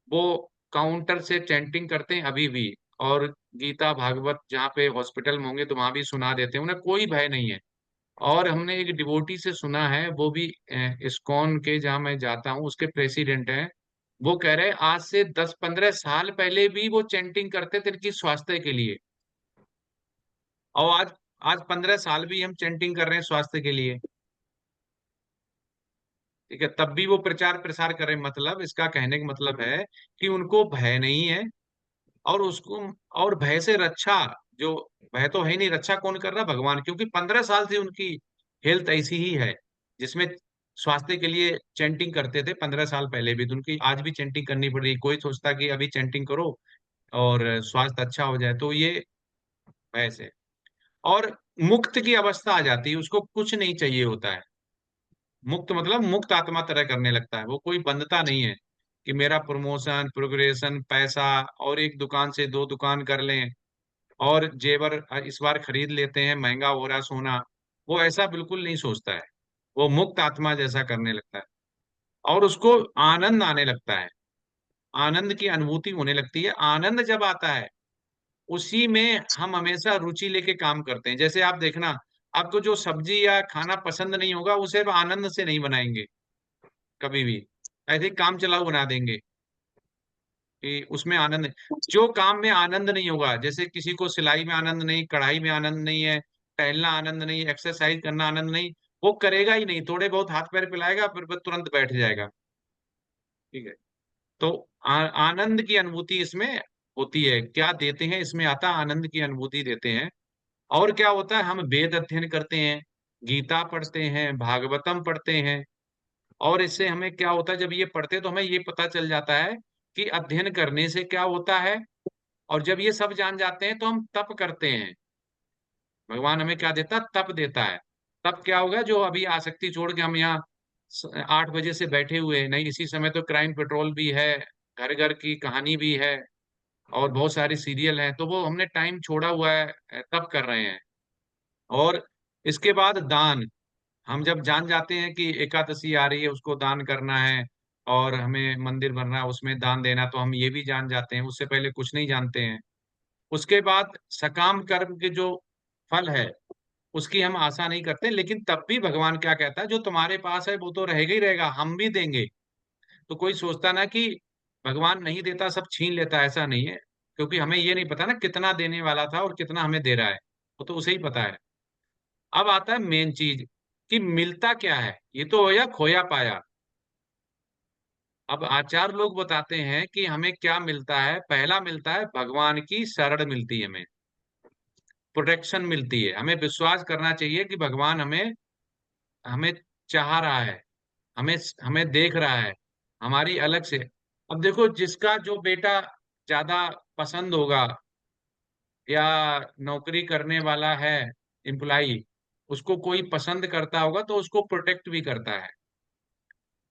S2: वो काउंटर से चैंटिंग करते हैं अभी भी। और गीता भागवत जहाँ पे हॉस्पिटल में होंगे तो वहां भी सुना देते हैं, उन्हें कोई भय नहीं है। और हमने एक डिवोटी से सुना है, वो भी इस्कॉन के जहाँ मैं जाता हूँ उसके प्रेसिडेंट हैं। वो कह रहे हैं आज से 10-15 साल पहले भी वो चैंटिंग करते थे इनकी स्वास्थ्य के लिए। और आज आज 15 साल भी हम चैंटिंग कर रहे हैं स्वास्थ्य के लिए। ठीक है, तब भी वो प्रचार प्रसार करें। मतलब इसका कहने का मतलब है कि उनको भय नहीं है, और उसको, और भय से रक्षा, जो भय तो है ही नहीं, रक्षा कौन कर रहा? भगवान। क्योंकि 15 साल से उनकी हेल्थ ऐसी ही है, जिसमें स्वास्थ्य के लिए चैंटिंग करते थे 15 साल पहले भी, तो उनकी आज भी चैंटिंग करनी पड़ रही। कोई सोचता कि अभी चैंटिंग करो और स्वास्थ्य अच्छा हो जाए, तो ये भय से। और मुक्त की अवस्था आ जाती है, उसको कुछ नहीं चाहिए होता है। मुक्त मतलब मुक्त आत्मा तरह करने लगता है, वो कोई बंधता नहीं है कि मेरा प्रमोशन, प्रोग्रेशन, पैसा, और एक दुकान से 2 दुकान कर लें, और जेवर इस बार खरीद लेते हैं, महंगा हो रहा सोना। वो ऐसा बिल्कुल नहीं सोचता है, वो मुक्त आत्मा जैसा करने लगता है, और उसको आनंद आने लगता है, आनंद की अनुभूति होने लगती है। आनंद जब आता है, उसी में हम हमेशा रुचि लेके काम करते हैं। जैसे आप देखना, आपको जो सब्जी या खाना पसंद नहीं होगा, उसे आप आनंद से नहीं बनाएंगे कभी भी, ऐसे ही काम चलाऊ बना देंगे कि उसमें आनंद है। जो काम में आनंद नहीं होगा, जैसे किसी को सिलाई में आनंद नहीं, कढ़ाई में आनंद नहीं है, टहलना आनंद नहीं, एक्सरसाइज करना आनंद नहीं, वो करेगा ही नहीं। थोड़े बहुत हाथ पैर पिलाएगा, फिर तुरंत बैठ जाएगा। ठीक है, तो आनंद की अनुभूति इसमें होती है। क्या देते हैं इसमें आता? आनंद की अनुभूति देते हैं। और क्या होता है, हम वेद अध्ययन करते हैं, गीता पढ़ते हैं, भागवतम पढ़ते हैं, और इससे हमें क्या होता है, जब ये पढ़ते हैं तो हमें ये पता चल जाता है कि अध्ययन करने से क्या होता है। और जब ये सब जान जाते हैं तो हम तप करते हैं। भगवान हमें क्या देता? तप देता है। तब क्या होगा, जो अभी आसक्ति छोड़ के हम यहाँ 8 बजे से बैठे हुए हैं, नहीं इसी समय तो क्राइम पेट्रोल भी है, घर घर की कहानी भी है, और बहुत सारी सीरियल हैं, तो वो हमने टाइम छोड़ा हुआ है, तब कर रहे हैं। और इसके बाद दान, हम जब जान जाते हैं कि एकादशी आ रही है, उसको दान करना है, और हमें मंदिर बनना है, उसमें दान देना, तो हम ये भी जान जाते हैं, उससे पहले कुछ नहीं जानते हैं। उसके बाद सकाम कर्म के जो फल है, उसकी हम आशा नहीं करते, लेकिन तब भी भगवान क्या कहता है, जो तुम्हारे पास है वो तो रहेगा ही रहेगा, हम भी देंगे। तो कोई सोचता ना कि भगवान नहीं देता, सब छीन लेता, ऐसा नहीं है। क्योंकि हमें ये नहीं पता ना कितना देने वाला था और कितना हमें दे रहा है, वो तो उसे ही पता है। अब आता है मेन चीज, कि मिलता क्या है। ये तो होया खोया पाया। अब आचार्य लोग बताते हैं कि हमें क्या मिलता है। पहला मिलता है भगवान की शरण मिलती है, हमें प्रोटेक्शन मिलती है। हमें विश्वास करना चाहिए कि भगवान हमें हमें चाह रहा है, हमें हमें देख रहा है, हमारी अलग से। अब देखो, जिसका जो बेटा ज्यादा पसंद होगा, या नौकरी करने वाला है एम्प्लाई, उसको कोई पसंद करता होगा, तो उसको प्रोटेक्ट भी करता है।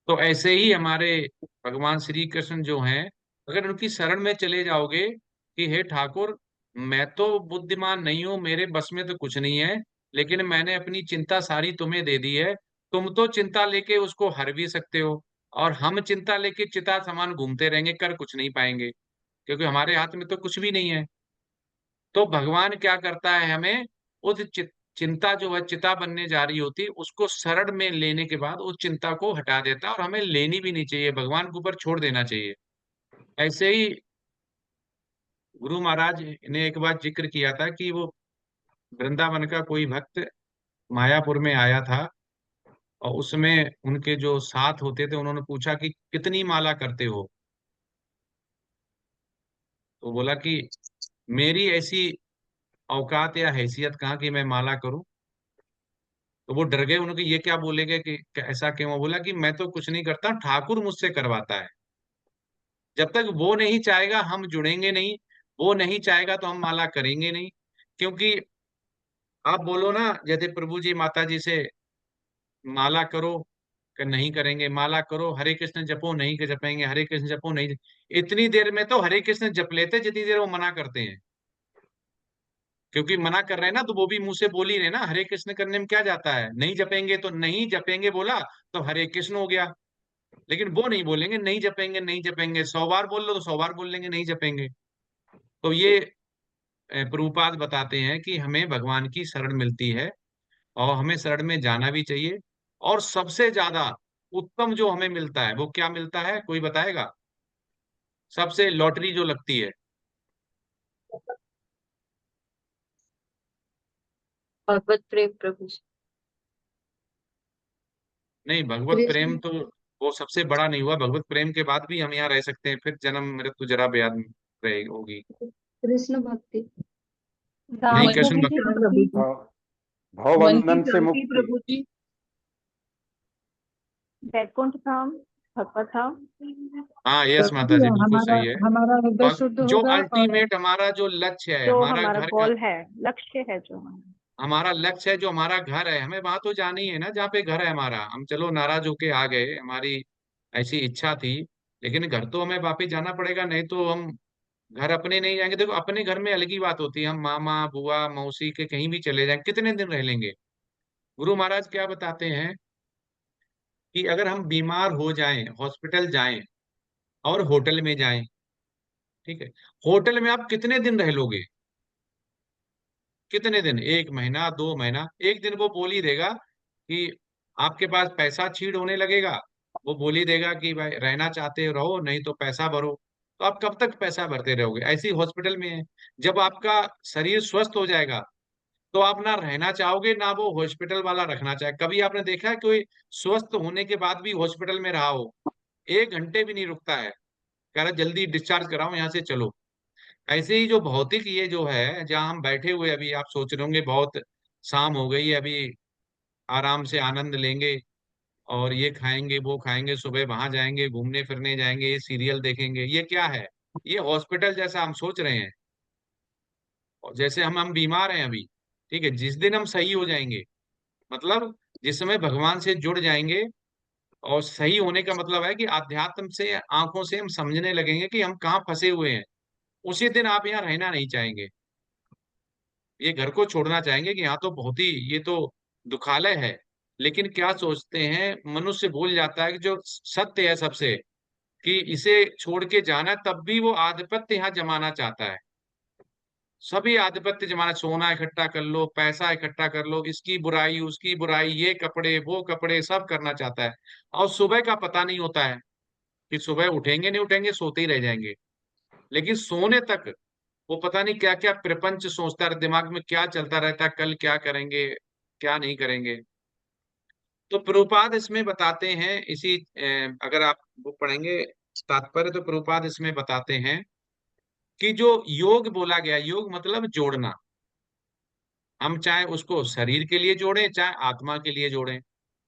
S2: तो ऐसे ही हमारे भगवान श्री कृष्ण जो हैं, अगर उनकी शरण में चले जाओगे कि हे ठाकुर, मैं तो बुद्धिमान नहीं हूं, मेरे बस में तो कुछ नहीं है, लेकिन मैंने अपनी चिंता सारी तुम्हें दे दी है, तुम तो चिंता लेके उसको हर भी सकते हो, और हम चिंता लेके चिता समान घूमते रहेंगे, कर कुछ नहीं पाएंगे, क्योंकि हमारे हाथ में तो कुछ भी नहीं है। तो भगवान क्या करता है, हमें उस चिंता जो है चिता बनने जा रही होती, उसको शरण में लेने के बाद उस चिंता को हटा देता है, और हमें लेनी भी नहीं चाहिए, भगवान के ऊपर छोड़ देना चाहिए। ऐसे ही गुरु महाराज ने एक बार जिक्र किया था कि वो वृंदावन का कोई भक्त मायापुर में आया था, और उसमें उनके जो साथ होते थे, उन्होंने पूछा कि कितनी माला करते हो? तो बोला कि मेरी ऐसी औकात या हैसियत कहाँ कि मैं माला करूं। तो वो डर गए, उन्होंने ये क्या बोलेंगे कि ऐसा क्यों? बोला कि मैं तो कुछ नहीं करता, ठाकुर मुझसे करवाता है। जब तक वो नहीं चाहेगा हम जुड़ेंगे नहीं, वो नहीं चाहेगा तो हम माला करेंगे नहीं। क्योंकि आप बोलो ना, जैसे प्रभु जी माता जी से माला करो, कि नहीं करेंगे, माला करो हरे कृष्ण जपो, नहीं के जपेंगे, हरे कृष्ण जपो नहीं। इतनी देर में तो हरे कृष्ण जप लेते जितनी देर वो मना करते हैं। क्योंकि मना कर रहे हैं ना, तो वो भी मुंह से बोल ही रहे ना, हरे कृष्ण करने में क्या जाता है, नहीं जपेंगे तो नहीं जपेंगे बोला, तो हरे कृष्ण हो गया। लेकिन वो नहीं बोलेंगे नहीं जपेंगे, नहीं जपेंगे, 100 बार बोल लो तो 100 बार बोल लेंगे नहीं जपेंगे। तो ये प्रभुपाद बताते हैं कि हमें भगवान की शरण मिलती है, और हमें शरण में जाना भी चाहिए। और सबसे ज्यादा उत्तम जो हमें मिलता है, वो क्या मिलता है, कोई बताएगा? सबसे लॉटरी जो लगती है,
S1: भगवत प्रेम प्रभु जी।
S2: नहीं, भगवत प्रेम तो वो सबसे बड़ा नहीं हुआ। भगवत प्रेम के बाद भी हम यहाँ रह सकते हैं, फिर जन्म मृत्यु जरा बेयाद रहे होगी।
S10: कृष्ण भक्ति।
S2: नहीं,
S3: राम
S2: कृष्ण
S3: प्रभु
S2: भक्ति।
S3: जी
S5: प्रभु जी।
S11: भवबंधन
S5: मन की
S11: से
S5: शांति
S11: मुक्ति।
S5: प्रभु जी।
S7: वैकुंठ धाम, भगवत धाम।
S2: हाँ, यस
S9: प्रभु
S2: माता
S9: जी,
S2: जी, बिल्कुल
S9: हमारा
S2: सही है।
S9: हमारा हृदय
S2: और
S9: शुद्ध
S2: जो
S9: होगा और
S2: अल्टीमेट हमारा जो लक्ष्य है,
S7: जो
S2: हमारा
S7: हमारा
S2: घर का,
S7: गोल है, लक्ष्य है जो
S2: हमारा लक्ष्य है, जो हमारा घर है, हमें वहां तो जाना ही है ना जहाँ पे घर है हमारा। हम चलो नाराज होके आ गए, हमारी ऐसी इच्छा थी, लेकिन घर तो हमें वापिस जाना पड़ेगा, नहीं तो हम घर अपने नहीं जाएंगे। देखो, अपने घर में अलग ही बात होती है, हम मामा बुआ मौसी के कहीं भी चले जाएं, कितने दिन रह लेंगे। गुरु महाराज क्या बताते हैं कि अगर हम बीमार हो जाएं, हॉस्पिटल जाएं और होटल में जाएं, ठीक है, होटल में आप कितने दिन रह लोगे? कितने दिन? 1 महीना, 2 महीना। एक दिन वो बोल ही देगा कि आपके पास पैसा छीड़ होने लगेगा, वो बोल ही देगा कि भाई रहना चाहते हो रहो, नहीं तो पैसा भरो। तो आप कब तक पैसा भरते रहोगे? ऐसे ही हॉस्पिटल में है, जब आपका शरीर स्वस्थ हो जाएगा तो आप ना रहना चाहोगे, ना वो हॉस्पिटल वाला रखना चाहे। कभी आपने देखा है कोई स्वस्थ होने के बाद भी हॉस्पिटल में रहा हो? 1 घंटे भी नहीं रुकता है, कह रहा जल्दी डिस्चार्ज कराओ यहाँ से, चलो। ऐसे ही जो भौतिक ये जो है, जहाँ हम बैठे हुए, अभी आप सोच रहे होंगे बहुत शाम हो गई है, अभी आराम से आनंद लेंगे और ये खाएंगे वो खाएंगे, सुबह वहां जाएंगे, घूमने फिरने जाएंगे, ये सीरियल देखेंगे, ये क्या है? ये हॉस्पिटल जैसा हम सोच रहे हैं। और जैसे हम बीमार हैं अभी, ठीक है, जिस दिन हम सही हो जाएंगे, मतलब जिस समय भगवान से जुड़ जाएंगे, और सही होने का मतलब है कि आध्यात्म से आंखों से हम समझने लगेंगे कि हम कहाँ फंसे हुए हैं, उसी दिन आप यहाँ रहना नहीं चाहेंगे, ये घर को छोड़ना चाहेंगे कि यहाँ तो बहुत ही, ये तो दुखालय है। लेकिन क्या सोचते हैं, मनुष्य भूल जाता है कि जो सत्य है सबसे, कि इसे छोड़ के जाना, तब भी वो आधिपत्य यहाँ जमाना चाहता है। सभी आधिपत्य जमाना, सोना इकट्ठा कर लो, पैसा इकट्ठा कर लो, इसकी बुराई उसकी बुराई, ये कपड़े वो कपड़े, सब करना चाहता है। और सुबह का पता नहीं होता है कि सुबह उठेंगे नहीं उठेंगे, सोते ही रह जाएंगे। लेकिन सोने तक वो पता नहीं क्या क्या प्रपंच सोचता है, दिमाग में क्या चलता रहता है, कल क्या करेंगे क्या नहीं करेंगे। तो प्रभुपाद इसमें बताते हैं, इसी अगर आप वो पढ़ेंगे तात्पर्य, तो प्रभुपाद इसमें बताते हैं कि जो योग बोला गया, योग मतलब जोड़ना। हम चाहे उसको शरीर के लिए जोड़ें, चाहे आत्मा के लिए जोड़ें,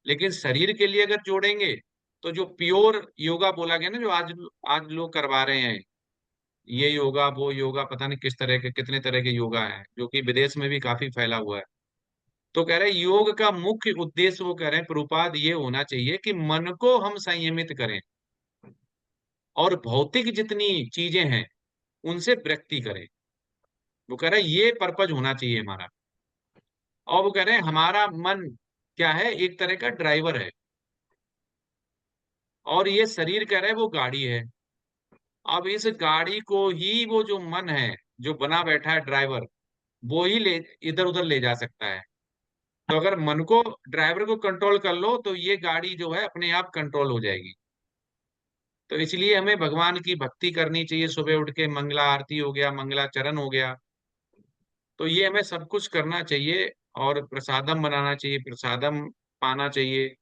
S2: लेकिन शरीर के लिए अगर जोड़ेंगे तो जो प्योर योगा बोला गया ना, जो आज आज लोग करवा रहे हैं, ये योगा वो योगा, पता नहीं किस तरह के, कितने तरह के योगा हैं, जो कि विदेश में भी काफी फैला हुआ है। तो कह रहे हैं योग का मुख्य उद्देश्य, वो कह रहे हैं प्रभुपाद, ये होना चाहिए कि मन को हम संयमित करें और भौतिक जितनी चीजें हैं उनसे विरक्ति करें। वो कह रहे हैं ये पर्पज होना चाहिए हमारा। और वो कह रहे हैं हमारा मन क्या है, एक तरह का ड्राइवर है, और ये शरीर कह रहे हैं वो गाड़ी है। अब इस गाड़ी को ही वो जो मन है, जो बना बैठा है ड्राइवर, वो ही ले इधर उधर ले जा सकता है। तो अगर मन को, ड्राइवर को कंट्रोल कर लो, तो ये गाड़ी जो है अपने आप कंट्रोल हो जाएगी। तो इसलिए हमें भगवान की भक्ति करनी चाहिए, सुबह उठ के मंगला आरती हो गया, मंगलाचरण हो गया, तो ये हमें सब कुछ करना चाहिए। और प्रसादम बनाना चाहिए, प्रसादम पाना चाहिए,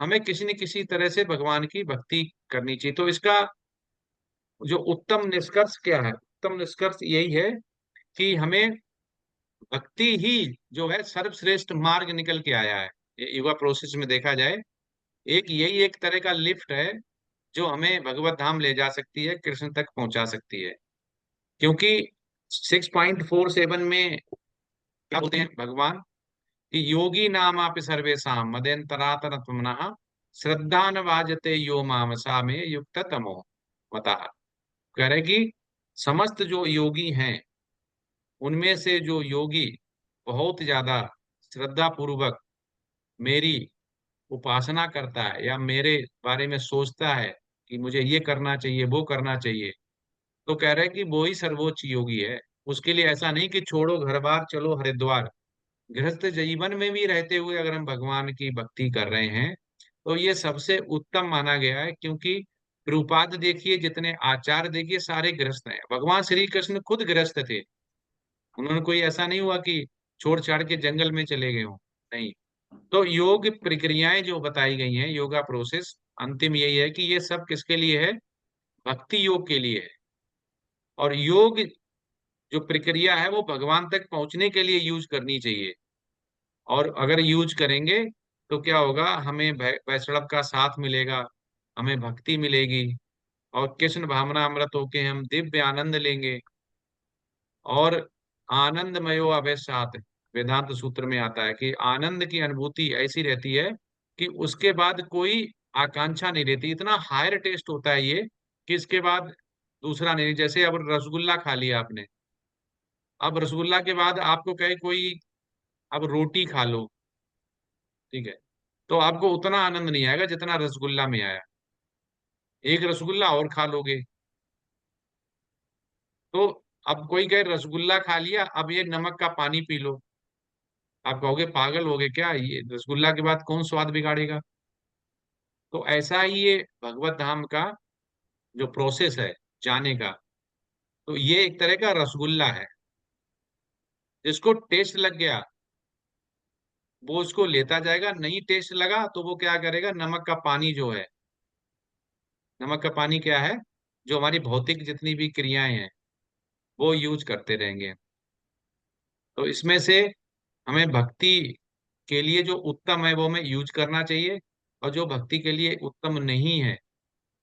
S2: हमें किसी न किसी तरह से भगवान की भक्ति करनी चाहिए। तो इसका जो उत्तम निष्कर्ष क्या है? उत्तम निष्कर्ष यही है कि हमें भक्ति ही जो है सर्वश्रेष्ठ मार्ग निकल के आया है। ये युवा प्रोसेस में देखा जाए, एक यही एक तरह का लिफ्ट है जो हमें भगवत धाम ले जा सकती है, कृष्ण तक पहुंचा सकती है। क्योंकि 6.47 में क्या बोलते हैं भगवान कि योगी नाम आप सर्वेशम मदेन्तरातर त्वमनः श्रद्धा न वाजते यो माम सा में युक्त तमो मता। कह रहे कि समस्त जो योगी हैं, उनमें से जो योगी बहुत ज्यादा श्रद्धा पूर्वक मेरी उपासना करता है, या मेरे बारे में सोचता है कि मुझे ये करना चाहिए वो करना चाहिए, तो कह रहे कि वो ही सर्वोच्च योगी है। उसके लिए ऐसा नहीं कि छोड़ो घर बार चलो हरिद्वार, गृहस्थ जीवन में भी रहते हुए अगर हम भगवान की भक्ति कर रहे हैं तो ये सबसे उत्तम माना गया है। क्योंकि प्रभुपाद देखिए, जितने आचार्य देखिए, सारे गृहस्थ हैं। भगवान श्री कृष्ण खुद गृहस्थ थे, उन्होंने कोई ऐसा नहीं हुआ कि छोड़ छाड़ के जंगल में चले गए हों, नहीं। तो योग प्रक्रियाएं जो बताई गई हैं, योगा प्रोसेस, अंतिम यही है कि ये सब किसके लिए है? भक्ति योग के लिए है। और योग जो प्रक्रिया है वो भगवान तक पहुंचने के लिए यूज करनी चाहिए। और अगर यूज करेंगे तो क्या होगा? हमें वैष्णव का साथ मिलेगा, हमें भक्ति मिलेगी, और कृष्ण भावना अमृत होके हम दिव्य आनंद लेंगे। और आनंदमयो अवसात, वेदांत सूत्र में आता है कि आनंद की अनुभूति ऐसी रहती है कि उसके बाद कोई आकांक्षा नहीं रहती। इतना हायर टेस्ट होता है ये कि इसके बाद दूसरा नहीं। जैसे अब रसगुल्ला खा लिया आपने, अब रसगुल्ला के बाद आपको कहे कोई अब रोटी खा लो, ठीक है, तो आपको उतना आनंद नहीं आएगा जितना रसगुल्ला में आया। एक रसगुल्ला और खा लोगे तो, अब कोई कहे रसगुल्ला खा लिया, अब ये नमक का पानी पी लो, आप कहोगे पागल हो गए क्या, ये रसगुल्ला के बाद कौन स्वाद बिगाड़ेगा? तो ऐसा ही ये भगवत धाम का जो प्रोसेस है जाने का, तो ये एक तरह का रसगुल्ला है। जिसको टेस्ट लग गया वो उसको लेता जाएगा, नहीं टेस्ट लगा तो वो क्या करेगा? नमक का पानी जो है, नमक का पानी क्या है? जो हमारी भौतिक जितनी भी क्रियाएं हैं वो यूज करते रहेंगे। तो इसमें से हमें भक्ति के लिए जो उत्तम है वो हमें यूज करना चाहिए, और जो भक्ति के लिए उत्तम नहीं है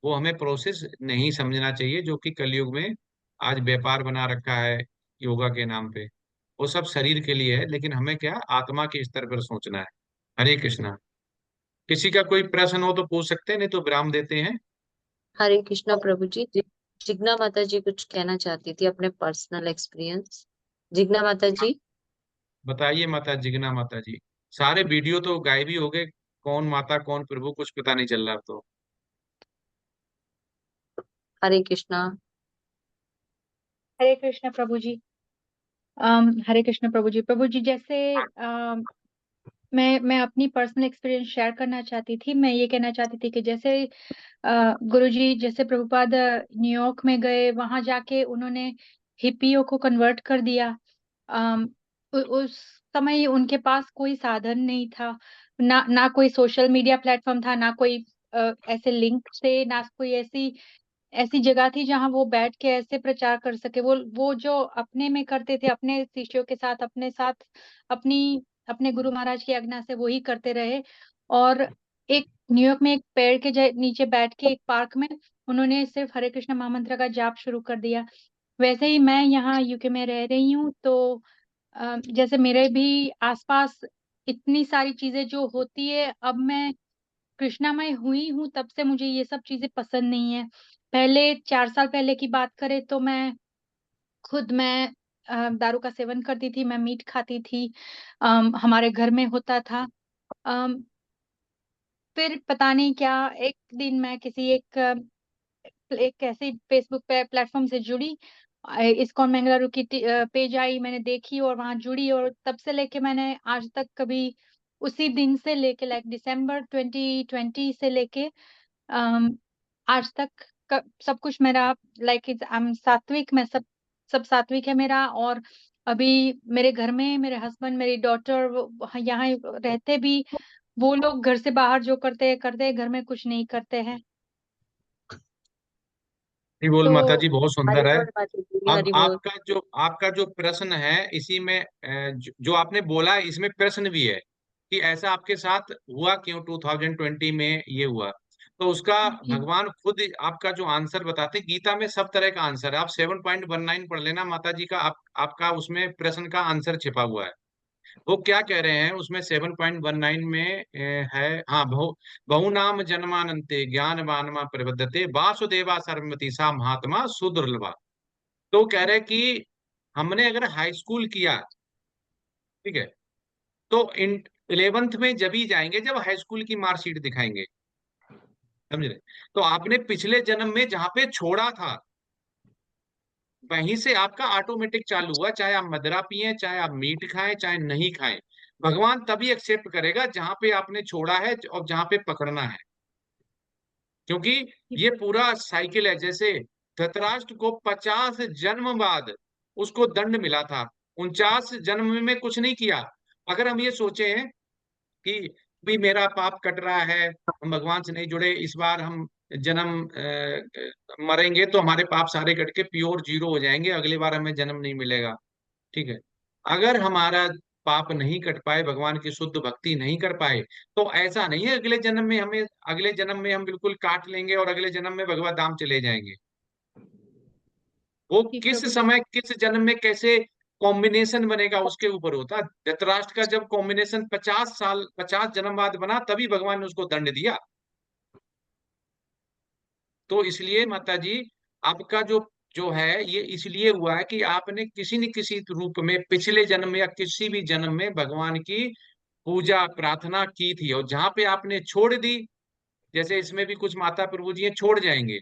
S2: वो हमें प्रोसेस नहीं समझना चाहिए, जो कि कलयुग में आज व्यापार बना रखा है योगा के नाम पे। वो सब शरीर के लिए है, लेकिन हमें क्या आत्मा के स्तर पर सोचना है। हरे कृष्णा। किसी का कोई प्रश्न हो तो पूछ सकते हैं, नहीं तो विराम देते हैं।
S1: हरे कृष्णा प्रभु जी। जिग्ना माता जी कुछ कहना चाहती थी, अपने पर्सनल एक्सपीरियंस। जिग्ना माता जी।
S2: बताइए माता जिग्ना माता जी। सारे वीडियो तो गायब ही हो गए, कौन माता कौन प्रभु कुछ पता नहीं चल रहा अब तो।
S1: हरे कृष्णा।
S4: हरे कृष्ण प्रभु जी। हरे कृष्ण प्रभु जी। प्रभु जी जैसे मैं अपनी पर्सनल एक्सपीरियंस शेयर करना चाहती थी। मैं ये कहना चाहती थी कि जैसे गुरु जी जैसे प्रभुपाद न्यूयॉर्क में गए, वहां जाके उन्होंने हिप्पियों को कन्वर्ट कर दिया। उस समय उनके पास कोई साधन नहीं था, ना कोई सोशल मीडिया प्लेटफॉर्म था, ना कोई ऐसे लिंक थे, ना कोई ऐसी ऐसी जगह थी जहां वो बैठ के ऐसे प्रचार कर सके। वो जो अपने में करते थे, अपने शिष्यों के साथ, अपने साथ, अपनी अपने गुरु महाराज की आज्ञा से वो ही करते रहे। और एक न्यूयॉर्क में एक पेड़ के नीचे बैठ के एक पार्क में उन्होंने सिर्फ हरे कृष्ण महामंत्र का जाप शुरू कर दिया। वैसे ही मैं यहाँ यूके में रह रही हूँ, तो जैसे मेरे भी आसपास इतनी सारी चीजें जो होती है, अब मैं कृष्णामय हुई हूँ तब से मुझे ये सब चीजें पसंद नहीं है। पहले 4 साल पहले की बात करें तो मैं दारू का सेवन करती थी, मैं मीट खाती थी, हमारे घर में होता था। अम, फिर पता नहीं क्या एक दिन मैं किसी एक ऐसे फेसबुक पे प्लेटफॉर्म से जुड़ी, इस्कॉन मंगलारू की पेज आई, मैंने देखी और वहां जुड़ी, और तब से लेके मैंने आज तक कभी, उसी दिन से लेके लाइक दिसंबर 2020 से लेके आज तक सब कुछ मेरा लाइक सात्विक, मैं सब सात्विक है मेरा। और अभी मेरे घर में मेरे हस्बैंड, मेरी डॉटर यहाँ रहते भी, वो लोग घर से बाहर जो करते हैं, घर में कुछ नहीं करते हैं।
S2: हरि बोल
S4: तो
S2: माता जी, बहुत
S1: हरि
S2: सुंदर है।
S1: बोल माता जी।
S2: अब
S1: हरि बोल।
S2: आपका जो प्रश्न है इसी में जो आपने बोला है इसमें प्रश्न भी है कि ऐसा आपके साथ हुआ क्यों, 2020 में ये हुआ। तो उसका
S4: जी
S2: भगवान खुद आपका जो आंसर बताते हैं, गीता में सब तरह का आंसर है। आप 7.19 पढ़ लेना माता जी का, आपका उसमें प्रश्न का आंसर छिपा हुआ है। वो क्या कह रहे हैं उसमें 7.19 में है, हाँ, बहु नाम जन्मानंते ज्ञानवानमा प्रबद्धते वासुदेवा सर्वमति सा महात्मा सुदुर्लभा। तो कह रहे कि हमने अगर हाई स्कूल किया, ठीक है, तो इन 11th में जब ही जाएंगे जब हाई स्कूल की मार्कशीट दिखाएंगे, समझ रहे? तो आपने पिछले जन्म में जहां पे छोड़ा था वहीं से आपका ऑटोमेटिक चालू हुआ, चाहे आप मदरा पिए, चाहे आप मीट खाएं, चाहे नहीं खाएं। भगवान तभी एक्सेप्ट करेगा जहां पे आपने छोड़ा है और जहां पे पकड़ना है। क्योंकि ये पूरा साइकिल है। जैसे धृतराष्ट्र को 50 जन्म बाद उसको दंड मिला था, 49 जन्म में कुछ नहीं किया। अगर हम ये सोचें कि भी मेरा पाप कट रहा है, हम भगवान से नहीं जुड़े, इस बार हम जन्म मरेंगे तो हमारे पाप सारे कट के प्योर जीरो हो जाएंगे, अगली बार हमें जन्म नहीं मिलेगा। ठीक है, अगर हमारा पाप नहीं कट पाए, भगवान की शुद्ध भक्ति नहीं कर पाए, तो ऐसा नहीं है अगले जन्म में हम बिल्कुल काट लेंगे और अगले जन्म में भगवत धाम चले जाएंगे। वो
S4: जी
S2: किस
S4: प्रभु जी।
S2: समय किस जन्म में कैसे कॉम्बिनेशन बनेगा उसके ऊपर होता है। धृतराष्ट्र का जब कॉम्बिनेशन 50 साल 50 जन्म बाद बना, तभी भगवान ने उसको दंड दिया। तो इसलिए माता जी, आपका जो जो है ये इसलिए हुआ है कि आपने किसी न किसी रूप में पिछले जन्म में या किसी भी जन्म में भगवान की पूजा प्रार्थना की थी, और जहां पे आपने छोड़ दी, जैसे इसमें भी कुछ माता प्रभु जी हैं छोड़ जाएंगे,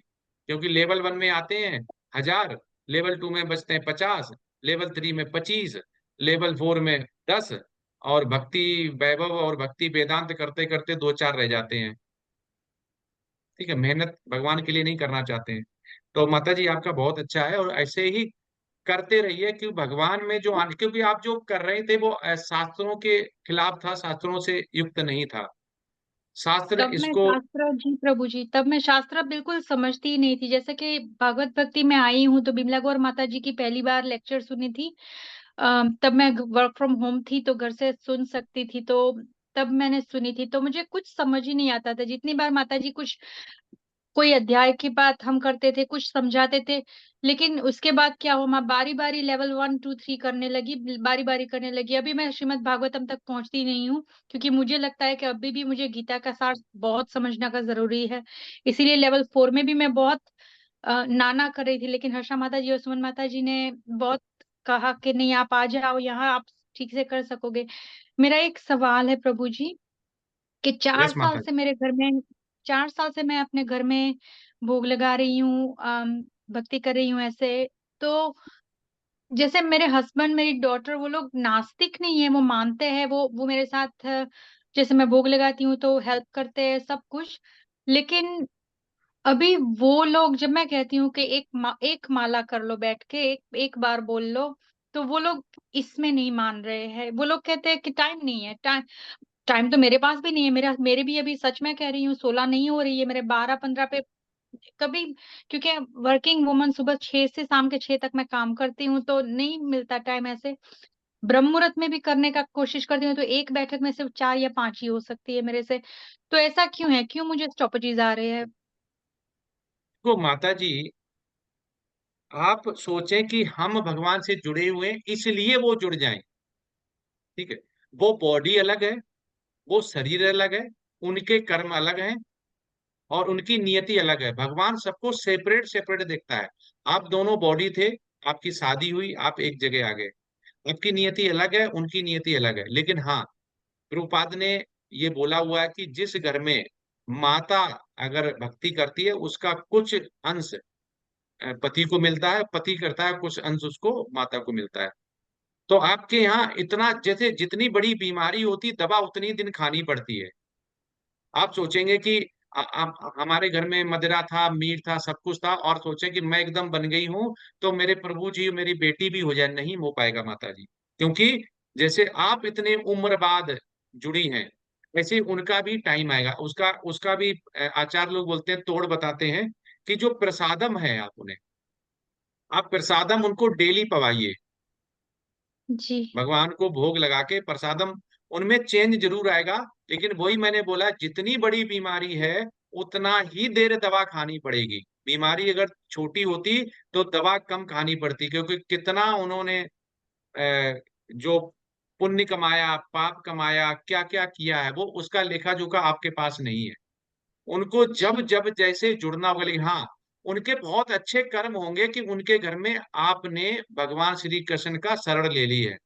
S2: क्योंकि लेवल 1 में आते हैं 1000, लेवल 2 में बचते हैं 50, लेवल 3 में 25, लेवल 4 में 10, और भक्ति वैभव और भक्ति वेदांत करते करते 2-4 रह जाते हैं। ठीक है, मेहनत भगवान के लिए नहीं करना चाहते हैं। तो माता जी आपका बहुत अच्छा है, और ऐसे ही करते रहिए, कि भगवान में जो क्योंकि आप जो कर रहे थे वो शास्त्रों के खिलाफ था, शास्त्रों से युक्त नहीं था। शास्त्र
S4: तब मैं
S2: इसको
S4: शास्त्र जी प्रभु जी, तब मैं शास्त्र बिल्कुल समझती ही नहीं थी। जैसे कि भागवत भक्ति में आई हूँ तो बिमला गौर माता जी की पहली बार लेक्चर सुनी थी। तब मैं वर्क फ्रॉम होम थी तो घर से सुन सकती थी, तो तब मैंने सुनी थी, तो मुझे कुछ समझ ही नहीं आता था। जितनी बार माता जी कुछ कोई अध्याय की बात हम करते थे, कुछ समझाते थे, लेकिन उसके बाद क्या हुआ, मैं बारी बारी लेवल 1 2 3 करने लगी, बारी बारी करने लगी। अभी मैं श्रीमद् भागवतम तक पहुंचती नहीं हूँ, क्योंकि मुझे लगता है कि अभी भी मुझे गीता का सार बहुत समझना का जरूरी है। इसीलिए लेवल 4 में भी मैं बहुत नाना कर रही थी, लेकिन हर्षा माता जी और सुमन माता जी ने बहुत कहा कि नहीं, आप आ जाओ यहाँ, आप ठीक से कर सकोगे। मेरा एक सवाल है प्रभु जी, कि
S2: यस माता जी।
S4: 4 साल से मैं अपने घर में भोग लगा रही हूँ, भक्ति कर रही हूँ ऐसे। तो जैसे मेरे हस्बैंड, मेरी डॉटर, वो लोग नास्तिक नहीं है, वो मानते हैं, वो मेरे साथ जैसे मैं भोग लगाती हूँ तो हेल्प करते हैं सब कुछ। लेकिन अभी वो लोग, जब मैं कहती हूँ कि एक माला कर लो बैठ के, एक बार बोल लो, तो वो लोग इसमें नहीं मान रहे हैं। वो लोग कहते हैं कि टाइम नहीं है। टाइम तो मेरे पास भी नहीं है। मेरे भी अभी, सच में कह रही हूँ, 16 नहीं हो रही है, मेरे 12-15 पे कभी, क्योंकि वर्किंग वुमन, सुबह 6 से शाम के 6 तक मैं काम करती हूँ, तो नहीं मिलता टाइम ऐसे। ब्रह्म मुहूर्त में भी करने का कोशिश करती हूँ, तो एक बैठक में सिर्फ 4 या 5 ही हो सकती है मेरे से। तो ऐसा क्यों है, क्यों मुझे स्टॉपेजेस आ रहे हैं?
S2: तो माता जी, आप सोचें कि हम भगवान से जुड़े हुए हैं, इसलिए वो जुड़ जाएं। ठीक है, वो बॉडी अलग है, वो शरीर अलग है, उनके कर्म अलग हैं, और उनकी नियति अलग है। भगवान सबको सेपरेट सेपरेट देखता है। आप दोनों बॉडी थे, आपकी शादी हुई, आप एक जगह आ गए, आपकी नियति अलग है, उनकी नियति अलग है। लेकिन हाँ, प्रभुपाद ने ये बोला हुआ है कि जिस घर में माता अगर भक्ति करती है, उसका कुछ अंश पति को मिलता है, पति करता है कुछ अंश उसको, माता को मिलता है। तो आपके यहाँ इतना, जैसे जितनी बड़ी बीमारी होती, दवा उतनी दिन खानी पड़ती है। आप सोचेंगे कि हमारे घर में मदिरा था, मीट था, सब कुछ था, और सोचें कि मैं एकदम बन गई हूँ तो मेरे प्रभु जी मेरी बेटी भी हो जाए, नहीं हो पाएगा माता जी। क्योंकि जैसे आप इतने उम्र बाद जुड़ी हैं, वैसे उनका भी टाइम आएगा। उसका उसका भी आचार्य लोग बोलते हैं, तोड़ बताते हैं, कि जो प्रसादम है, आप प्रसादम उनको डेली पवाइए।
S4: जी
S2: भगवान को भोग लगा के प्रसादम, उनमें चेंज जरूर आएगा। लेकिन वही मैंने बोला, जितनी बड़ी बीमारी है उतना ही देर दवा खानी पड़ेगी। बीमारी अगर छोटी होती तो दवा कम खानी पड़ती, क्योंकि कितना उन्होंने जो पुण्य कमाया, पाप कमाया, क्या क्या किया है, वो उसका लेखा जोखा आपके पास नहीं है। उनको जब
S4: जी
S2: जब जैसे जुड़ना होगा। लेकिन हाँ, उनके बहुत अच्छे कर्म होंगे कि उनके घर में आपने भगवान श्री कृष्ण का शरण ले ली है।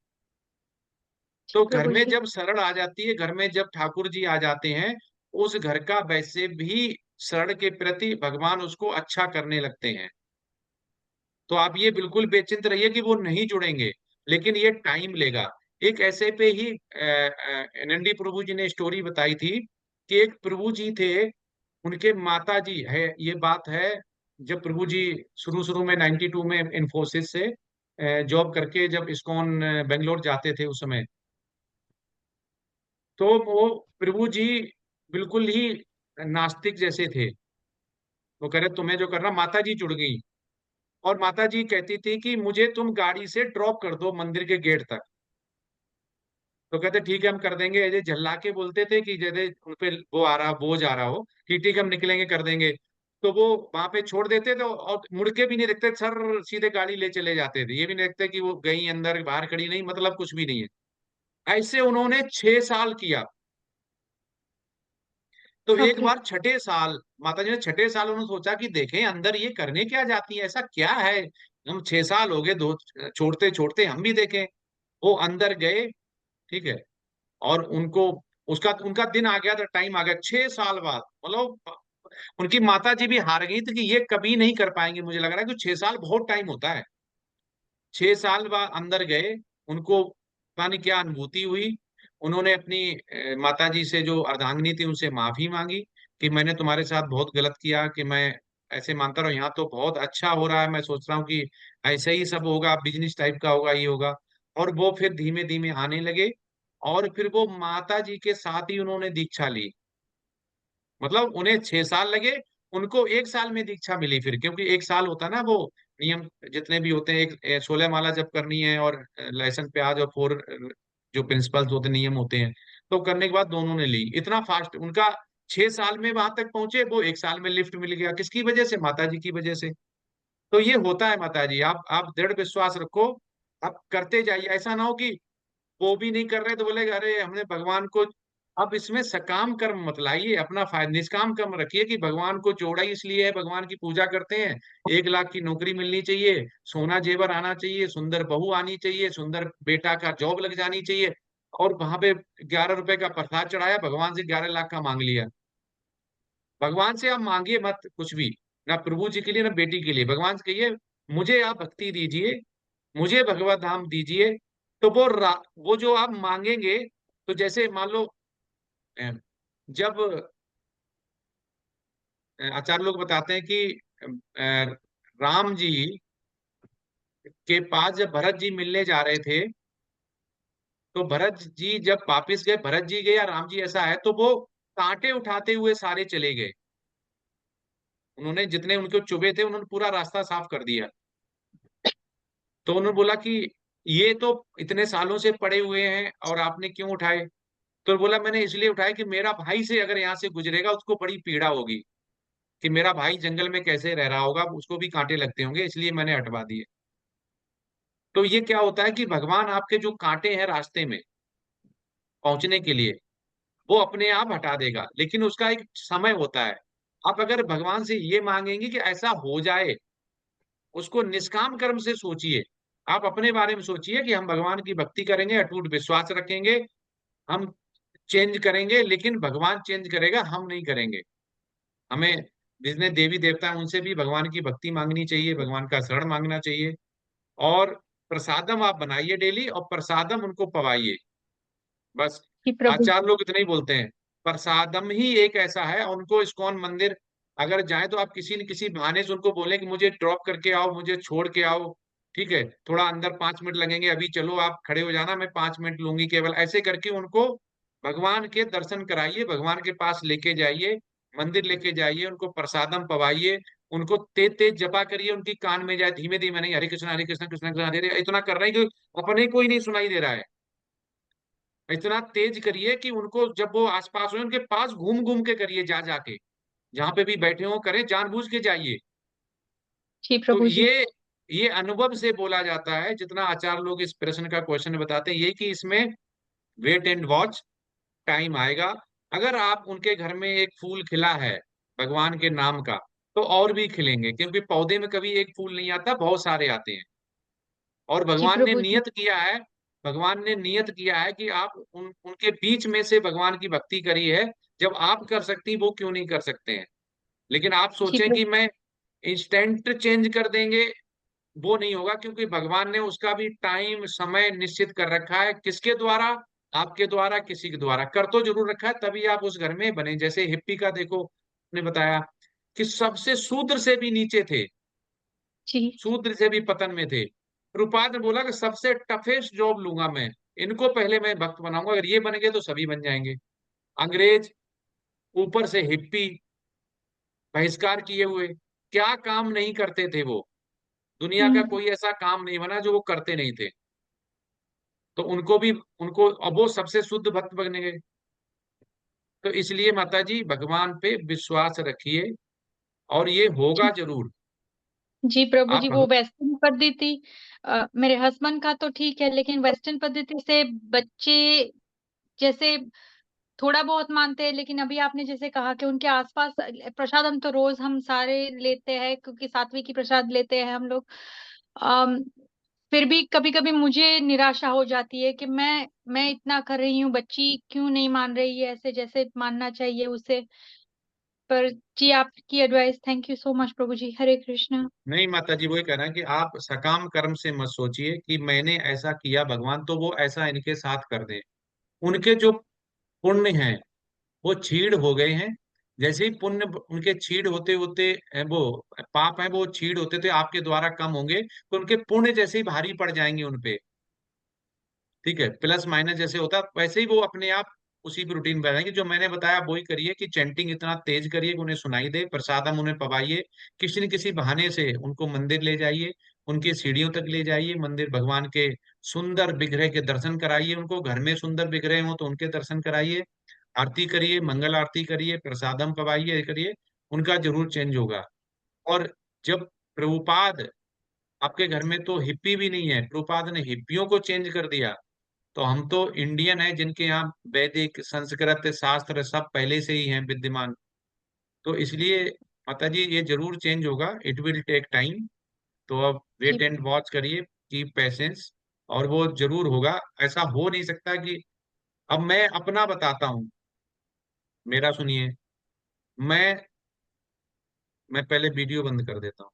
S4: जी
S2: तो घर
S4: प्रभु
S2: में
S4: जी।
S2: जब शरण आ जाती है, घर में जब ठाकुर जी आ जाते हैं, उस घर का वैसे भी शरण के प्रति भगवान उसको अच्छा करने लगते हैं। तो आप ये बिल्कुल बेचिंत रहिए कि वो नहीं जुड़ेंगे, लेकिन ये टाइम लेगा। एक ऐसे पे ही नंदी प्रभु जी ने स्टोरी बताई थी, कि एक प्रभु जी थे, उनके माता जी है, ये बात है, जब प्रभु जी शुरू शुरू में 92 में इन्फोसिस से जॉब करके जब इस्कॉन बेंगलोर जाते थे उस समय, तो वो प्रभु जी बिल्कुल ही नास्तिक जैसे थे। वो कह रहे तुम्हें जो करना, माता जी जुड़ गई और माता जी कहती थी कि मुझे तुम गाड़ी से ड्रॉप कर दो मंदिर के गेट तक। तो कहते ठीक है हम कर देंगे, ऐसे झल्ला के बोलते थे कि जैसे उन पे वो आ रहा बोझ आ रहा हो कि ठीक है हम निकलेंगे कर देंगे। तो वो वहां पे छोड़ देते थे और मुड़ के भी नहीं देखते, सर सीधे गाड़ी ले चले जाते थे, ये भी नहीं देखते कि वो गई अंदर बाहर खड़ी नहीं, मतलब कुछ भी नहीं है। ऐसे उन्होंने 6 साल किया। तो एक
S4: ओके।
S2: बार छठे साल माता जी ने, छठे साल उन्होंने सोचा कि देखें अंदर ये करने क्या जाती है, ऐसा क्या है, हम 6 साल हो गए दो छोड़ते छोड़ते, हम भी देखें। वो अंदर गए, ठीक है, और उनको उसका उनका दिन आ गया था, टाइम आ गया 6 साल बाद। मतलब उनकी माता जी भी हार गई थी कि ये कभी नहीं कर पाएंगे, मुझे लग रहा है कि 6 साल बहुत टाइम होता है। 6 साल बाद अंदर गए, उनको पता नहीं क्या अनुभूति हुई। उन्होंने अपनी माता जी से जो अर्धांगिनी थी उनसे माफी मांगी कि मैंने तुम्हारे साथ बहुत गलत किया, कि मैं ऐसे मानता रहा, यहाँ तो बहुत अच्छा हो रहा है, मैं सोच रहा हूँ कि ऐसे ही सब होगा, बिजनेस टाइप का होगा, ये होगा। और वो फिर धीमे धीमे आने लगे और फिर वो माता जी के साथ ही उन्होंने दीक्षा ली। मतलब उन्हें 6 साल लगे, उनको 1 साल में दीक्षा मिली फिर, क्योंकि 1 साल होता है ना वो नियम, जितने भी होते हैं, एक 16 माला जब करनी है और लहसुन प्याज और 4 जो प्रिंसिपल्स होते हैं, नियम होते हैं, तो करने के बाद दोनों ने ली। इतना फास्ट उनका 6 साल में वहां तक पहुंचे, वो 1 साल में लिफ्ट मिल गया। किसकी वजह से? माता जी की वजह से। तो ये होता है माता जी, आप दृढ़ विश्वास रखो, आप करते जाइए। ऐसा ना हो कि वो भी नहीं कर रहे तो बोले अरे हमने भगवान को, अब इसमें सकाम कर्म मत लाइए, अपना फायदा निष्काम कर्म रखिए कि भगवान को जोड़ा ही इसलिए है, भगवान की पूजा करते हैं, 1 लाख की नौकरी मिलनी चाहिए, सोना जेवर आना चाहिए, सुंदर बहू आनी चाहिए, सुंदर बेटा का जॉब लग जानी चाहिए, और वहां पे 11 रुपए का प्रसाद चढ़ाया, भगवान से 11 लाख का मांग लिया। भगवान से आप मांगिए मत कुछ भी, ना प्रभु जी के लिए ना बेटी के लिए। भगवान से कहिए मुझे आप भक्ति दीजिए, मुझे भगवत धाम दीजिए। तो वो जो आप मांगेंगे, तो जैसे मान लो अ, जब आचार्य लोग बताते हैं कि राम जी के पास जब भरत जी मिलने जा रहे थे, तो भरत जी जब वापिस गए, भरत जी गए या राम जी ऐसा है, तो वो कांटे उठाते हुए सारे चले गए। उन्होंने जितने उनको चुभे थे उन्होंने पूरा रास्ता साफ कर दिया। तो उन्होंने बोला कि ये तो इतने सालों से पड़े हुए हैं और आपने क्यों उठाए? तो बोला मैंने इसलिए उठाया कि मेरा भाई से अगर यहाँ से गुजरेगा उसको बड़ी पीड़ा होगी, कि मेरा भाई जंगल में कैसे रह रहा होगा, उसको भी कांटे लगते होंगे, इसलिए मैंने हटवा दिए। तो ये क्या होता है कि भगवान आपके जो कांटे हैं रास्ते में पहुंचने के लिए, वो अपने आप हटा देगा, लेकिन उसका एक समय होता है। आप अगर भगवान से ये मांगेंगे कि ऐसा हो जाए, उसको निष्काम कर्म से सोचिए। आप अपने बारे में सोचिए कि हम भगवान की भक्ति करेंगे, अटूट विश्वास रखेंगे, हम चेंज करेंगे, लेकिन भगवान चेंज करेगा, हम नहीं करेंगे। हमें जितने देवी देवता हैं उनसे भी भगवान की भक्ति मांगनी चाहिए, भगवान का शरण मांगना चाहिए। और प्रसादम आप बनाइए डेली और प्रसादम उनको पवाइए। बस
S4: कि प्रभु
S2: आचार्य लोग इतना ही बोलते हैं, प्रसादम ही एक ऐसा है। उनको इस्कॉन मंदिर अगर जाए तो आप किसी न किसी बहाने से उनको बोले कि मुझे ड्रॉप करके आओ, मुझे छोड़ के आओ, ठीक है, थोड़ा अंदर 5 मिनट लगेंगे, अभी चलो आप खड़े हो जाना, मैं 5 मिनट लूंगी केवल, ऐसे करके उनको भगवान के दर्शन कराइए, भगवान के पास लेके जाइए, मंदिर लेके जाइए, उनको प्रसादम पवाइए, उनको तेज तेज जपा करिए, उनकी कान में जाए, धीमे धीमे नहीं, हरे कृष्ण कृष्ण कृष्ण हरे हरे, इतना कर रहे हैं कि अपने को ही नहीं सुनाई दे रहा है। इतना तेज करिए कि उनको जब वो आसपास हो उनके पास घूम घूम के करिए, जा जाके जहां पे भी बैठे हो करें, जानबूझ के जाइए।
S4: जी
S2: तो
S4: प्रभु जी।
S2: ये अनुभव से बोला जाता है, जितना आचार्य लोग इस प्रश्न का क्वेश्चन बताते हैं, ये कि इसमें वेट एंड वॉच, टाइम आएगा। अगर आप उनके घर में एक फूल खिला है भगवान के नाम का, तो और भी खिलेंगे, क्योंकि पौधे में कभी एक फूल नहीं आता, बहुत सारे आते हैं। और
S4: जी
S2: भगवान ने
S4: प्रभु जी।
S2: नियत किया है, भगवान ने नियत किया है कि आप उनके बीच में से भगवान की भक्ति करी है। जब आप कर सकती, वो क्यों नहीं कर सकते हैं? लेकिन आप
S4: जी
S2: सोचें कि
S4: प्रभु।
S2: मैं इंस्टेंट चेंज कर देंगे, वो नहीं होगा, क्योंकि भगवान ने उसका भी टाइम समय निश्चित कर रखा है। किसके द्वारा? आपके द्वारा, किसी के द्वारा कर तो जरूर रखा है, तभी आप उस घर में बने। जैसे हिप्पी का देखो, ने बताया कि सबसे शूद्र से भी नीचे थे,
S4: जी।
S2: शूद्र से भी पतन में थे। रूपाद ने बोला कि सबसे टफेस्ट जॉब लूंगा मैं, इनको पहले मैं भक्त बनाऊंगा, अगर ये बन गए तो सभी बन जाएंगे। अंग्रेज ऊपर से हिप्पी बहिष्कार किए हुए, क्या काम नहीं करते थे वो, दुनिया का कोई ऐसा काम नहीं बना जो वो करते नहीं थे। तो उनको भी, उनको, अब वो सबसे शुद्ध भक्त बन गए। तो इसलिए माता जी भगवान पे विश्वास रखिए और ये होगा जरूर।
S4: जी प्रभु
S2: आप
S4: जी, वो वेस्टर्न पद्धति, मेरे हस्बैंड का तो ठीक है, लेकिन वेस्टर्न पद्धति से बच्चे जैसे थोड़ा बहुत मानते हैं, लेकिन अभी आपने जैसे कहा कि उनके आसपास प्रसाद हम तो रोज हम सारे लेते हैं, क्योंकि सात्विक की प्रसाद लेते हैं हम लोग। अम, फिर भी कभी कभी मुझे निराशा हो जाती है कि मैं इतना कर रही हूँ, बच्ची क्यों नहीं मान रही है ऐसे जैसे मानना चाहिए उसे। पर जी, आपकी advice, thank you so much प्रभु जी। हरे कृष्णा।
S2: नहीं माता जी, वही कह रहे हैं कि आप सकाम कर्म से मत सोचिए कि मैंने ऐसा किया भगवान तो वो ऐसा इनके साथ कर दे। उनके जो पुण्य हैं वो छीड़ हो गए हैं। जैसे ही पुण्य उनके छीड़ होते होते वो पाप है वो छीड़ होते थे आपके द्वारा कम होंगे, तो उनके पुण्य जैसे ही भारी पड़ जाएंगे उनपे। ठीक है, प्लस माइनस जैसे होता है वैसे ही वो अपने आप उसी भी रूटीन में आ जाएंगे। जो मैंने बताया वही करिए कि चैंटिंग इतना तेज करिए कि उन्हें सुनाई दे, प्रसादम उन्हें पवाइए, किसी न किसी बहाने से उनको मंदिर ले जाइए, उनकी सीढ़ियों तक ले जाइए, मंदिर भगवान के सुंदर विग्रह के दर्शन कराइए, उनको घर में सुंदर विग्रह हो तो उनके दर्शन कराइए, आरती करिए, मंगल आरती करिए, प्रसादम पवाइए, करिए, उनका जरूर चेंज होगा। और जब प्रभुपाद आपके घर में तो हिप्पी भी नहीं है, प्रभुपाद ने हिप्पियों को चेंज कर दिया, तो हम तो इंडियन है जिनके यहाँ वैदिक संस्कृत शास्त्र सब पहले से ही हैं विद्यमान। तो इसलिए माता जी ये जरूर चेंज होगा, इट विल टेक टाइम। तो अब
S4: जी
S2: वेट एंड वॉच करिए, कीप पेशेंस, और वो जरूर होगा। ऐसा हो नहीं सकता कि, अब मैं अपना बताता हूँ, मेरा सुनिए। मैं मैं पहले वीडियो बंद कर देता हूँ।